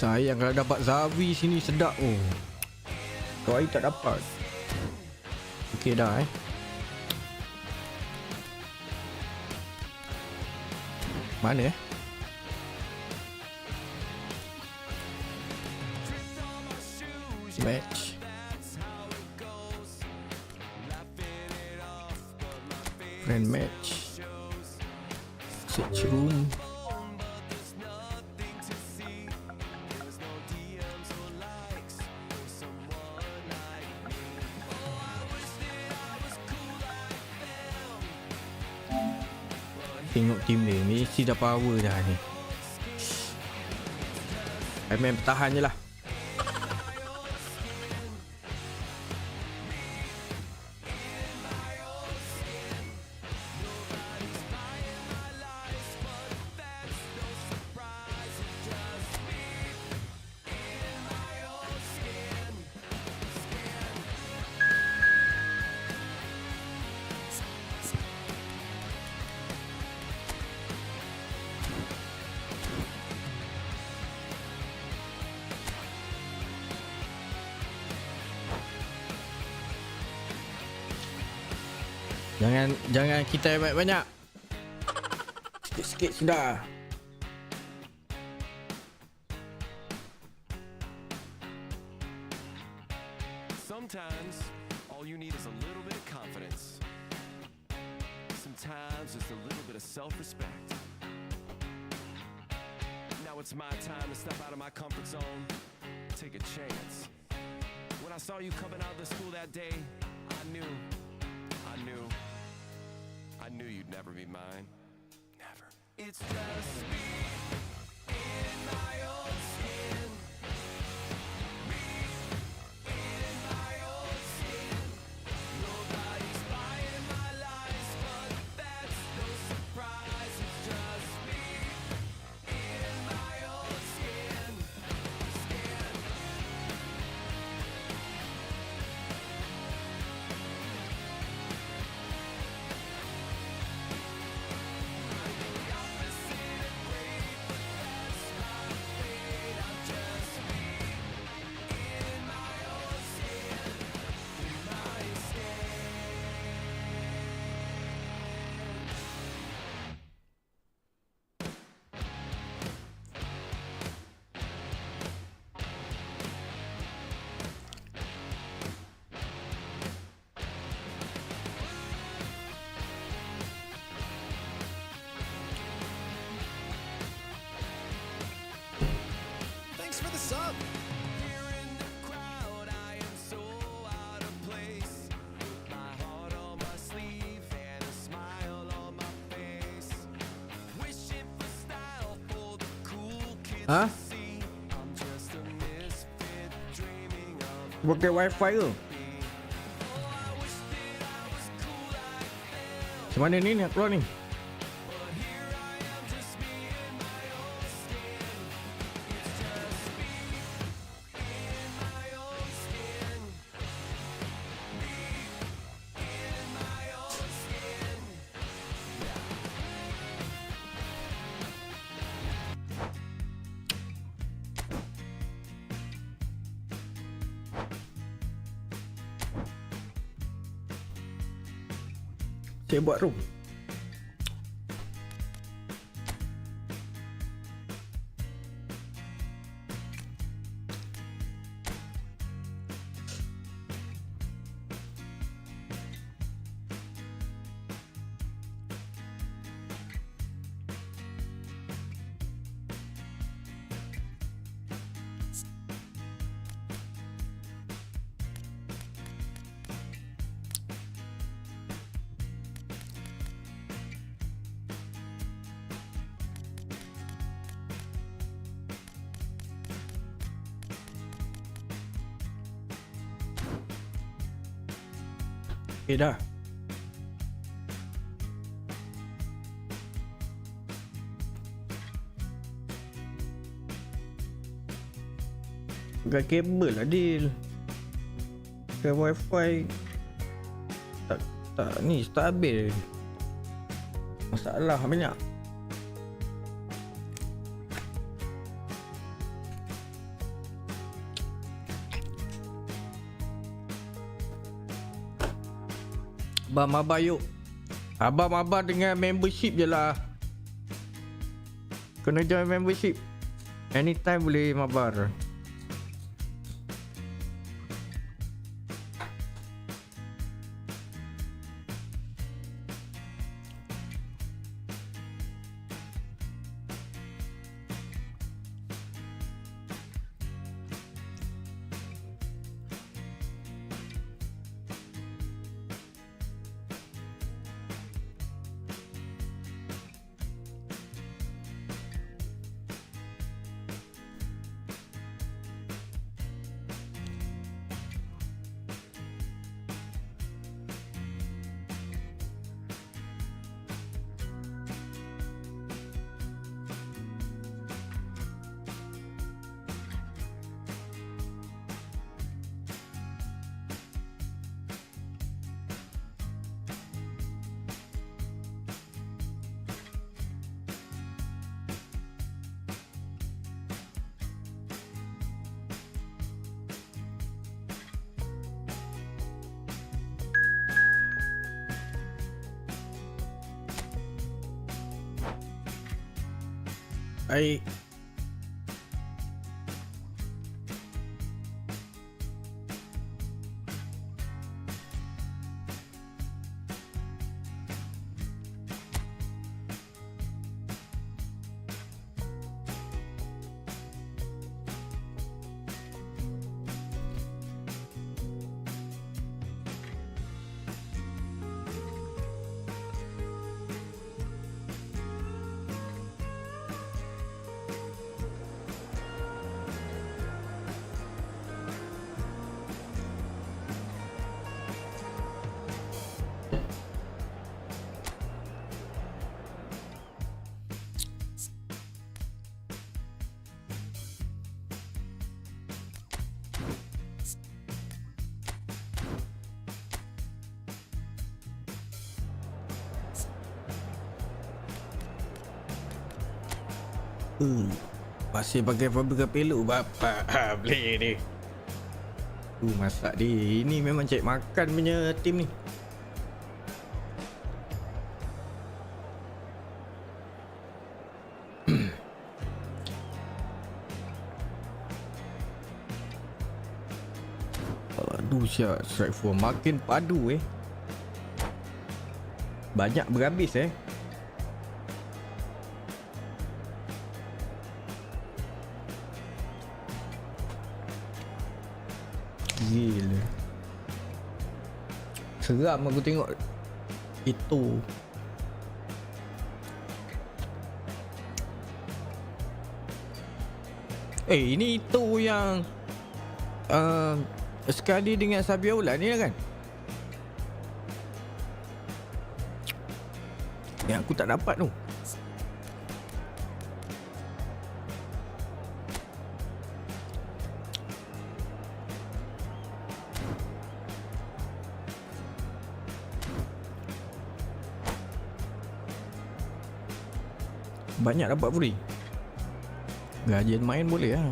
S1: Sayang kalau dapat Zavi sini sedap oh. Kau air tak dapat. Okey dah Mana match. Friend match. Search room. Tengok tim dia, Messi dah power dah ni. Main bertahan je lah. Jangan kita banyak-banyak. Sikit-sikit sudah.
S6: Sometimes all you need is a little bit of confidence. Sometimes just a little bit of self-respect. Now it's my time to step out of my comfort zone, take a chance. When I saw you coming out of the school that day, I knew you'd never be mine. Never. It's just me in my own skin. Me in my own skin. Nobody's buying my lies, but that's no surprise. It's just me in my own skin.
S3: Thanks for the sub.
S6: Here in the crowd, I am so out of place. With my heart on my sleeve and a smile on my face. Wishing for style for the cool kids
S1: Ha?
S6: to see. I'm just a misfit dreaming of
S1: Pakai wifi ke?
S6: me. Oh, I wish that I was cool like them.
S1: Macam mana ni nak keluar ni?
S6: But here I am, just me in my own skin. It's just me in my own skin. Me in my own skin.
S1: Saya buat room. Okay dah. Pakai kabel lah Dil. Pakai wifi tak ni stabil. Masalah banyak. Abang mabar yuk. Abang mabar dengan membership je lah. Kena join membership. Anytime boleh mabar. I masih pakai paprika peluk bapak. Boleh ni. Masak dia. Ini memang cari makan punya tim ni. Aduh siap. Strike 4 makin padu banyak berhabis Gila. Seram aku tengok itu. Ini itu yang sekali dengan Sabiola ni lah kan? Yang aku tak dapat tu. Banyak dapat free. Gajian main boleh lah.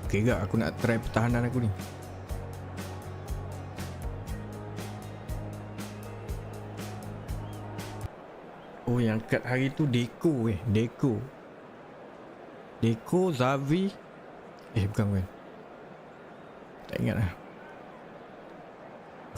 S1: Okay gak aku nak try pertahanan aku ni. Oh yang kat hari tu Deco Deco, Xavi. Bukan. Tak ingat lah.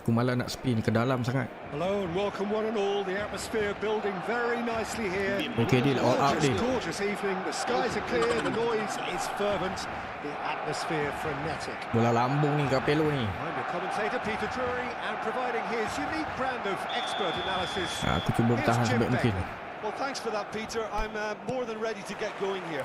S1: Aku malah nak spin ke dalam sangat.
S2: Hello and welcome one and all. The atmosphere building very nicely here.
S1: Okay deal, all out deal.
S2: Gorgeous evening. The skies are clear. The noise is fervent. The atmosphere frenetic.
S1: Bola lambung ni Capello ni.
S2: I'm your commentator Peter Drury and providing his unique brand of expert analysis.
S1: Aku cuba bertahan sebaik mungkin.
S3: Well, thanks for that, Peter. I'm more than ready to get going here.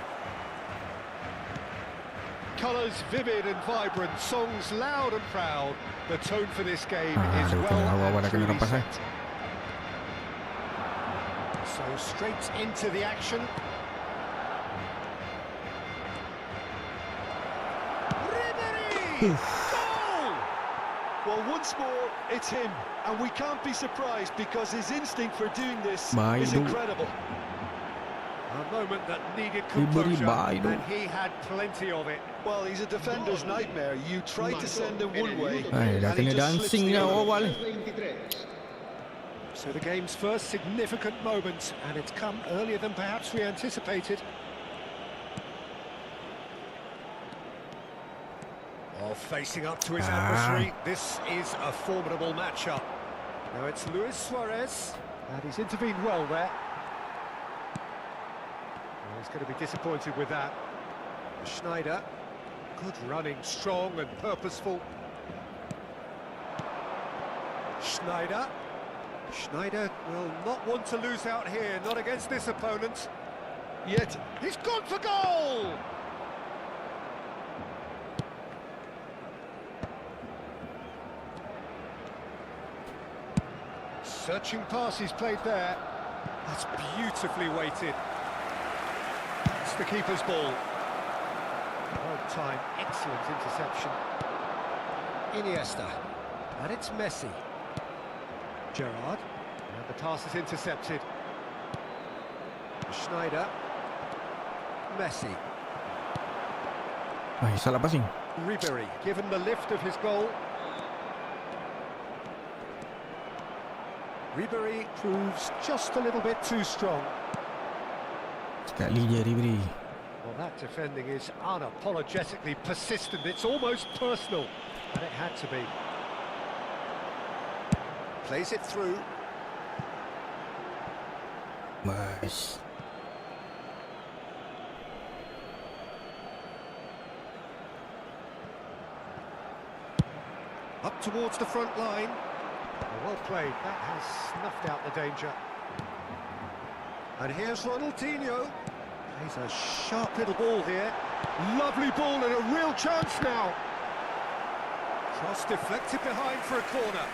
S2: Colours vivid and vibrant, songs loud and proud. The tone for this game is
S1: dia
S2: well
S1: awal-awal
S2: and
S1: dah kena
S2: truly
S1: rampas
S2: set. So straight into the action. Ribery! Goal!
S3: Well, once more, it's him. And we can't be surprised because his instinct for doing this is
S1: Baidu.
S3: incredible.
S2: A moment that needed
S1: Ribery
S2: composure,
S1: Baidu.
S2: and he had plenty of it.
S3: Well, he's a defender's nightmare. You try to send him one way,
S1: Dah
S3: and he
S1: kena
S3: just slips
S1: dancing
S3: the
S1: dah
S3: other.
S1: awal.
S2: So the game's first significant moment, and it's come earlier than perhaps we anticipated. Oh, facing up to his adversary, this is a formidable matchup. Now it's Luis Suarez, and he's intervened well there. Well, he's going to be disappointed with that. Schneider, good running, strong and purposeful. Schneider will not want to lose out here, not against this opponent. Yet he's gone for goal! Searching pass he's played there. That's beautifully weighted. It's the keeper's ball. Well time, excellent interception. Iniesta, and it's Messi. Gerrard, and the pass is intercepted. Schneider, Messi.
S1: Ay, salah passing.
S2: Ribery given the lift of his goal. Ribery proves just a little bit too strong.
S1: Sekali je Ribery.
S2: Well, that defending is unapologetically persistent. It's almost personal, and it had to be. Plays it through.
S1: Mas.
S2: Up towards the front line. Well played. That has snuffed out the danger. And here's Ronaldinho. He's a sharp little ball here. Lovely ball and a real chance now. Cross deflected behind for a corner.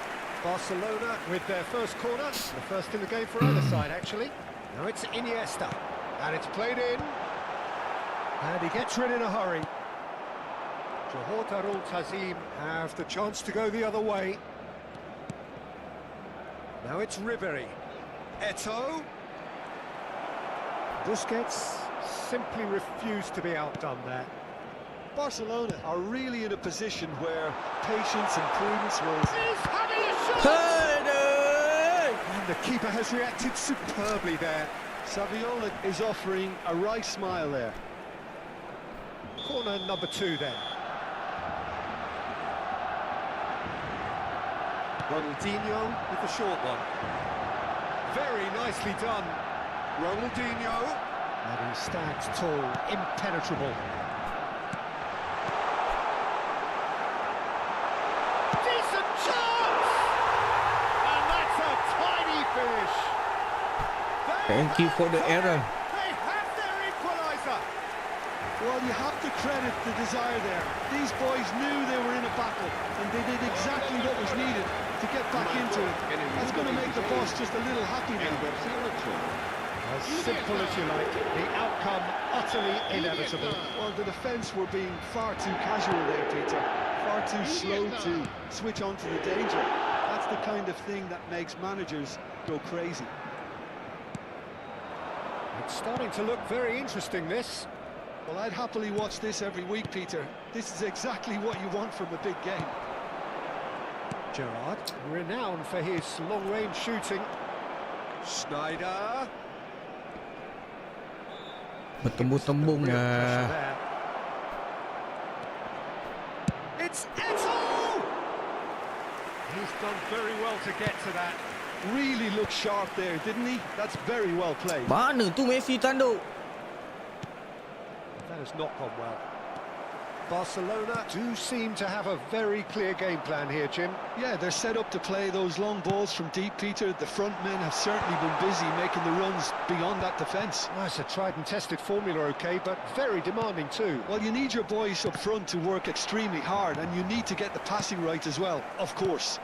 S2: Barcelona with their first corner. The first in the game for either side, actually. Now it's Iniesta. And it's played in. And he gets rid in a hurry. Johor Darul Tazim have the chance to go the other way. Now it's Ribery. Eto'o. Busquets simply refused to be outdone there.
S3: Barcelona are really in a position where patience and prudence will...
S2: He's having a shot!
S1: Hey!
S2: And the keeper has reacted superbly there.
S3: Saviola is offering a right smile there.
S2: Corner number 2 then. Ronaldinho with the short one. Very nicely done. Ronaldinho. And he stands tall, impenetrable. Decent chance! And that's a tiny finish.
S1: Thank you for the error.
S2: They have their equaliser.
S3: Well, you have to credit the desire there. These boys knew they were in a battle, and they did exactly what was needed to get back into it. That's going to make the boss just a little happy now.
S2: As simple as you like, the outcome utterly inevitable.
S3: Well, the defence were being far too casual there, Peter. Far too slow to switch on to the danger. That's the kind of thing that makes managers go crazy.
S2: It's starting to look very interesting, this.
S3: Well, I'd happily watch this every week, Peter. This is exactly what you want from a big game.
S2: Gerrard, renowned for his long-range shooting. Schneider.
S1: Bertembung-tembung
S2: Real
S1: dah.
S2: pressure there. It's Eto'o! He's done very well to get to that.
S3: Really looked sharp there, didn't he? That's very well played.
S1: Mana tu Messi tanduk?
S2: That has not gone well. Barcelona do seem to have a very clear game plan here, Jim.
S3: Yeah, they're set up to play those long balls from deep, Peter. The front men have certainly been busy making the runs beyond that defence.
S2: Well, it's a tried and tested formula, okay, but very demanding too.
S3: Well, you need your boys up front to work extremely hard, and you need to get the passing right as well, of course.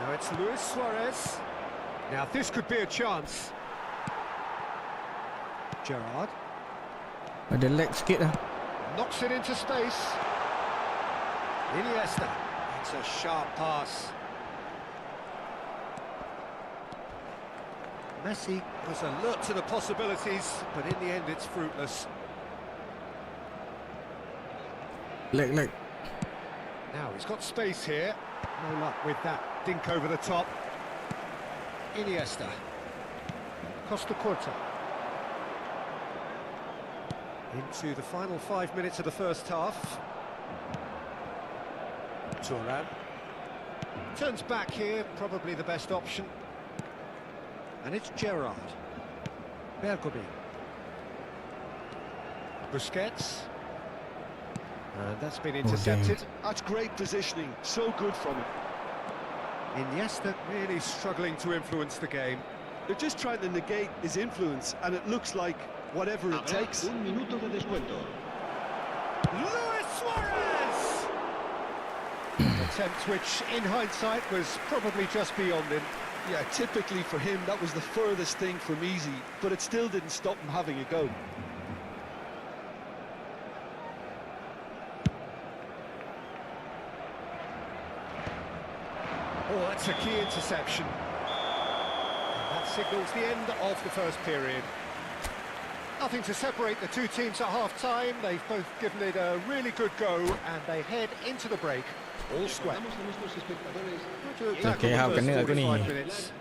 S2: Now it's Luis Suarez. Now this could be a chance. Gerrard
S1: Ada lag sikit dah.
S2: knocks it into space. Iniesta. It's a sharp pass. Messi was alert to the possibilities, but in the end it's fruitless.
S1: Lag.
S2: Now he's got space here. No luck with that dink over the top. Iniesta. Costa Curta. Into the final 5 minutes of the first half. Turun. Turns back here, probably the best option. And it's Gerrard. Bergomi. Busquets. And that's been intercepted.
S3: That's great positioning, so good from him.
S2: Iniesta really struggling to influence the game.
S3: They're just trying to negate his influence, and it looks like whatever it takes.
S4: Un minuto de descuento.
S2: Luis Suarez! Attempt which, in hindsight, was probably just beyond him.
S3: Yeah, typically for him, that was the furthest thing from easy, but it still didn't stop him having a go.
S2: Oh, that's a key interception. And that signals the end of the first period. nothing to separate the two teams at half-time. They've both given it a really good go, and they head into the break all square.
S1: Okay, how kena aku ni.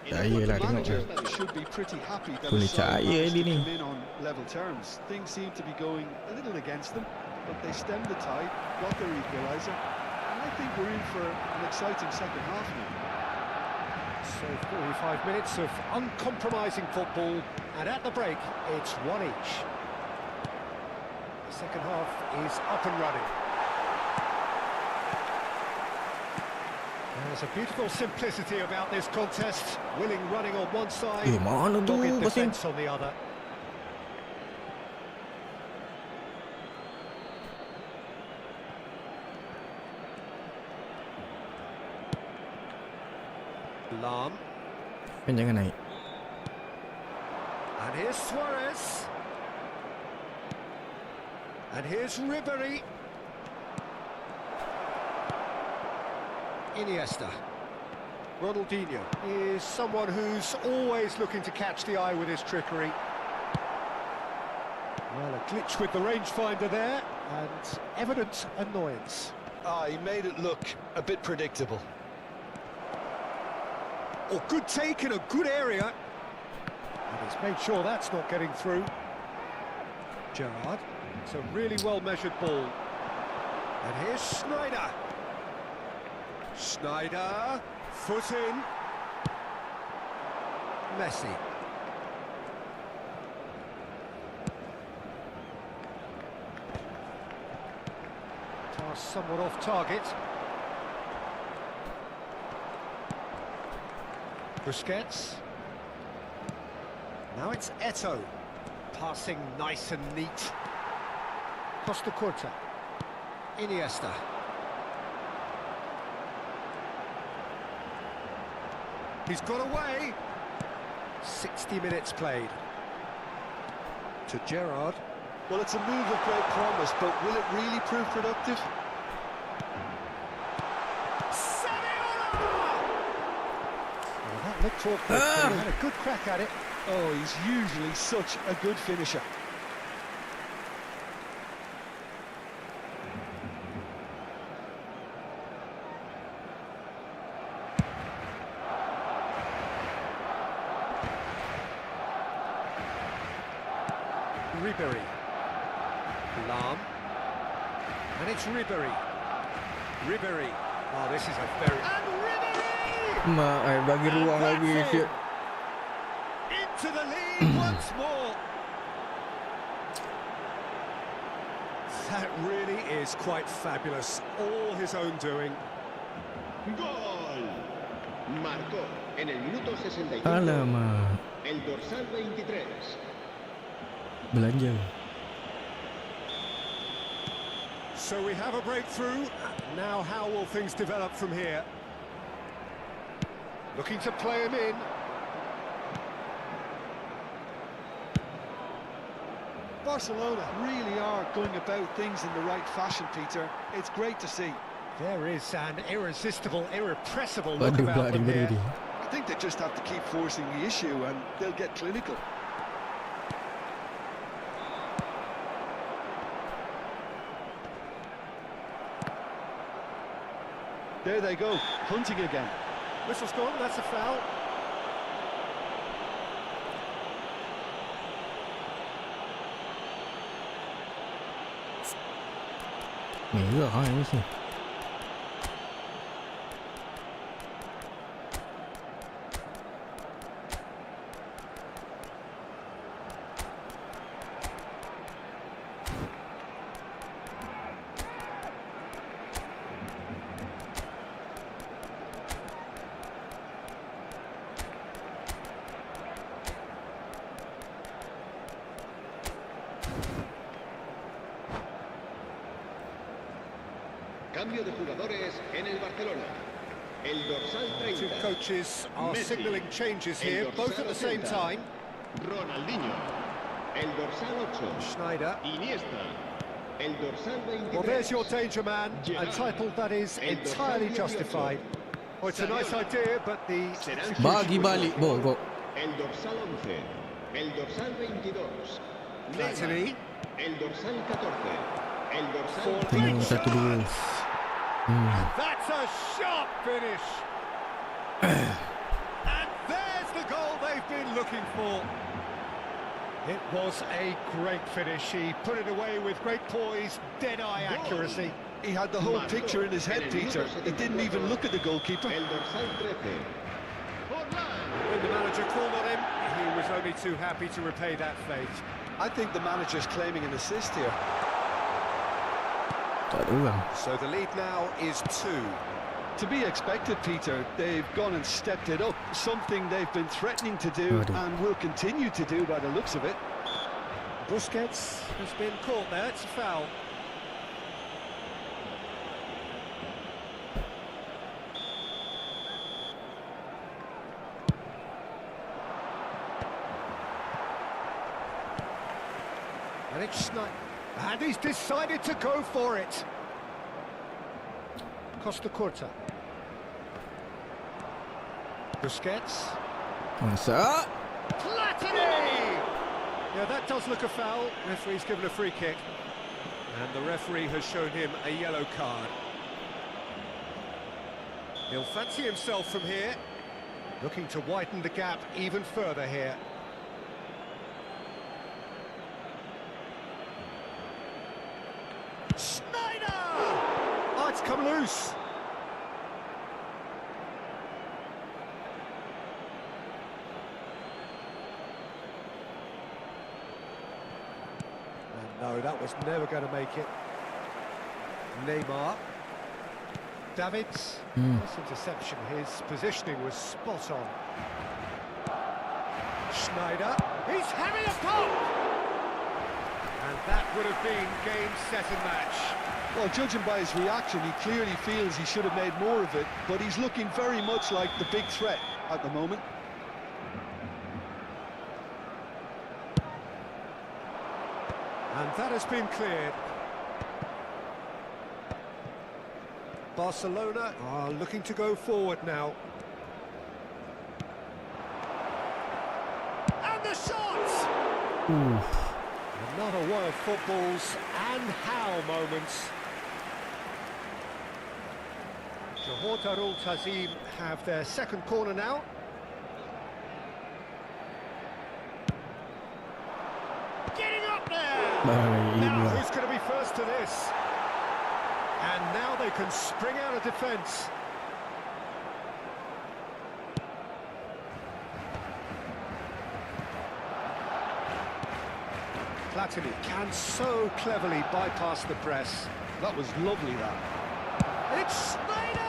S1: Cahaya lah tengok.
S3: Manager should be pretty happy that
S1: Boleh
S3: his side
S1: cahaya
S3: managed
S1: dia
S3: to
S1: ni.
S3: come in on level terms. Things seem to be going a little against them, but they stemmed the tide, got their equaliser, and I think we're in for an exciting second half now.
S2: So 45 minutes of uncompromising football, and at the break, it's one each. The second half is up and running. There's a beautiful simplicity about this contest. Willing running on one side,
S1: Mana tu
S2: dogged
S1: pasing?
S2: defence on the other. Lam.
S1: Jangan naik.
S2: And here's Suarez. And here's Ribery. Iniesta. Ronaldinho is someone who's always looking to catch the eye with his trickery. Well, a glitch with the rangefinder there, and evident annoyance.
S3: He made it look a bit predictable.
S2: Oh, good take in a good area. And he's made sure that's not getting through. Gerrard. It's a really well-measured ball. And here's Sneijder. Sneijder, foot in. Messi. Pass somewhat off target. Busquets. Now it's Eto'o. Passing nice and neat. Costa Curta. Iniesta. He's got away. 60 minutes played. To Gerrard.
S3: Well, it's a move of great promise, but will it really prove productive?
S2: Well, that looked awkward, but he had a good crack at it.
S3: Oh, he's usually such a good finisher.
S2: Ribery. Lam. And it's Ribery. Ribery. Oh, this is a very... And Ribery!
S1: Mak, bagi ruang lagi siap.
S2: Into the lead once more. That really is quite fabulous. All his own doing.
S4: ¡Gol! Marcó en el minuto 65
S1: Alamak.
S4: el dorsal 23.
S1: Belanja.
S2: So we have a breakthrough. Now how will things develop from here? Looking to play him in.
S3: Barcelona really are going about things in the right fashion, Peter. It's great to see.
S2: There is an irresistible, irrepressible look
S1: Aduh pula
S2: about them
S1: Ribery
S2: here.
S1: dia.
S3: I think they just have to keep forcing the issue and they'll get clinical. There they go, hunting again.
S2: Whistle's gone, that's a foul.
S1: Merah ni sini.
S4: Cambio de jugadores en el Barcelona. El dorsal
S2: Two
S4: 30.
S2: coaches are
S4: Messi.
S2: signalling changes
S4: El
S2: here,
S4: dorsal
S2: both at the same
S4: 80.
S2: time.
S4: Ronaldinho. El dorsal 8.
S2: Sneijder.
S4: Iniesta. El dorsal 23.
S2: Well, there's your danger man, a
S4: Gerrard.
S2: title that is
S4: El dorsal
S2: entirely
S4: 18.
S2: justified. Oh, it's a nice idea, but the
S4: Serán
S2: execution
S1: Bagi
S2: was
S1: balik
S2: not.
S1: bogok.
S4: El dorsal 11. El dorsal 22.
S2: Platini.
S4: El dorsal 14. El dorsal
S1: Kena 1-2.
S2: That's a sharp finish. And there's the goal they've been looking for. It was a great finish. He put it away with great poise, dead-eye accuracy.
S3: He had the whole picture in his head, Peter. He didn't even look at the goalkeeper.
S4: El dorsal 13.
S2: When the manager called on him, he was only too happy to repay that fate.
S3: I think the manager's claiming an assist here.
S1: Tak ada orang.
S2: So the lead now is 2.
S3: To be expected, Peter. They've gone and stepped it up, something they've been threatening to do and will continue to do by the looks of it.
S2: Busquets has been caught there, it's a foul. And it's not, and he's decided to go for it. Costa Curta. Busquets.
S1: Masa.
S2: Platini! Yeah, that does look a foul. Referee's given a free kick. And the referee has shown him a yellow card. He'll fancy himself from here. Looking to widen the gap even further here. Schneider! Oh, it's come loose. No, that was never going to make it. Neymar. Davids. This interception, his positioning was spot on. Schneider. He's having a pop! And that would have been game, set and match.
S3: Well, judging by his reaction, he clearly feels he should have made more of it, but he's looking very much like the big threat at the moment.
S2: And that has been cleared. Barcelona are looking to go forward now. And the shot! Another one of football's and how moments. Johor Darul Tazim have their second corner now. Getting up there! Now who's going to be first to this? And now they can spring out of defence. Platini can so cleverly bypass the press.
S3: That was lovely, that.
S2: It's Schneider!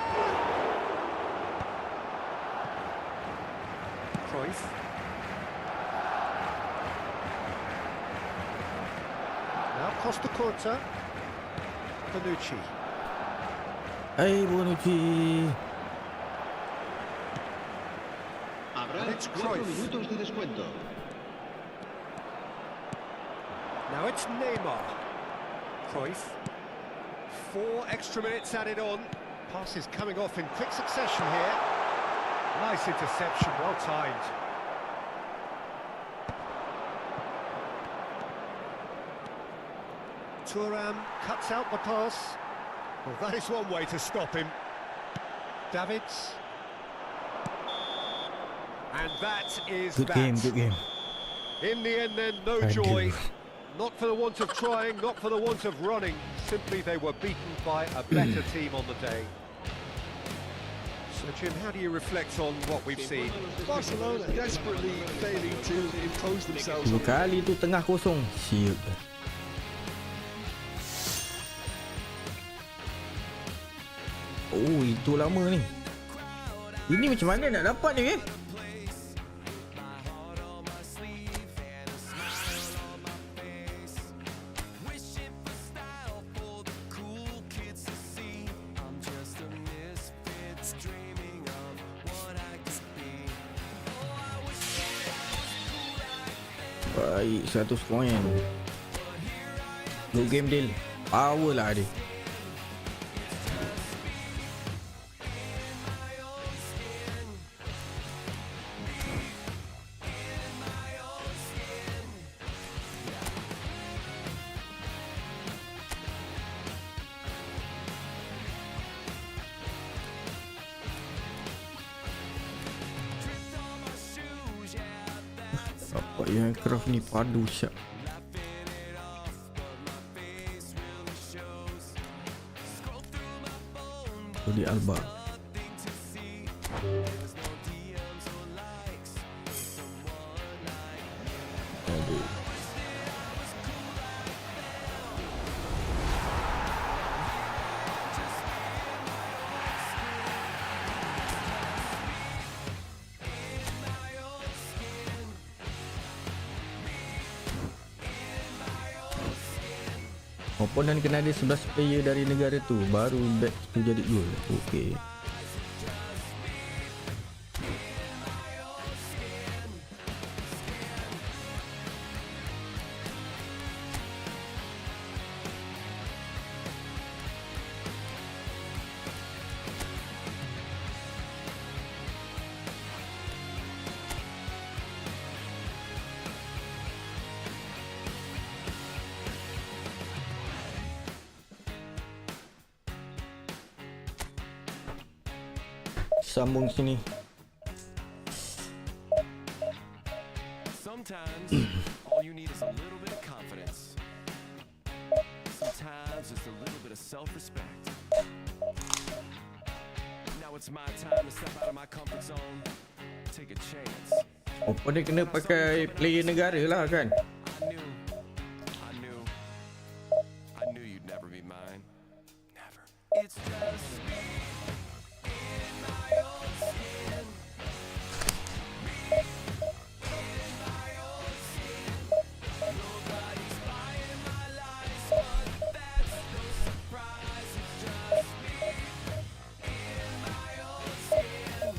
S2: Cruyff. Now Costa Curta. Bonucci.
S1: Hey, Bonucci.
S4: Habrá
S2: And it's
S4: 4
S2: Cruyff.
S4: minutos de descuento.
S2: Now it's Neymar. Cruyff. 4 extra minutes added on. Passes coming off in quick succession here. Nice interception, well timed. Turun cuts out the pass. Well, that is one way to stop him. Davids. And that is
S1: Good
S2: that.
S1: game, good game.
S2: In the end then, no
S1: Thank
S2: joy.
S1: you.
S2: Not for the want of trying, not for the want of running. Simply they were beaten by a better team on the day. So Jim, how do you reflect on what we've seen?
S3: Barcelona desperately failing to impose themselves
S1: 2
S3: on
S1: kali tu tengah kosong. Siap. Oh, itu lama ni. Ini macam mana nak dapat ni, eh? Baik, 100 poin. Good game deal. Power lah dia. yang aircraft ni padu syak. Di Alba. Aduh. Opponent kena ada 11 player dari negara tu baru back tu jadi gol. Okey. Sambung sini.
S6: Sometimes all you need is a little bit of confidence. Sometimes just a little bit of self-respect. Now it's my time to step out of my comfort zone. Take a chance.
S1: Opponent kena pakai player negara lah kan.
S6: I knew you'd never be mine. Never. It's just me in my own skin. Me in my own skin. Nobody's buying my lies, but that's no surprise. It's just me in my own skin.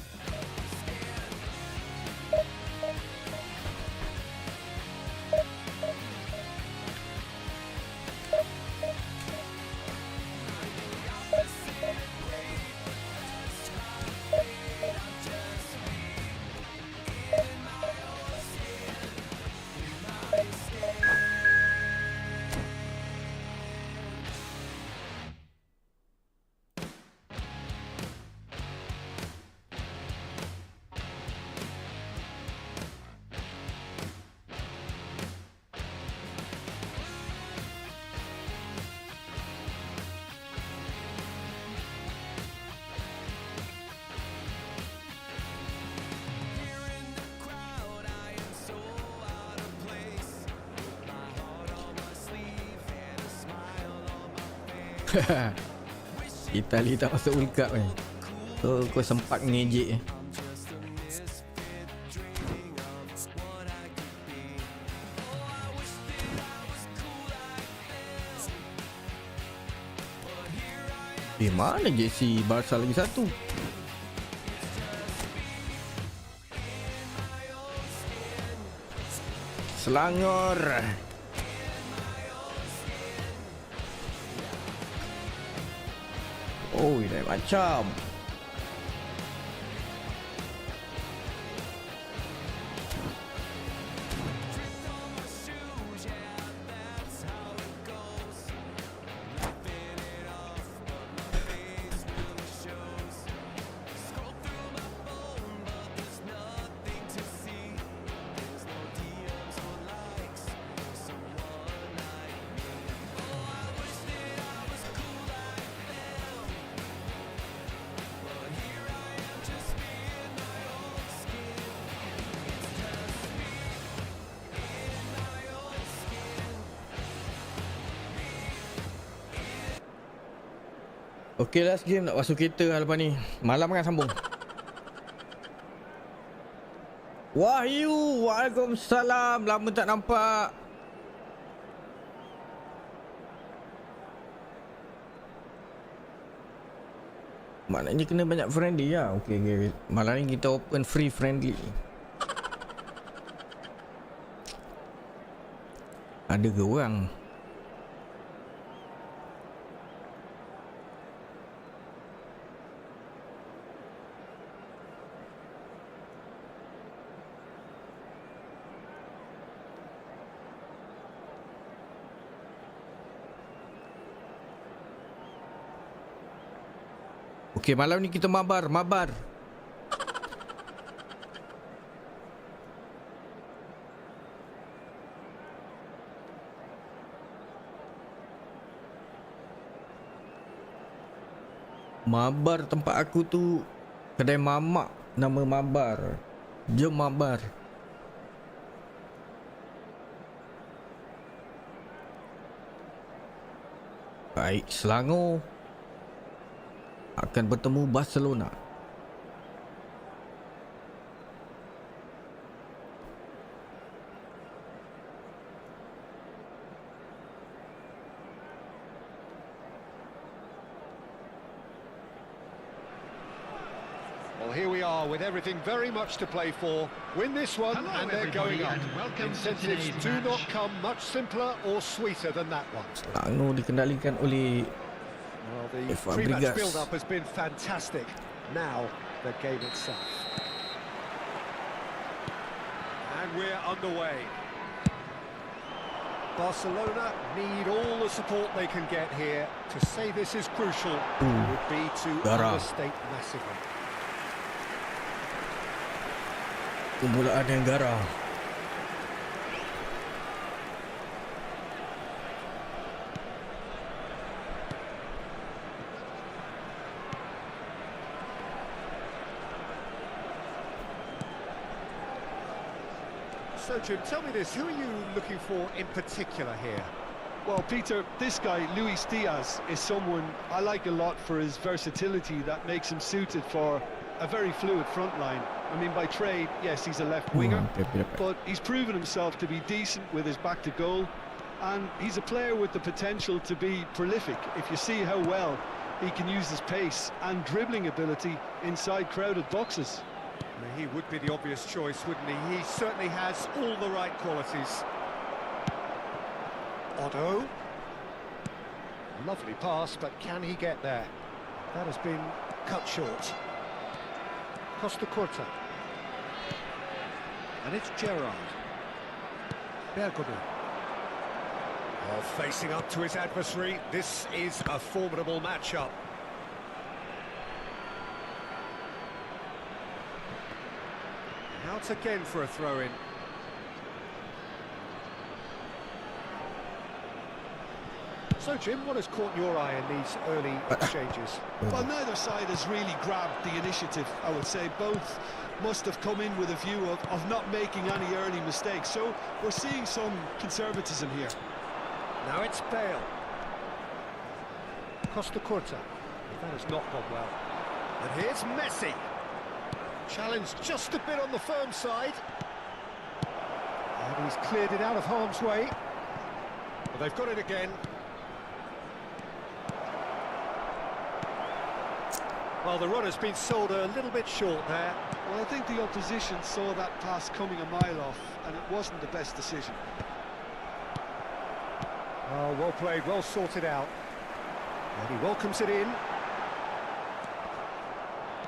S1: Itali tak masuk World Cup ni. So kau sempat ngejek eh. Mana jersey Barca lagi satu? Selangor. Oh, ini macam. Okay, last game nak masuk kereta lah lepas ni. Malam kan sambung. Wahyu, waalaikumsalam. Lama tak nampak. Maknanya kena banyak friendly lah. Okay, okay. Malam ni kita open free friendly. Ada ke orang? Okay, malam ni kita mabar. Mabar tempat aku tu kedai mamak, nama Mabar. Jom Mabar. Baik, Selangor akan bertemu Barcelona.
S2: Well, here we are with everything very much to play for. Win this one
S5: Hello,
S2: and they're going
S5: everybody,
S2: up.
S5: and welcome to
S2: Incentives
S5: today's
S2: do not
S5: match.
S2: come much simpler or sweeter than that one.
S1: Selangor dikendalikan oleh
S2: Well, the
S1: Fabregas.
S2: pre-match build-up has been fantastic. Now, the game itself. And we're underway. Barcelona need all the support they can get here. To say this is crucial would be to
S1: Garah.
S2: understate massively.
S1: permulaan yang garang.
S2: So, Jim, tell me this, who are you looking for in particular here?
S3: Well, Peter, this guy, Luis Diaz, is someone I like a lot for his versatility that makes him suited for a very fluid front line. I mean, by trade, yes, he's a left winger, but he's proven himself to be decent with his back to goal, and he's a player with the potential to be prolific if you see how well he can use his pace and dribbling ability inside crowded boxes.
S2: He would be the obvious choice, wouldn't he? He certainly has all the right qualities. Otto. Lovely pass, but can he get there? That has been cut short. Costa Curta. And it's Gerrard. Bergodo. Oh, facing up to his adversary. This is a formidable matchup. Out again for a throw-in. So, Jim, what has caught your eye in these early exchanges?
S3: Well, neither side has really grabbed the initiative, I would say. Both must have come in with a view of not making any early mistakes. So we're seeing some conservatism here.
S2: Now it's Bale. Costa Curta. That has not gone well. And here's Messi. Challenge just a bit on the firm side. And he's cleared it out of harm's way. Well, they've got it again. Well, the run has been sold a little bit short there.
S3: Well, I think the opposition saw that pass coming a mile off, and it wasn't the best decision.
S2: Oh, well played, well sorted out. And he welcomes it in.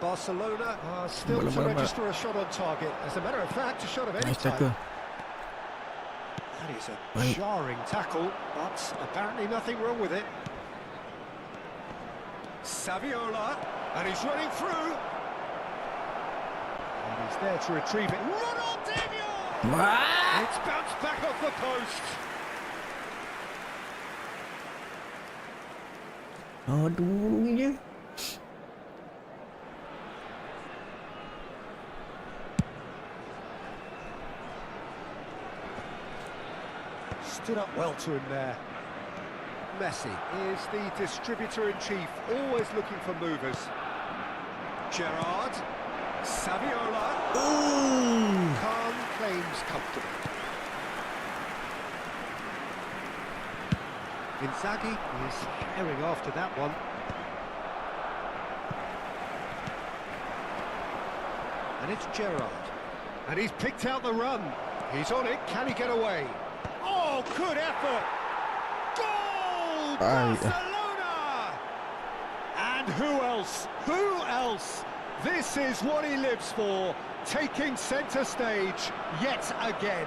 S2: Barcelona are still to register a shot on target. As a matter of fact, a shot of any
S1: Nice
S2: type.
S1: tackle.
S2: That is a jarring tackle, but apparently nothing wrong with it. Saviola, and he's running through. And he's there to retrieve it. Ronaldinho! It's bounced back off the post.
S1: Aduh je.
S2: Stood up well to him there. Messi is the distributor-in-chief, always looking for movers. Gerrard, Saviola. Khan claims comfortable. Inzaghi is herring after that one. And it's Gerrard. And he's picked out the run. He's on it. Can he get away? Oh, good effort! Goal! Barcelona! And who else? Who else? This is what he lives for, taking centre stage yet again.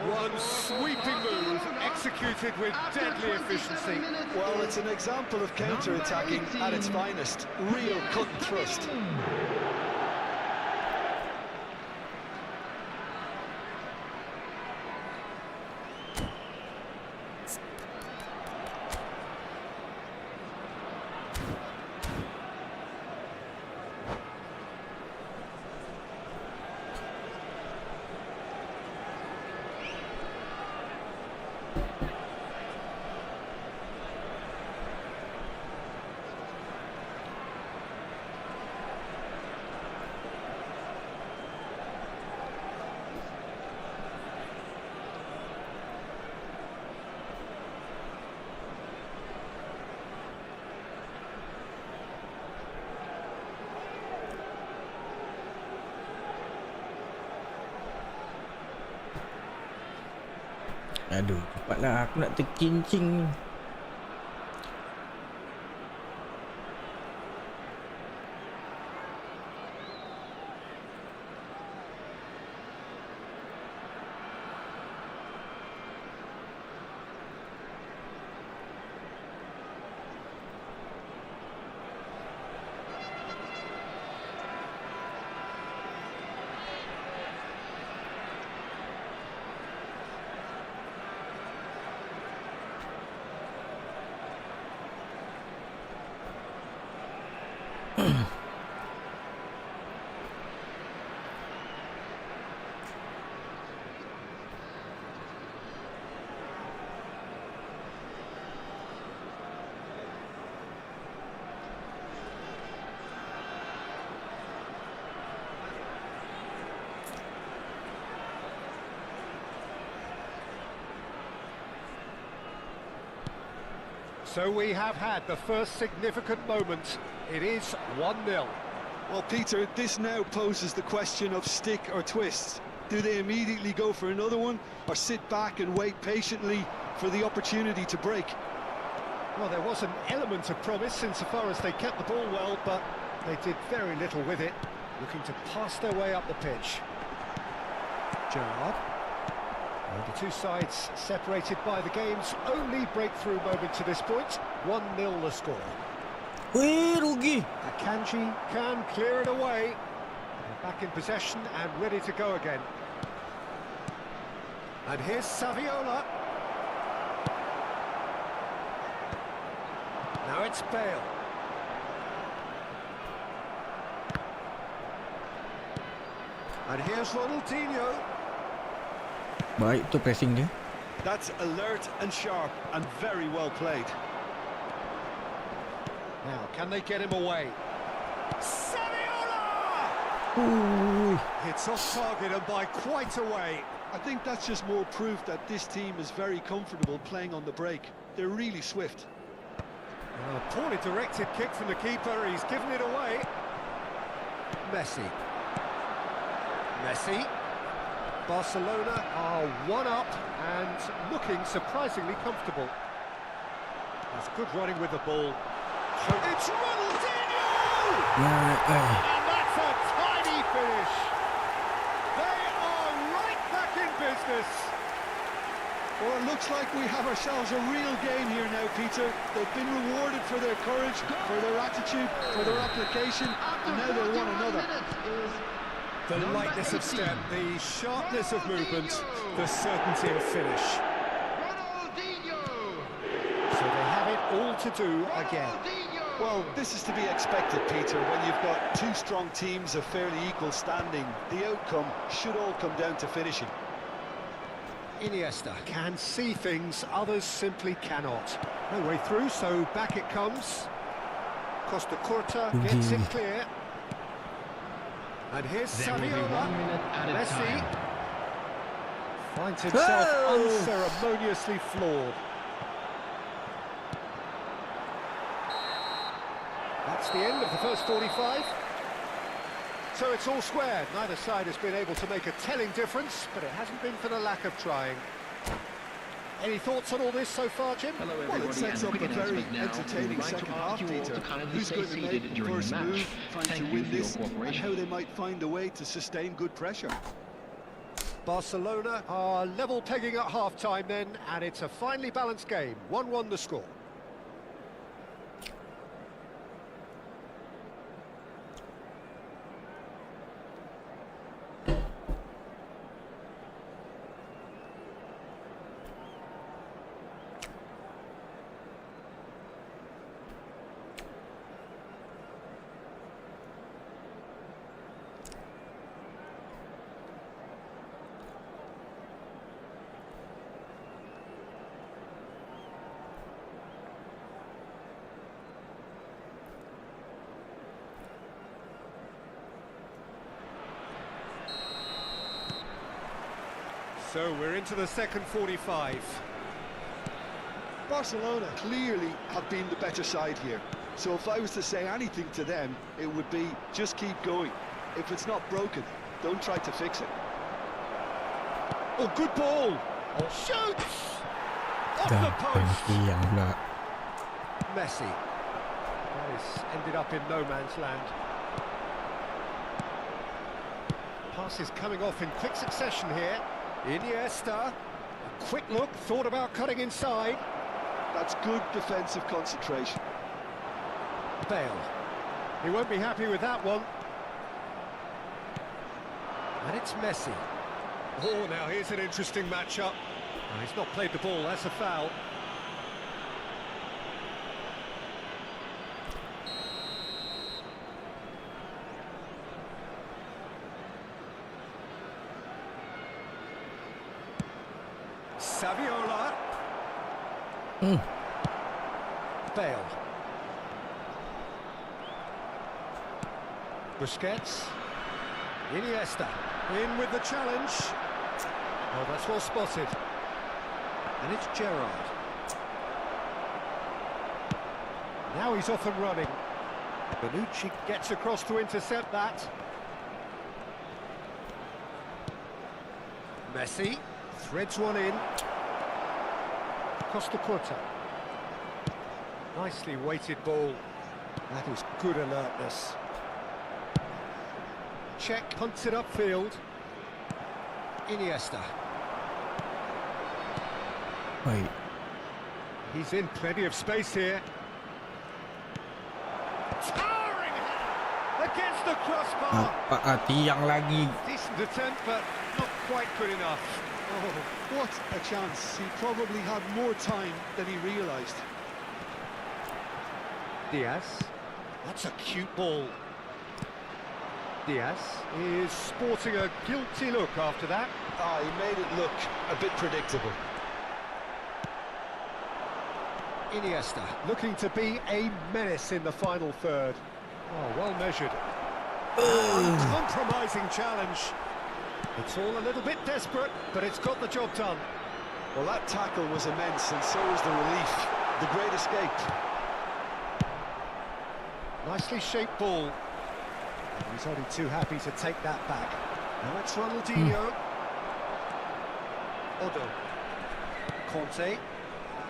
S2: One sweeping move executed with deadly efficiency.
S3: Well, it's an example of counter-attacking at its finest. Real cut and thrust.
S1: Aduh, cepatlah aku nak terkincing ni.
S2: So we have had the first significant moment. It is 1-0.
S3: Well, Peter, this now poses the question of stick or twist. Do they immediately go for another one, or sit back and wait patiently for the opportunity to break?
S2: Well, there was an element of promise insofar as they kept the ball well, but they did very little with it, looking to pass their way up the pitch. Gerrard. And the two sides separated by the game's only breakthrough moment to this point. 1-0 the score.
S1: Weh, rugi.
S2: Akanji can clear it away. They're back in possession and ready to go again. And here's Saviola. Now it's Bale. And here's Ronaldinho.
S1: Baik tu pressing dia.
S3: That's alert and sharp and very well played.
S2: Now, can they get him away? Saviola!
S1: Ui.
S2: It's off target and by quite a way.
S3: I think that's just more proof that this team is very comfortable playing on the break. They're really swift.
S2: A poorly directed kick from the keeper, he's given it away. Messi. Barcelona are 1-up and looking surprisingly comfortable. That's good running with the ball. It's Ronaldinho! And that's a tidy finish. They are right back in business.
S3: Well, it looks like we have ourselves a real game here now, Peter. They've been rewarded for their courage, for their attitude, for their application, and now they want another.
S2: The lightness of step, the sharpness of movement, the certainty of finish. So they have it all to do again.
S3: Well, this is to be expected, Peter. When you've got two strong teams of fairly equal standing, the outcome should all come down to finishing.
S2: Iniesta can see things others simply cannot. No way through, so back it comes. Costa Curta gets it clear. And here's Saviola. Messi finds himself unceremoniously floored. That's the end of the first 45. So it's all squared. Neither side has been able to make a telling difference, but it hasn't been for the lack of trying. Any thoughts on all this so far, Jim?
S3: Well, it sets up a very entertaining second half, Peter. Who's going to make the first move, trying to win this, and how they might find a way to sustain good pressure.
S2: Barcelona are level pegging at half-time then, and it's a finely balanced game. 1-1 the score. So we're into the second 45.
S3: Barcelona clearly have been the better side here. So if I was to say anything to them, it would be just keep going. If it's not broken, don't try to fix it.
S2: Oh, good ball. Oh, shoots! Off
S1: Dah
S2: the post!
S1: tiang pula.
S2: Messi. That has ended up in no man's land. Passes coming off in quick succession here. Iniesta. A quick look, thought about cutting inside.
S3: That's good defensive concentration.
S2: Bale. He won't be happy with that one. And it's Messi. Oh, now here's an interesting matchup. And he's not played the ball, that's a foul. Saviola. Bale. Busquets. Iniesta. In with the challenge. Oh, that's well spotted. And it's Gerrard. Now he's off and running. Bonucci gets across to intercept that. Messi threads one in. Costa Curta. Nicely weighted ball. That is good alertness. Check, punts it upfield. Iniesta.
S1: Baik.
S2: He's in plenty of space here. Towering header against the crossbar.
S1: Apa tiang lagi.
S2: Decent attempt, but not quite good enough.
S3: Oh, what a chance. He probably had more time than he realised.
S2: Diaz. That's a cute ball. Diaz is sporting a guilty look after that.
S3: Ah, he made it look a bit predictable.
S2: Iniesta looking to be a menace in the final third. Oh, well measured. Uncompromising challenge. It's all a little bit desperate, but it's got the job done.
S3: Well, that tackle was immense, and so was the relief. The great escape.
S2: Nicely shaped ball. He's only too happy to take that back. Now it's Ronaldinho. Odo. Conte.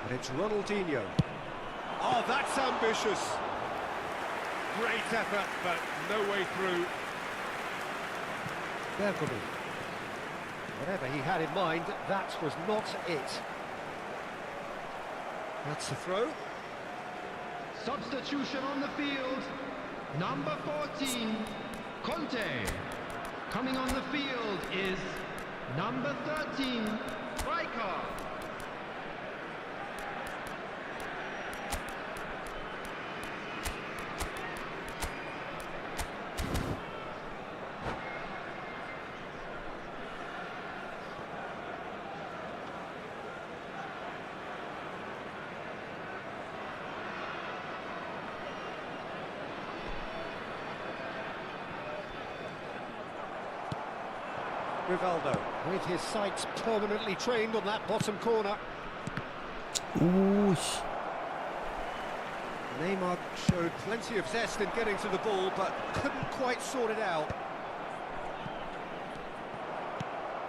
S2: And it's Ronaldinho. Oh, that's ambitious. Great effort, but no way through. Bergamy. Whatever he had in mind, that was not it. That's the throw.
S5: Substitution on the field. Number 14, Conte. Coming on the field is number 13, Rijkaard.
S2: Rivaldo, with his sights permanently trained on that bottom corner.
S1: Ush.
S2: Neymar showed plenty of zest in getting to the ball, but couldn't quite sort it out.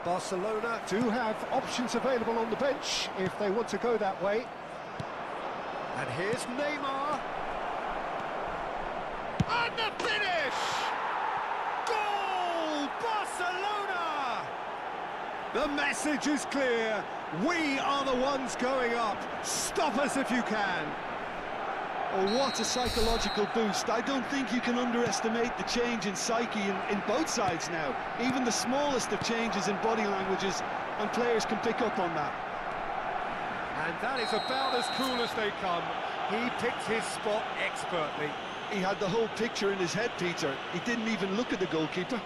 S2: Barcelona do have options available on the bench if they want to go that way. And here's Neymar. And the finish! Goal! Barcelona! The message is clear. We are the ones going up. Stop us if you can.
S3: Oh, what a psychological boost. I don't think you can underestimate the change in psyche in both sides now. Even the smallest of changes in body languages, and players can pick up on that.
S2: And that is about as cool as they come. He picked his spot expertly.
S3: He had the whole picture in his head, Peter. He didn't even look at the goalkeeper.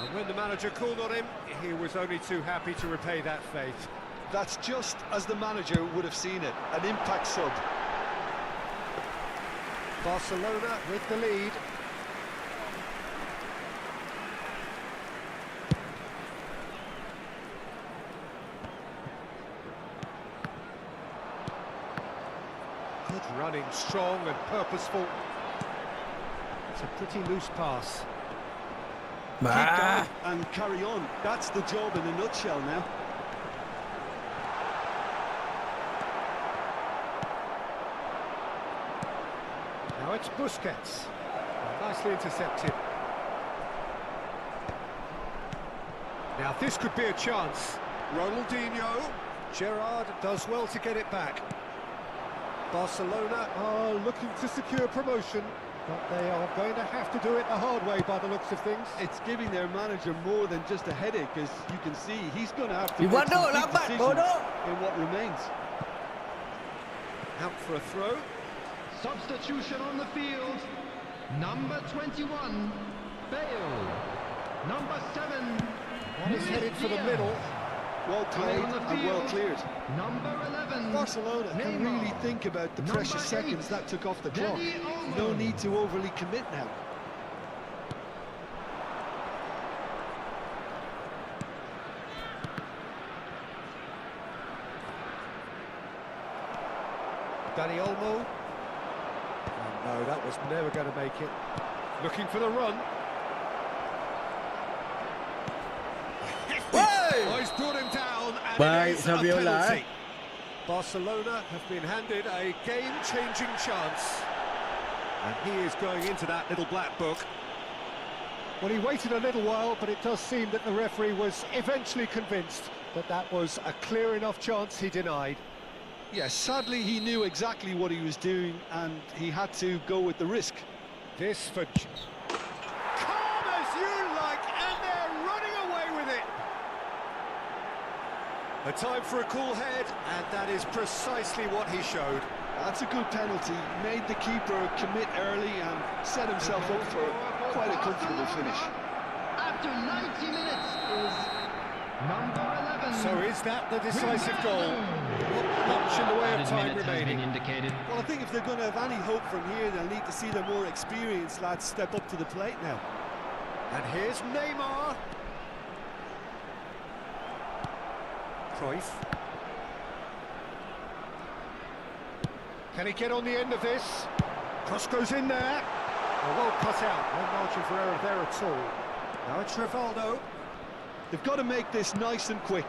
S2: And when the manager called on him, he was only too happy to repay that faith.
S3: That's just as the manager would have seen it, an impact sub.
S2: Barcelona with the lead. Good running, strong and purposeful. It's a pretty loose pass.
S3: Keep
S1: Bah.
S3: going and carry on. That's the job in a nutshell now.
S2: Now it's Busquets. Nicely intercepted. Now this could be a chance. Ronaldinho. Gerrard does well to get it back. Barcelona are looking to secure promotion, but they are going to have to do it the hard way by the looks of things.
S3: It's giving their manager more than just a headache, as you can see. He's going to have to
S1: You
S3: make some
S1: want
S3: big
S1: to lambat,
S3: decisions
S1: bodoh?
S3: in what remains.
S2: Out for a throw.
S5: Substitution on the field. Number 21, Bale. Number 7,
S2: One is headed for the middle.
S3: Well played
S5: on the
S3: and well
S5: field.
S3: cleared.
S5: Number 11,
S3: Barcelona can
S5: Neymar.
S3: really think about the
S5: Number
S3: precious seconds
S5: 8,
S3: that took off the clock.
S5: Dani Olmo.
S3: No need to overly commit now.
S2: Dani Olmo. Oh, no, that was never going to make it. Looking for the run. Oh, he's brought him down, and
S1: Baik,
S2: it is a
S1: Saviola,
S2: penalty. Barcelona have been handed a game-changing chance, and he is going into that little black book. Well, he waited a little while, but it does seem that the referee was eventually convinced that that was a clear enough chance he denied.
S3: Yes, sadly he knew exactly what he was doing and he had to go with the risk.
S2: This for... Calm as you like, and they're running away with it. A time for a cool head, and that is precisely what he showed.
S3: That's a good penalty. Made the keeper commit early and set himself up for quite a comfortable finish.
S5: After 90 minutes is number 11.
S2: So is that the decisive goal? Not much in the way of time remaining.
S5: Indicated.
S3: Well, I think if they're going to have any hope from here, they'll need to see the more experienced lads step up to the plate now.
S2: And here's Neymar. Cruyff. Can he get on the end of this? Cross goes in there. Well cut out. No margin for error there at all. Now it's Rivaldo.
S3: They've got to make this nice and quick.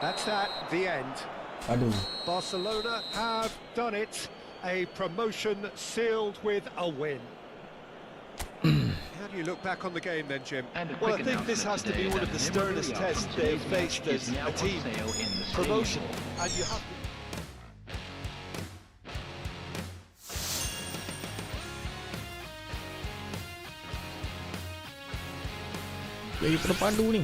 S2: That's that, the end.
S1: Aduh.
S2: Barcelona have done it. A promotion sealed with a win. How do you look back on the game then, Jim?
S3: Well, I think this has to be one of the sternest tests they've faced as a team. Promotion. And you have to...
S1: Jadi terpadu ni.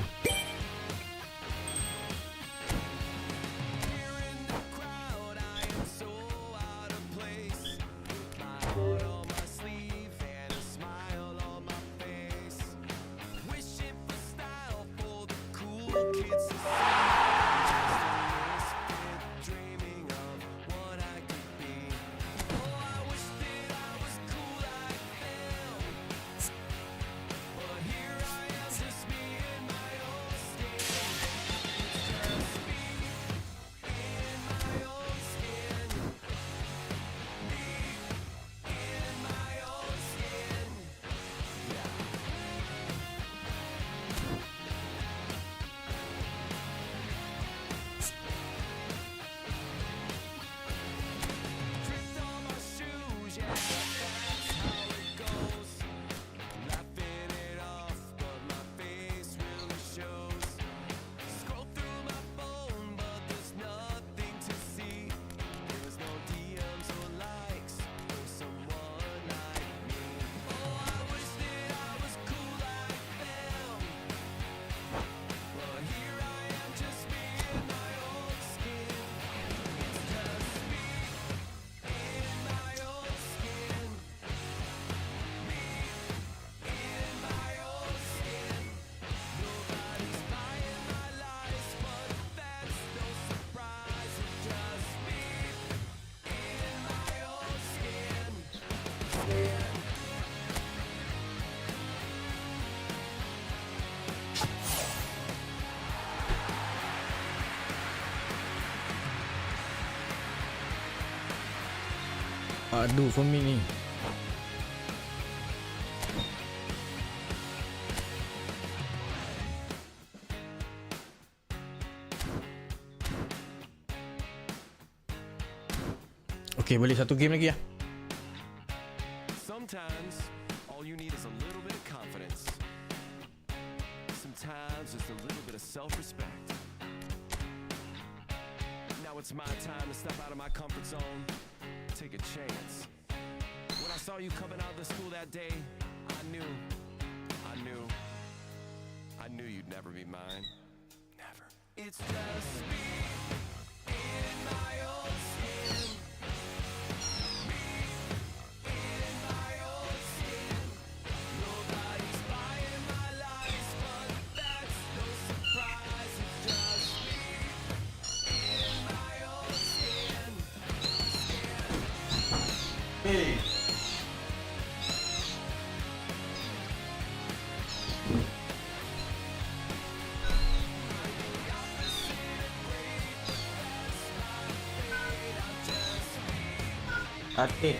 S1: Aduh, for me ni. Okay, boleh satu game lagi lah.
S6: Sometimes all you need is a little bit of confidence. Sometimes just a little bit of self-respect. Now it's my time to step out of my comfort zone, take a chance. When I saw you coming out of the school that day, I knew you'd never be mine. Never. It's just me in my own skin. Me in my own skin. Nobody's buying my lies, but that's no surprise. It's just me in my own skin.
S1: Hey. Hati.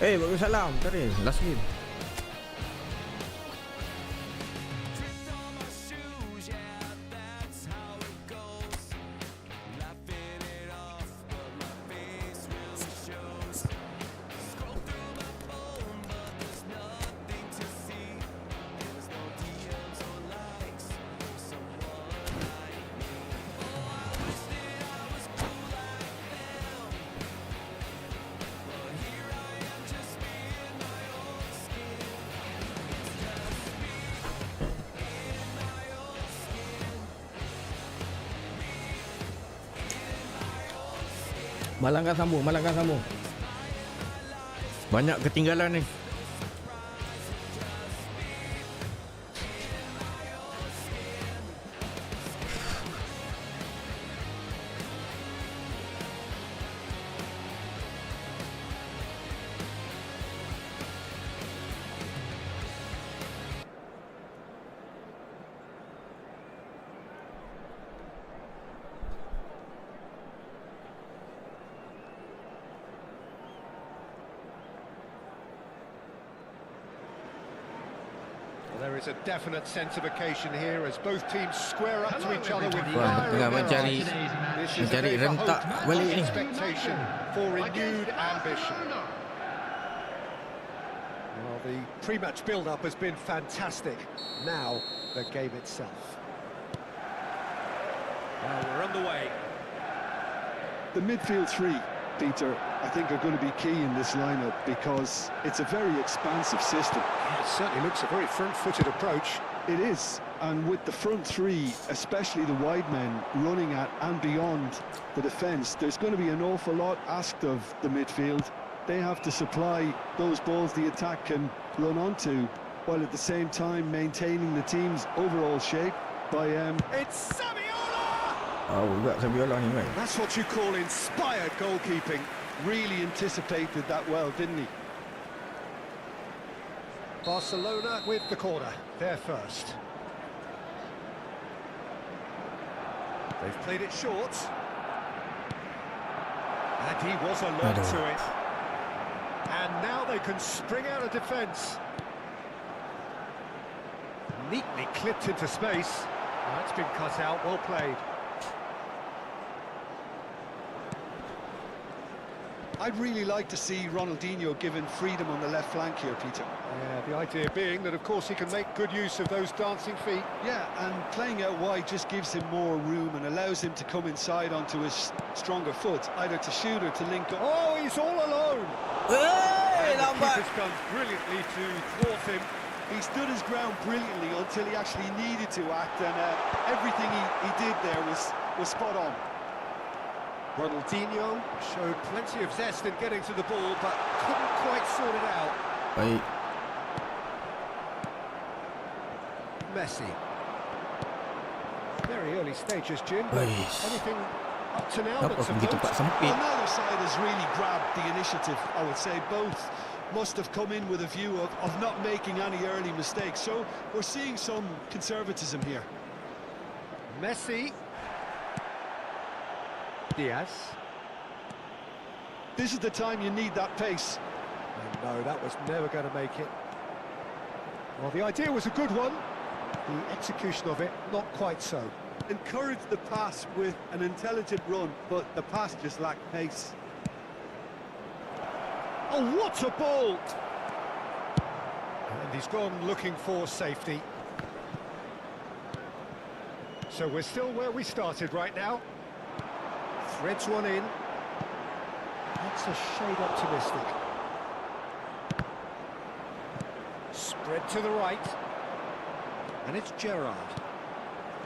S1: Eh, bagus salam. Tadi last game. Malangkan sambung. Banyak ketinggalan ni.
S2: Well, there is a definite sense of occasion here as both teams square up to each other with
S1: Wah,
S2: fire
S1: tengah
S2: in their
S1: mencari
S2: eyes. This is a day for
S1: rentak
S2: hope
S1: balik
S2: and
S1: ni.
S2: expectation for renewed ambition. Well, the pre-match build-up has been fantastic. Now, the game itself. Well, we're underway.
S3: The midfield three, Peter, I think are going to be key in this lineup because it's a very expansive system.
S2: It certainly looks a very front-footed approach.
S3: It is, and with the front three, especially the wide men running at and beyond the defence, there's going to be an awful lot asked of the midfield. They have to supply those balls the attack can run onto, while at the same time maintaining the team's overall shape by
S2: It's Saviola!
S1: Oh, juga Saviola ni kan.
S2: That's what you call inspired goalkeeping.
S3: really anticipated that well, didn't he?
S2: Barcelona with the corner, they're first. They've played it short. And he was alert to it. And now they can spring out of defence. Neatly clipped into space. That's been cut out, well played.
S3: I'd really like to see Ronaldinho given freedom on the left flank here, Peter.
S2: Yeah, the idea being that, of course, he can make good use of those dancing feet.
S3: Yeah, and playing out wide just gives him more room and allows him to come inside onto his stronger foot, either to shoot or to link up.
S2: Oh, he's all alone.
S1: Hey,
S2: And the
S1: lambat.
S2: keeper's done brilliantly to thwart him.
S3: He stood his ground brilliantly until he actually needed to act, and everything he did there was spot on.
S2: Ronaldinho showed plenty of zest in getting to the ball, but couldn't quite sort it out.
S1: Baik.
S2: Messi. Very early stages, Jim. But
S1: Weish.
S2: anything up to now
S1: Kenapa
S2: that's a
S1: pergi tempat sempit?
S3: Well, neither side has really grabbed the initiative, I would say. Both must have come in with a view of not making any early mistakes. So we're seeing some conservatism here.
S2: Messi. Diaz.
S3: This is the time you need that pace.
S2: And no, that was never going to make it. Well, the idea was a good one. The execution of it, not quite so.
S3: Encourage the pass with an intelligent run, but the pass just lacked pace.
S2: Oh, what a ball! And he's gone looking for safety. So we're still where we started right now. Threads one in. That's a shade optimistic. Spread to the right. And it's Gerrard.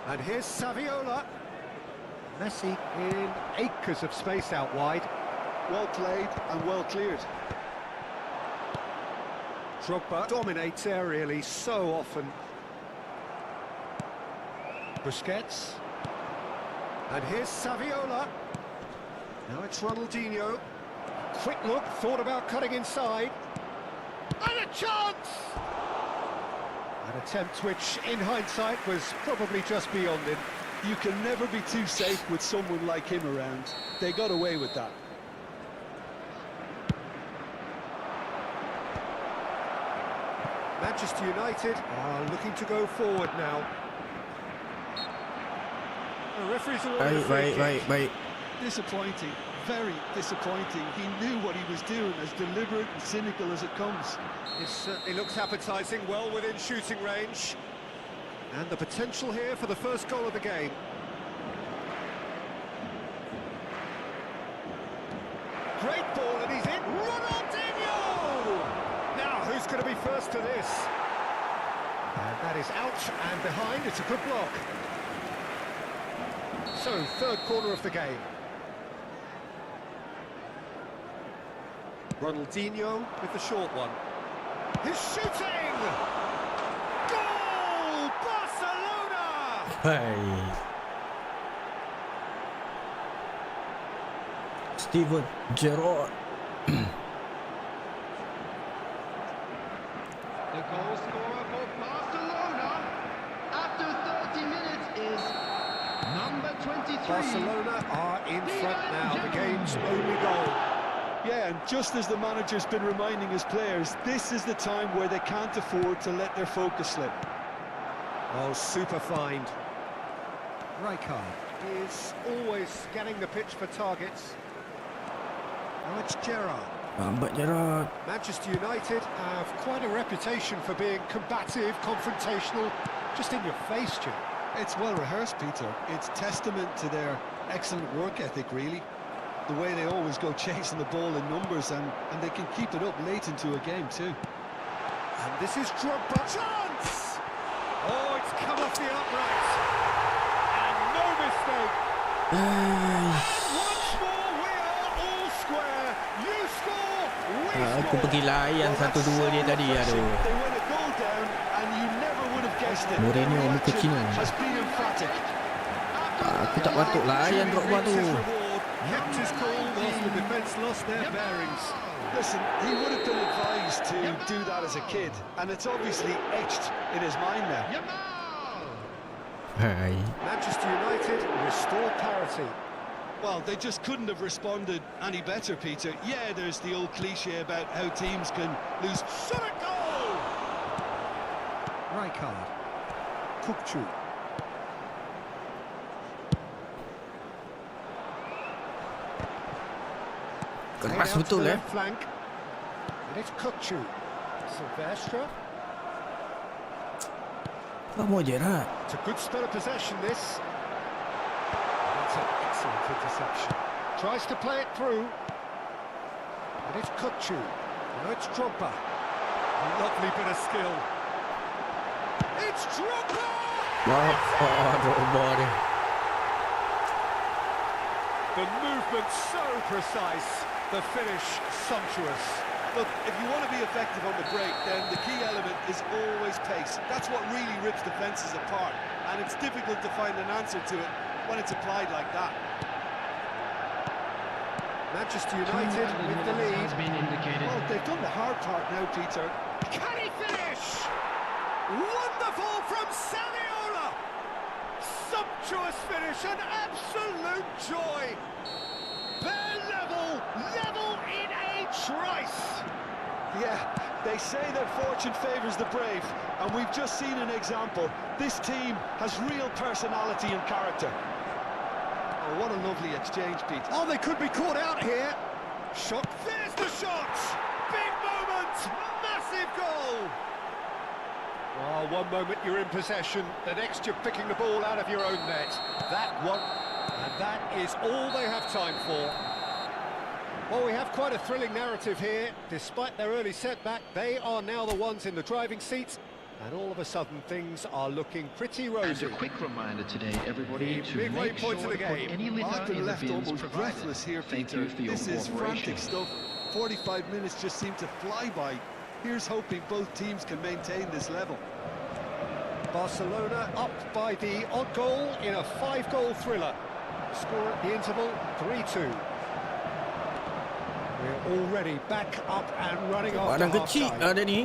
S2: And here's Saviola. Messi in acres of space out wide.
S3: Well played and well cleared.
S2: Drogba dominates aerially so often. Busquets. And here's Saviola. Now it's Ronaldinho. Quick look, thought about cutting inside. And a chance! An attempt which, in hindsight, was probably just beyond him.
S3: You can never be too safe with someone like him around. They got away with that.
S2: Manchester United are looking to go forward now. The referee's awarded a free kick.
S1: Baik.
S3: Disappointing, very disappointing. He knew what he was doing, as deliberate and cynical as it comes.
S2: It certainly looks appetising, well within shooting range. And the potential here for the first goal of the game. Great ball, and he's in. Ronaldinho! Now, who's going to be first to this? And that is out and behind. It's a good block. So, third corner of the game. Ronaldinho with the short one. He's shooting! Goal! Barcelona!
S1: Hai. Steven Gerrard.
S5: The goal scorer for Barcelona after 30 minutes is number 23.
S2: Barcelona are in front now, the game's only goal.
S3: Yeah, and just as the manager's been reminding his players, this is the time where they can't afford to let their focus slip.
S2: Oh, super find. Rijkaard is always scanning the pitch for targets. Now it's Gerrard.
S1: Lambat Gerrard.
S2: Manchester United have quite a reputation for being combative, confrontational, just in your face, Jim.
S3: It's well rehearsed, Peter. It's testament to their excellent work ethic, really. The way they always go chasing the ball in numbers, and they can keep it up late into a game too.
S2: And this is Drogba. Chance! Oh, it's come off the upright. And no mistake. Once more, we are all square. You score, we
S1: Aku
S2: score.
S1: pergi layan 1-2 dia tadi. Aduh.
S3: They win a goal down, and you never would have guessed it.
S1: Mourinho
S3: The
S1: muka
S3: reaction
S1: Cina.
S3: has been emphatic.
S1: Aku tak patut layan Drogba tu.
S2: Kept his cool whilst the defence lost their bearings.
S3: Listen, he would have been advised to do that as a kid, and it's obviously etched in his mind now.
S1: Hai.
S2: Manchester United restore parity.
S3: Well, they just couldn't have responded any better, Peter. Yeah, there's the old cliche about how teams can lose.
S2: Shot a goal! Rijkaard. Kukçu.
S1: Keras
S2: out to
S1: betul
S2: the
S1: eh.
S2: left flank. And it's Kukcu. Silvestre.
S1: Kamu Gerard.
S2: It's a good spell of possession, this. That's an excellent interception. Tries to play it through. And it's Kukcu. Now it's Drogba. Lovely bit of skill. It's Drogba!
S1: Drogba dia.
S2: The movement so precise. The finish sumptuous.
S3: Look, if you want to be effective on the break, then the key element is always pace. That's what really rips defences apart, and it's difficult to find an answer to it when it's applied like that.
S2: Manchester United with the lead.
S5: Has been indicated.
S3: Well, they've done the hard part now, Peter.
S2: Can he finish? Wonderful from Saviola! Sumptuous finish, an absolute joy. They're level in a trice.
S3: Yeah, they say that fortune favours the brave, and we've just seen an example. This team has real personality and character.
S2: Oh, what a lovely exchange, Pete. Oh, they could be caught out here. Shot, there's the shot! Big moment, massive goal! Oh, one moment you're in possession, the next you're picking the ball out of your own net. That one, and that is all they have time for. Well, we have quite a thrilling narrative here. Despite their early setback, they are now the ones in the driving seat, and all of a sudden things are looking pretty
S5: And
S2: rosy.
S5: a quick reminder today, everybody, to
S2: Midway
S5: make
S2: point
S5: sure
S2: of
S5: to
S2: the
S5: put
S2: game.
S5: any litter
S3: I've been
S5: in the
S3: left
S5: bins
S3: almost
S5: provided.
S3: breathless here,
S5: Thank
S3: Peter.
S5: you for your
S3: This is
S5: cooperation.
S3: frantic stuff. 45 minutes just seem to fly by. Here's hoping both teams can maintain this level.
S2: Barcelona up by the odd goal in a 5-goal thriller. Score at the interval, 3-2. We're already back up and running after
S1: Padang kecil
S2: half-time.
S1: ada ni.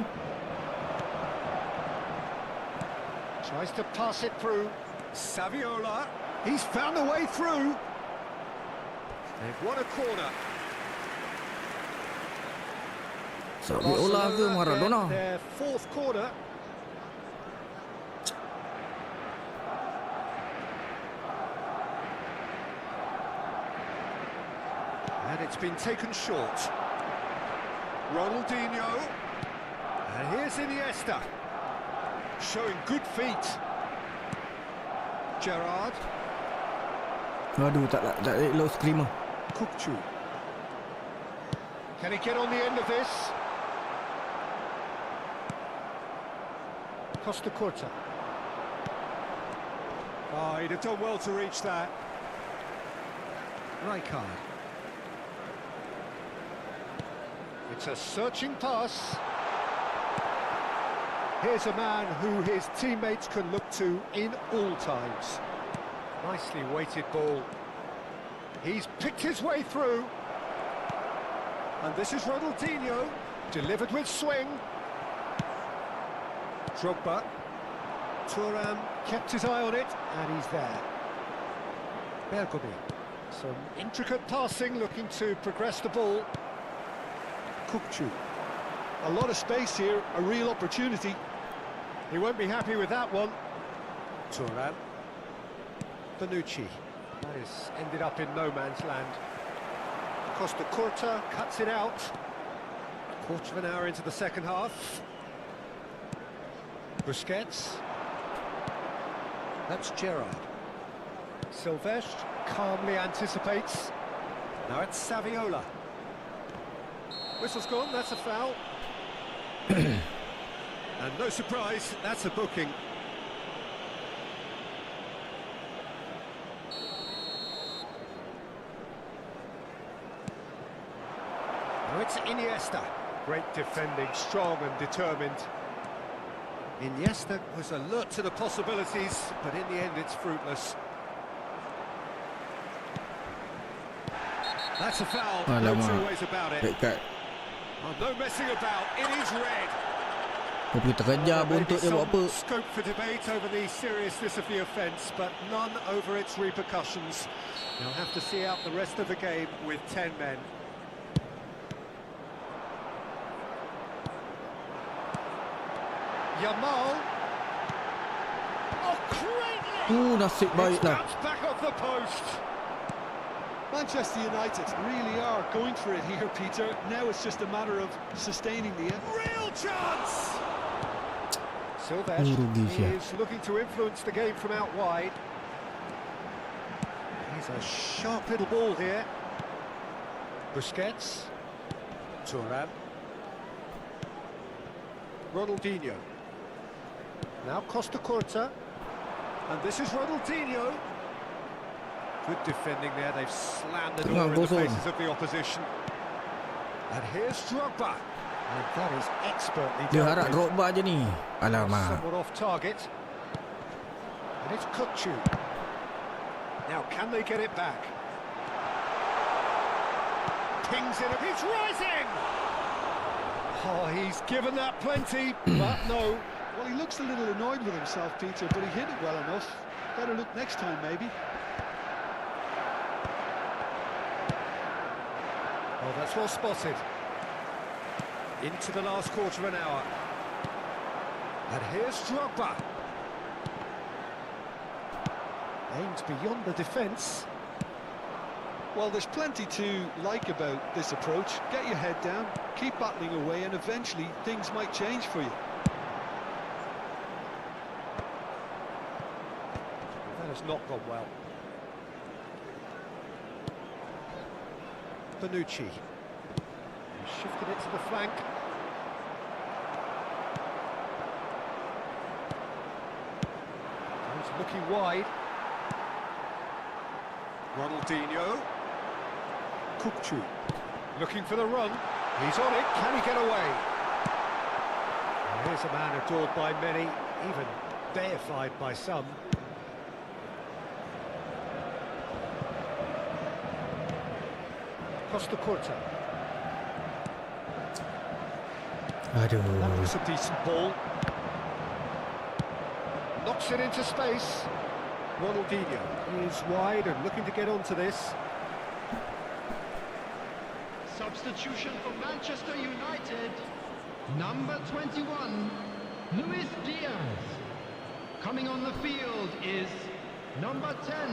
S2: Tries to pass it through. Saviola, he's found a way through. They've won a corner.
S1: Saviola ke Maradona?
S2: Their fourth corner. And it's been taken short. Ronaldinho. And here's Iniesta. Showing good feet. Gerrard.
S1: Aduh, tak elok screamer.
S2: Kukcu. Can he get on the end of this? Costa Curta. Oh, he'd have done well to reach that. Rijkaard. It's a searching pass. Here's a man who his teammates can look to in all times. Nicely weighted ball. He's picked his way through. And this is Ronaldinho, delivered with swing. Drogba. Turun kept his eye on it, and he's there. Bergomi. Some intricate passing, looking to progress the ball.
S3: Kukcu. A lot of space here, a real opportunity.
S2: He won't be happy with that one. Turun. Bonucci. That has ended up in no man's land. Costa Curta cuts it out. Quarter of an hour into the second half. Busquets. That's Gerrard. Silvestre calmly anticipates. Now it's Saviola. Whistle's gone, that's a foul. And no surprise, that's a booking. Now it's Iniesta. Great defending, strong and determined. Iniesta was alert to the possibilities, but in the end it's fruitless. That's a foul, no
S1: Alamak.
S2: two ways about it.
S1: Red card.
S2: Oh, no messing about, it is red.
S1: Dia pergi terkejar
S2: There may
S1: buntut
S2: be
S1: dia buat apa.
S2: some scope for debate over the seriousness of the offence, but none over its repercussions. They'll have to see out the rest of the game with 10 men. Yamal. Oh, great!
S1: Nasib baik
S2: It's
S1: lah.
S2: bounced back off the post.
S3: Manchester United really are going for it here, Peter. Now it's just a matter of sustaining the end.
S2: Real chance! Silvesh is looking to influence the game from out wide. He's a sharp little ball here. Busquets. Turun. Ronaldinho. Now Costa Curta. And this is Ronaldinho. Good defending there. They've slammed the door in the faces of the opposition. And here's Drogba. And that is expertly
S1: Dia
S2: done
S1: harap
S2: with.
S1: Drogba je ni. Alamak.
S2: Somewhat off target. And it's Kukcu. Now can they get it back? Pings it up, he's rising! Oh, he's given that plenty, but no.
S3: Well, he looks a little annoyed with himself, Peter, but he hit it well enough. Better look next time, maybe.
S2: Oh, that's well spotted. Into the last quarter of an hour. And here's Drogba. Aims beyond the defence.
S3: Well, there's plenty to like about this approach. Get your head down, keep battling away, and eventually things might change for you.
S2: That has not gone well. Bonucci. He's shifted it to the flank. He's looking wide. Ronaldinho. Kukcu. Looking for the run. He's on it. Can he get away? And here's a man adored by many, even deified by some. Costa Curta. That
S1: Aduh.
S2: was a decent ball. Knocks it into space. Ronaldinho is wide and looking to get onto this.
S5: Substitution for Manchester United. Number 21, Luis Diaz. Coming on the field is number 10,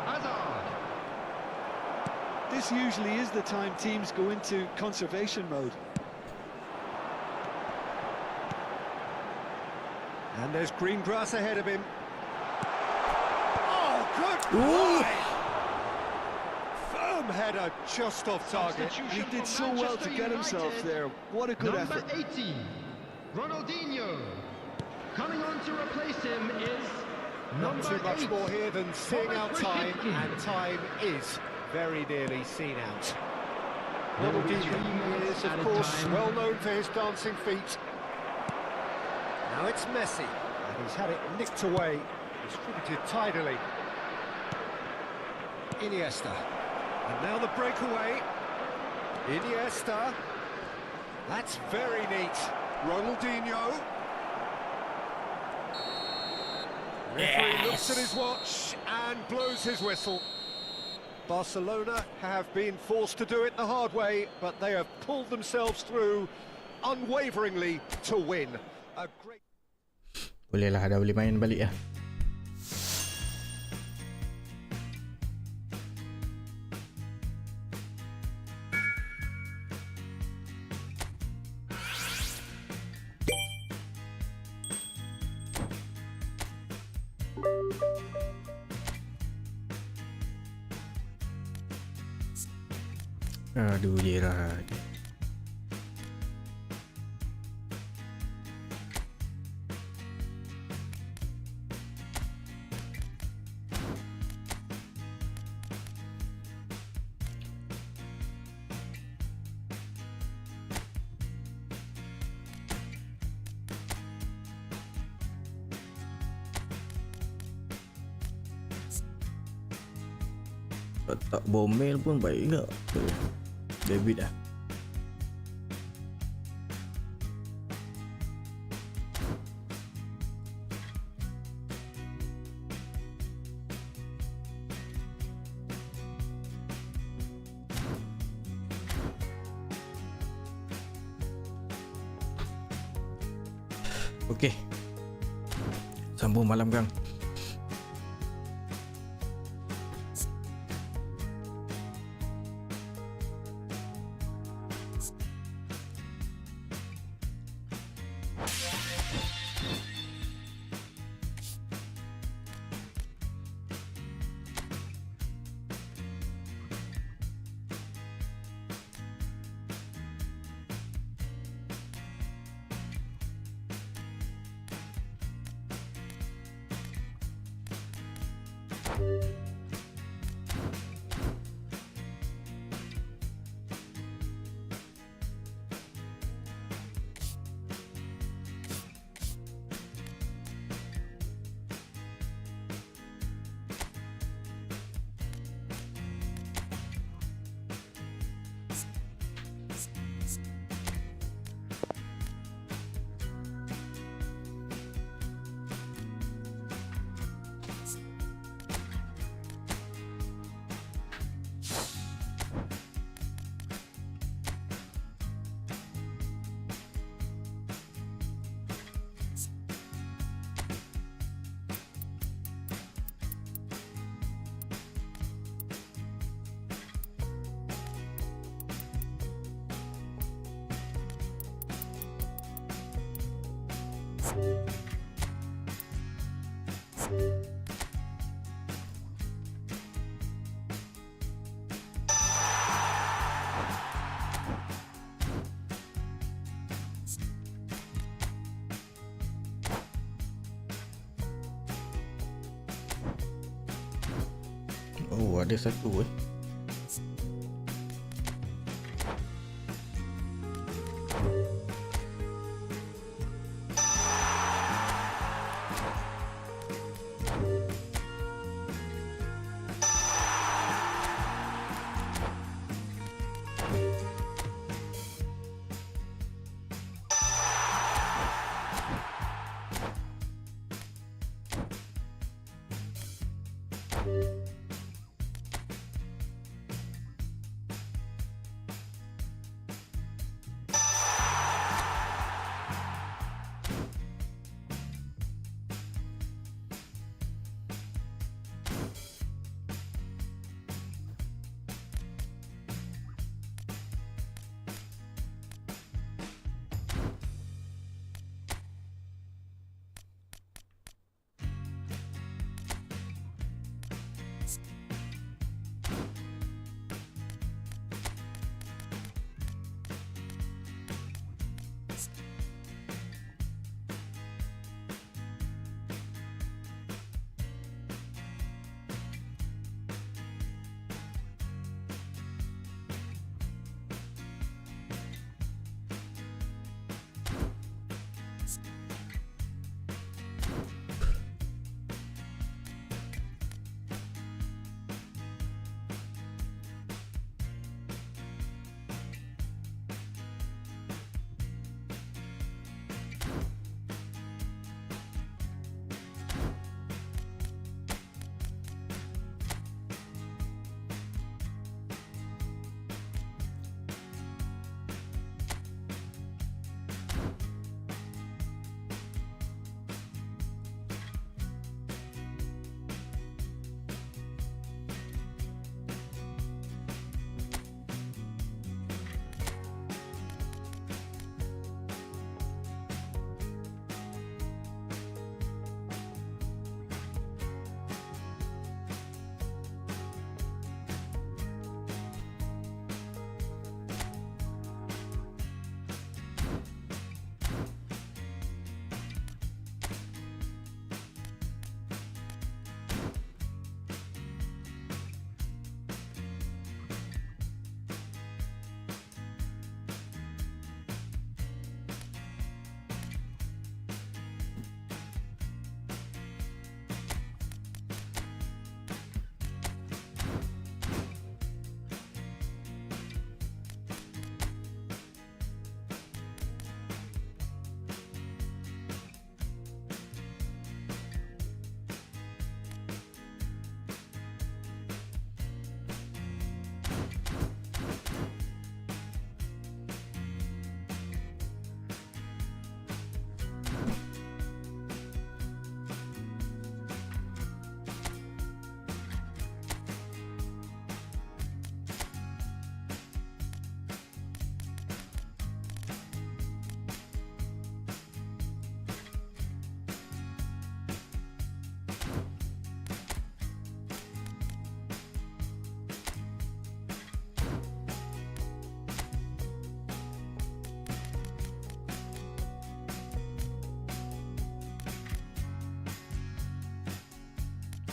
S5: Hazard.
S3: This usually is the time teams go into conservation mode.
S2: And there's green grass ahead of him. Oh, good
S1: Ooh.
S2: play! Firm header just off target.
S3: He did so well to get himself there. What a good
S5: Number
S3: effort.
S5: 18, Ronaldinho. Coming on to replace him is
S2: Not
S5: number
S2: too much
S5: 8,
S2: more here than seeing out time,
S5: Robert
S2: and time is very nearly seen out.
S5: There will be
S2: Ronaldinho
S5: 3 minutes
S2: is, of
S5: added
S2: course,
S5: time.
S2: well known for his dancing feet. Now it's Messi, and he's had it nicked away, distributed tidily. Iniesta, and now the breakaway. Iniesta, that's very neat. Ronaldinho. Referee looks at his watch and blows his whistle. Barcelona have been forced to do it the hard way, but they have pulled themselves through unwaveringly to win. A great...
S1: Boleh lah, dah boleh main balik lah. Aduh, Gerard. Tak bomel pun baik tak? Tuh, David dah. Okey. Sambung malam kang. Oh, ada satu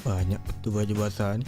S1: Banyak betul baju basah ni.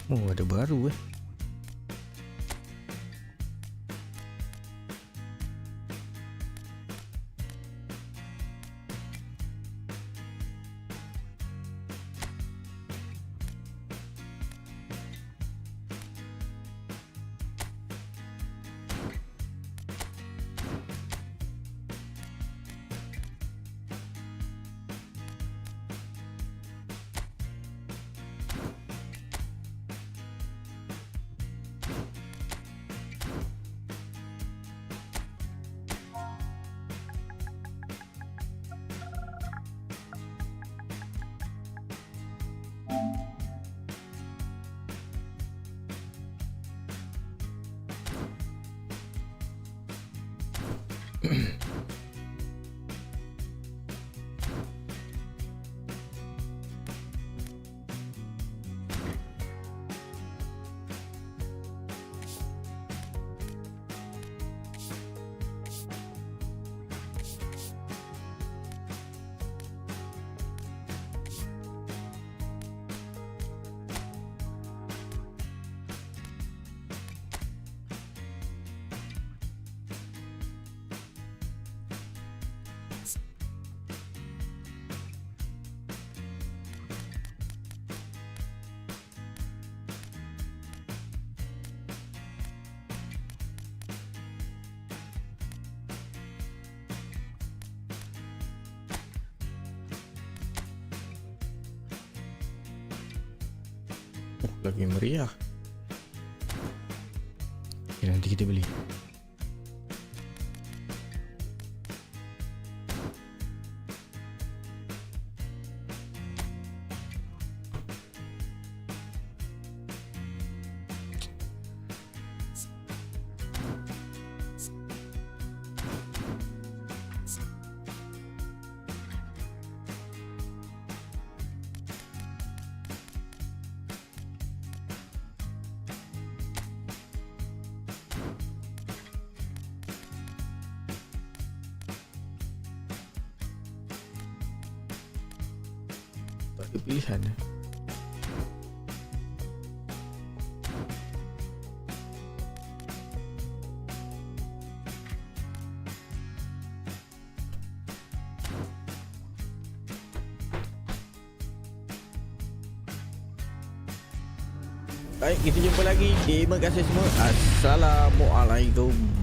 S1: Oh, ada baru lagi meriah. Okay, nanti kita beli. Ada pilihan. Baik, kita jumpa lagi. Terima kasih semua. Assalamualaikum.